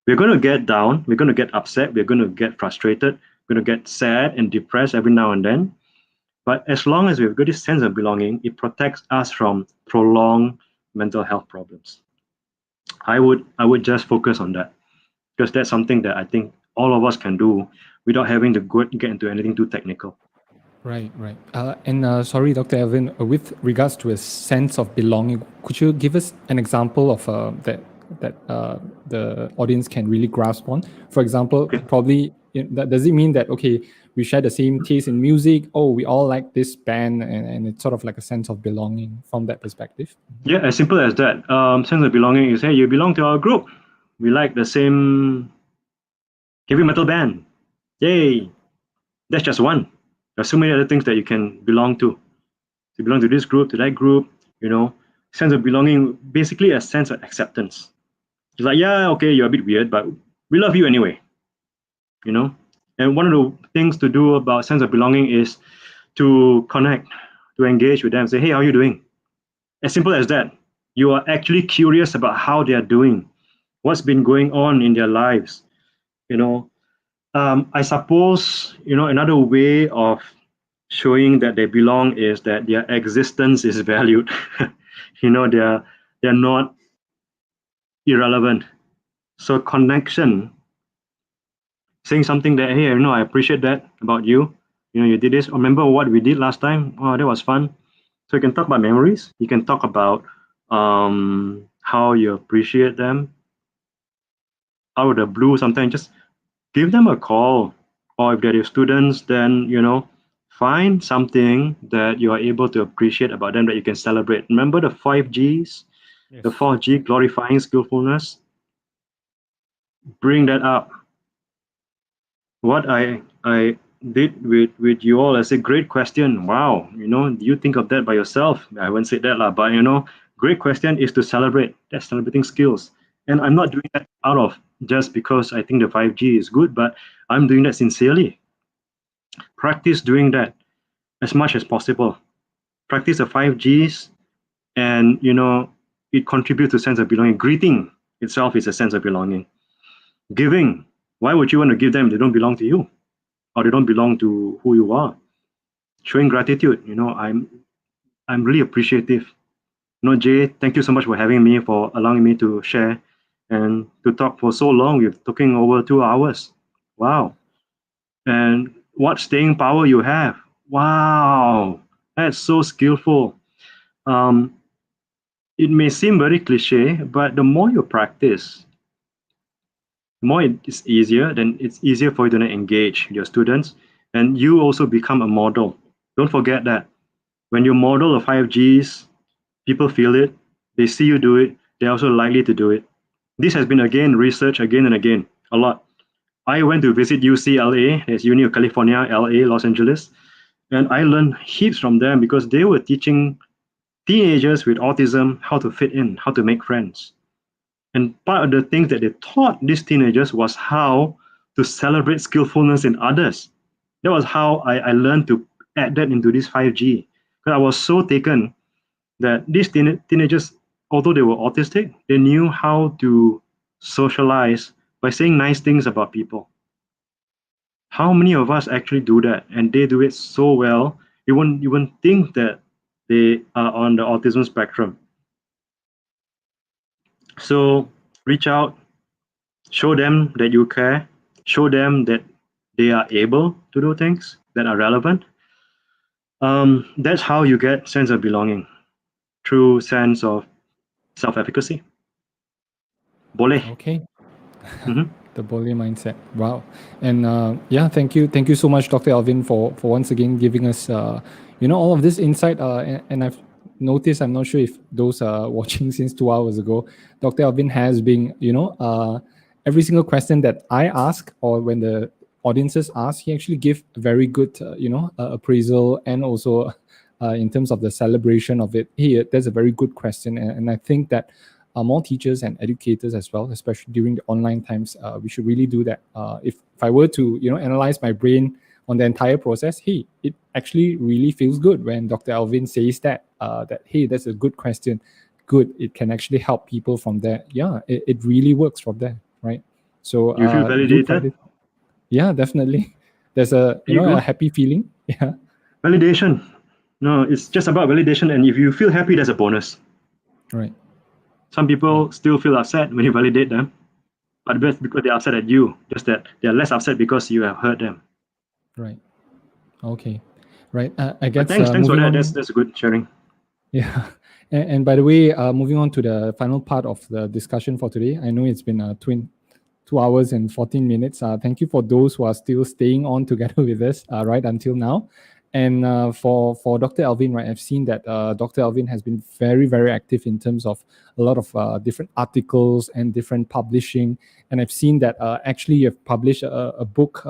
We're going to get down, we're going to get upset, we're going to get frustrated, we're going to get sad and depressed every now and then. But as long as we've got this sense of belonging, it protects us from prolonged mental health problems. I would just focus on that, because that's something that I think all of us can do without having to get into anything too technical. Right. And sorry, Dr. Alvin, with regards to a sense of belonging, could you give us an example of that the audience can really grasp on? For example, Okay. probably does it mean that, okay, we share the same taste in music? Oh, we all like this band, and it's sort of like a sense of belonging from that perspective? Yeah, as simple as that. Sense of belonging is, hey, you belong to our group. We like the same heavy metal band. Yay! That's just one. There's so many other things that you can belong to. You belong to this group, to that group, sense of belonging, basically a sense of acceptance. It's like, yeah, okay, you're a bit weird, but we love you anyway, And one of the things to do about sense of belonging is to connect, to engage with them, say, hey, how are you doing? As simple as that. You are actually curious about how they are doing, what's been going on in their lives, I suppose, another way of showing that they belong is that their existence is valued. They're not irrelevant. So connection, saying something that, hey, I appreciate that about you. You did this. Remember what we did last time? Oh, that was fun. So you can talk about memories. You can talk about how you appreciate them. Out of the blue, sometimes just give them a call. Or if they're your students, then, find something that you are able to appreciate about them that you can celebrate. Remember the 5 Gs? Yes. The 4G, glorifying skillfulness. Bring that up. What I did with you all, I said, great question. Wow, do you think of that by yourself? I haven't said that, but great question is to celebrate. That's celebrating skills. And I'm not doing that out of just because I think the 5G is good, but I'm doing that sincerely. Practice doing that as much as possible. Practice the 5Gs, and it contributes to a sense of belonging. Greeting itself is a sense of belonging. Giving, why would you want to give them if they don't belong to you, or they don't belong to who you are? Showing gratitude, I'm really appreciative. Jay, thank you so much for having me, for allowing me to share and to talk for so long. We're talking over 2 hours. Wow. and what staying power you have. Wow, that's so skillful. Um, it may seem very cliche, but the more you practice, the more it's easier, then it's easier for you to engage your students, and you also become a model. Don't forget that when you model the 5Gs, people feel it, they see you do it, they're also likely to do it. This has been again researched again and again a lot. I went to visit UCLA, that's Uni of California, LA, Los Angeles, and I learned heaps from them because they were teaching teenagers with autism how to fit in, how to make friends. And part of the things that they taught these teenagers was how to celebrate skillfulness in others. That was how I learned to add that into this 5G. Because I was so taken that these teenagers, although they were autistic, they knew how to socialize by saying nice things about people. How many of us actually do that? And they do it so well, you won't think that they are on the autism spectrum. So reach out, show them that you care, show them that they are able to do things that are relevant. That's how you get sense of belonging, true sense of self-efficacy. Boleh. Okay. Mhm. The bully mindset. Wow. And yeah, thank you so much, Dr. Alvin, for once again giving us all of this insight. And I've noticed, I'm not sure if those are watching since 2 hours ago, Dr. Alvin has been, every single question that I ask or when the audiences ask, he actually give very good, appraisal, and also in terms of the celebration of it. That's a very good question, and I think that more teachers and educators as well, especially during the online times, we should really do that. If I were to analyze my brain on the entire process, hey, it actually really feels good when Dr. Alvin says that that hey, that's a good question. Good, it can actually help people from there. Yeah, it really works from there, right? So You feel do try validated? this. Yeah, definitely. There's a There you a go. happy feeling. Yeah, Validation. No, it's just about validation. And if you feel happy, that's a bonus. right, Some right, people still feel upset when you validate them, but that's because they're upset at you. Just that they're less upset because you have hurt them. right. Okay, right. I But guess thanks for moving that. on. That's a good sharing. Yeah. And by the way, moving on to the final part of the discussion for today, I know it's been 2 hours and 14 minutes. Thank you for those who are still staying on together with us right until now. And for Dr. Alvin, right, I've seen that Dr. Alvin has been very, very active in terms of a lot of different articles and different publishing. And I've seen that actually you've published a book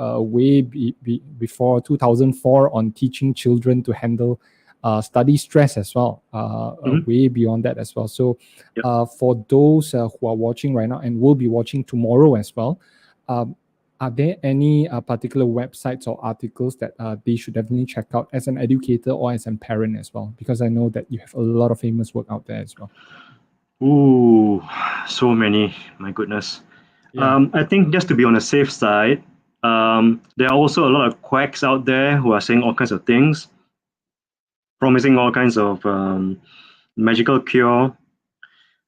before 2004 on teaching children to handle study stress as well, Mhm. way beyond that as well. So Yep. for those who are watching right now and will be watching tomorrow as well, um, are there any particular websites or articles that they should definitely check out as an educator or as a parent as well? Because I know that you have a lot of famous work out there as well. Ooh, so many. My goodness. Yeah. I think just to be on the safe side, there are also a lot of quacks out there who are saying all kinds of things, promising all kinds of magical cure.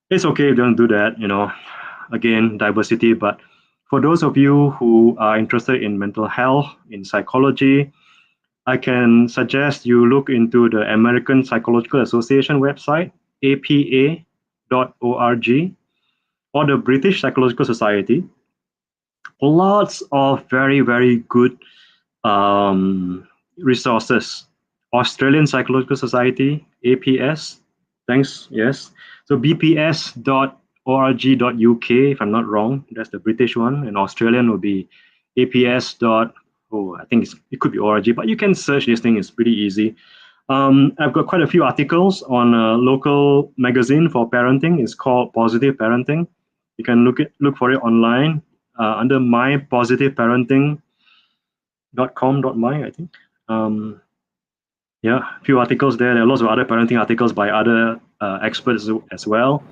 It's okay if you don't do that, again, diversity. But for those of you who are interested in mental health, in psychology, I can suggest you look into the American Psychological Association website, apa.org, or the British Psychological Society. Lots of very, very good resources. Australian Psychological Society, APS. Thanks. Yes. So bps.org.uk, if I'm not wrong, that's the British one, and Australian will be APS. Oh, I think it could be org, but you can search this thing. It's pretty easy. I've got quite a few articles on a local magazine for parenting. It's called Positive Parenting. You can look for it online under mypositiveparenting.com.my, I think. Yeah, a few articles there. There are lots of other parenting articles by other experts as well.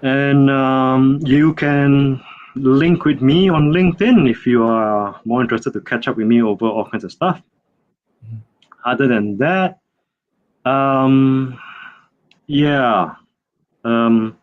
And you can link with me on LinkedIn if you are more interested to catch up with me over all kinds of stuff. Other than that, yeah, um,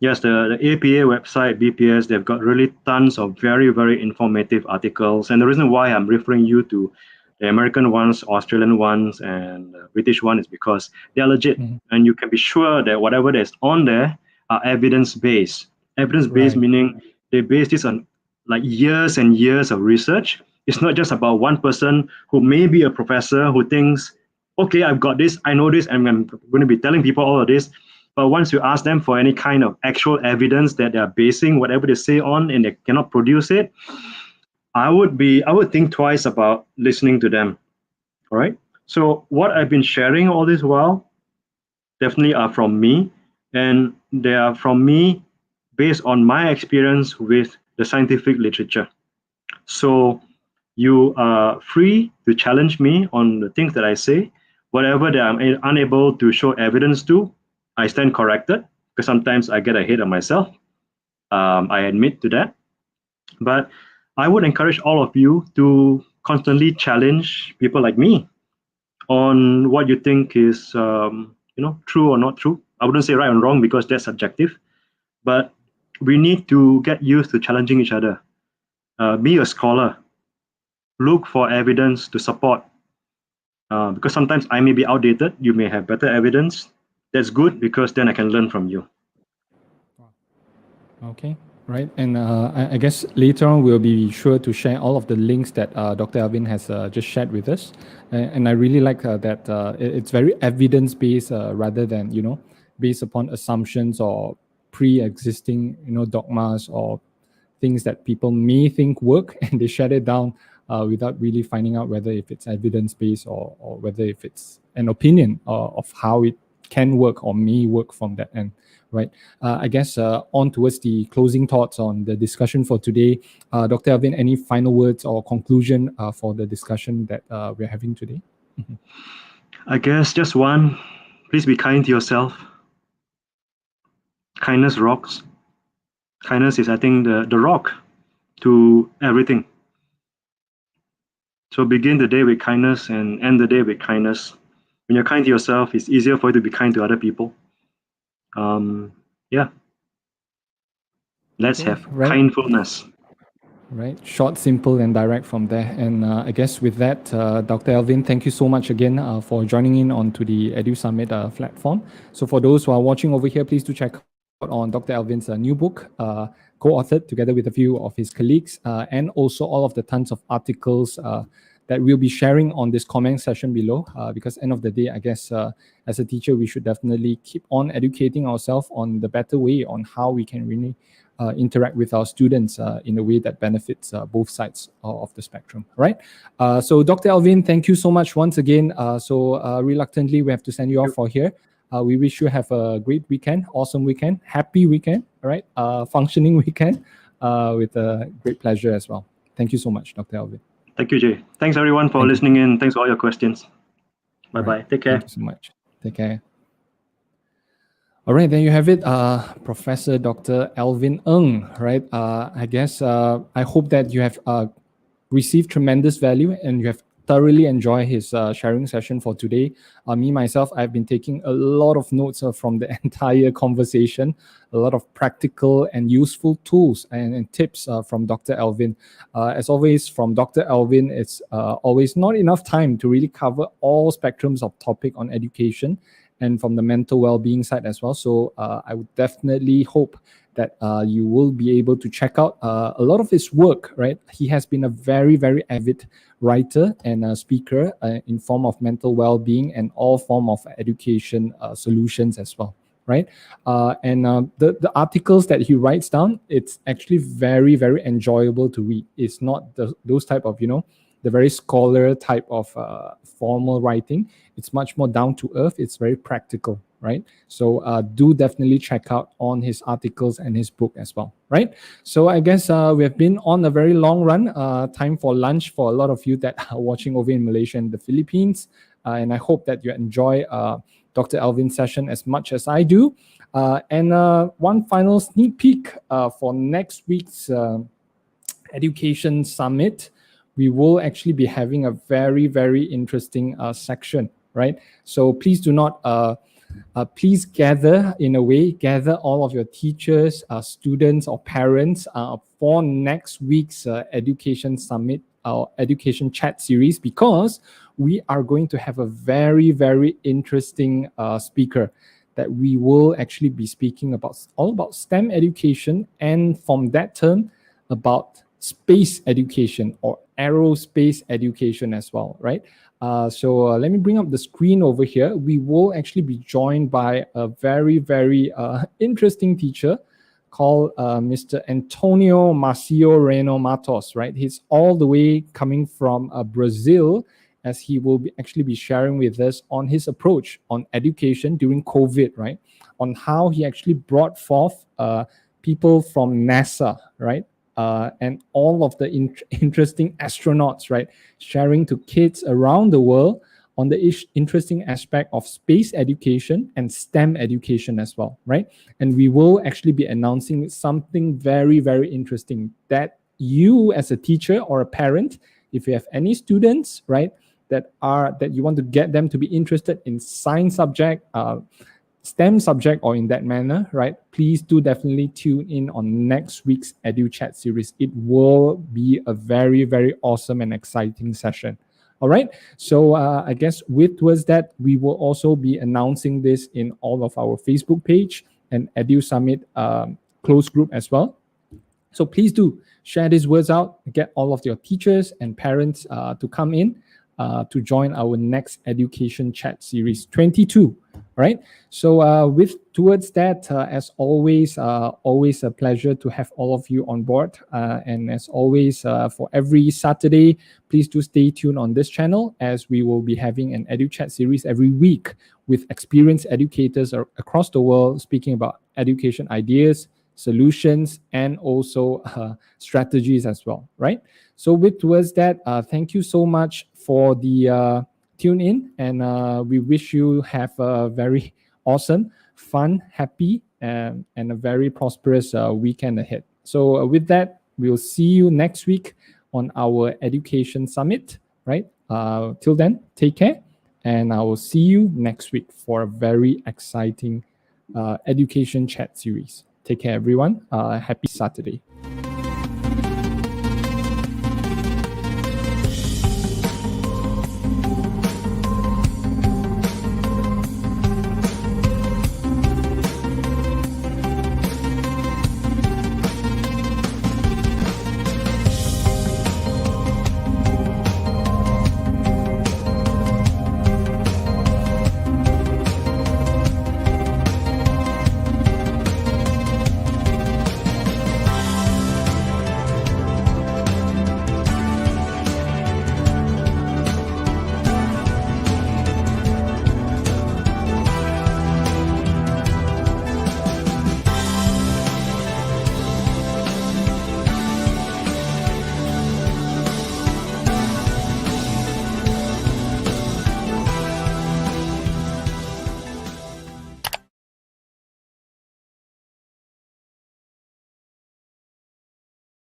Yes, the APA website, BPS, they've got really tons of very, very informative articles. And the reason why I'm referring you to the American ones, Australian ones, and British one is because they are legit. And you can be sure that whatever that's on there are evidence-based. Evidence-based Right. meaning they base this on like years and years of research. It's not just about one person who may be a professor who thinks, okay, I've got this, I know this, and I'm going to be telling people all of this. But once you ask them for any kind of actual evidence that they're basing whatever they say on and they cannot produce it, I would think twice about listening to them. All right. So what I've been sharing all this while definitely are from me, and they are from me based on my experience with the scientific literature. So you are free to challenge me on the things that I say. Whatever that I'm unable to show evidence to, I stand corrected because sometimes I get ahead of myself. I admit to that. But I would encourage all of you to constantly challenge people like me on what you think is, true or not true. I wouldn't say right or wrong because that's subjective. But we need to get used to challenging each other. Be a scholar. Look for evidence to support. Because sometimes I may be outdated. You may have better evidence. That's good because then I can learn from you. Okay, right. And I guess later on we'll be sure to share all of the links that Dr. Alvin has just shared with us. And I really like that it's very evidence-based rather than, based upon assumptions or pre-existing, dogmas or things that people may think work and they shut it down without really finding out whether if it's evidence-based or whether if it's an opinion of how it can work or may work from that end, right? I guess on towards the closing thoughts on the discussion for today. Dr. Alvin, any final words or conclusion for the discussion that we're having today? I guess just one, please be kind to yourself. Kindness rocks. Kindness is, I think, the rock to everything. So begin the day with kindness and end the day with kindness. When you're kind to yourself, it's easier for you to be kind to other people. Yeah. Let's have kindfulness. Right, short, simple, and direct from there. And I guess with that, Dr. Alvin, thank you so much again for joining in onto the Edu Summit platform. So for those who are watching over here, please do check out on Dr. Alvin's new book, co-authored together with a few of his colleagues, and also all of the tons of articles that we'll be sharing on this comment session below. Because end of the day, I guess as a teacher, we should definitely keep on educating ourselves on the better way on how we can really interact with our students in a way that benefits both sides of the spectrum, right? So Dr. Alvin, thank you so much once again. So reluctantly, we have to send you off for here. We wish you have a great weekend, awesome weekend, happy weekend, right? Functioning weekend with great pleasure as well. Thank you so much, Dr. Alvin. Thank you, Jay. Thanks everyone for listening in. Thanks for all your questions. Bye-bye. Right. Take care. Thank you so much. Take care. All right, there you have it, Professor Dr. Alvin Ng, right? I guess I hope that you have received tremendous value and you have thoroughly enjoyed his sharing session for today. Me, myself, I've been taking a lot of notes from the entire conversation, a lot of practical and useful tools and tips from Dr. Alvin. As always, from Dr. Alvin, it's always not enough time to really cover all spectrums of topic on education and from the mental well-being side as well. So I would definitely hope that you will be able to check out a lot of his work, right? He has been a very, very avid writer and a speaker in form of mental well-being and all form of education solutions as well, right? And the articles that he writes down, it's actually very, very enjoyable to read. It's not those type of, the very scholar type of formal writing. It's much more down to earth. It's very practical, right? So do definitely check out on his articles and his book as well, right? So I guess we have been on a very long run. Time for lunch for a lot of you that are watching over in Malaysia and the Philippines. And I hope that you enjoy Dr. Alvin's session as much as I do. And one final sneak peek for next week's Education Summit. We will actually be having a very, very interesting section, right? So please do not please gather all of your teachers, students, or parents for next week's Education Summit, our Education Chat series, because we are going to have a very, very interesting speaker that we will actually be speaking about, all about STEM education, and from that term, about space education or aerospace education as well, right? So let me bring up the screen over here. We will actually be joined by a very, very interesting teacher called Mr. Antonio Marcio Reno Matos, right? He's all the way coming from Brazil, as he will actually be sharing with us on his approach on education during COVID, right? On how he actually brought forth people from NASA, right? And all of the interesting astronauts, right? Sharing to kids around the world on the interesting aspect of space education and STEM education as well, right? And we will actually be announcing something very, very interesting that you as a teacher or a parent, if you have any students, right, that you want to get them to be interested in science subject, STEM subject, or in that manner, right? Please do definitely tune in on next week's EduChat series. It will be a very, very awesome and exciting session. All right. So I guess towards that, we will also be announcing this in all of our Facebook page and Edu Summit close group as well. So please do share these words out, get all of your teachers and parents to come in to join our next Education Chat Series 22. All right. So towards that, as always, always a pleasure to have all of you on board. And as always, for every Saturday, please do stay tuned on this channel, as we will be having an EduChat series every week with experienced educators across the world speaking about education ideas, solutions, and also strategies as well, right? So towards that, thank you so much for the tune in, and we wish you have a very awesome, fun, happy, and a very prosperous weekend ahead. So with that, we'll see you next week on our Education Summit, right? Till then, take care, and I will see you next week for a very exciting Education Chat series. Take care, everyone. Happy Saturday.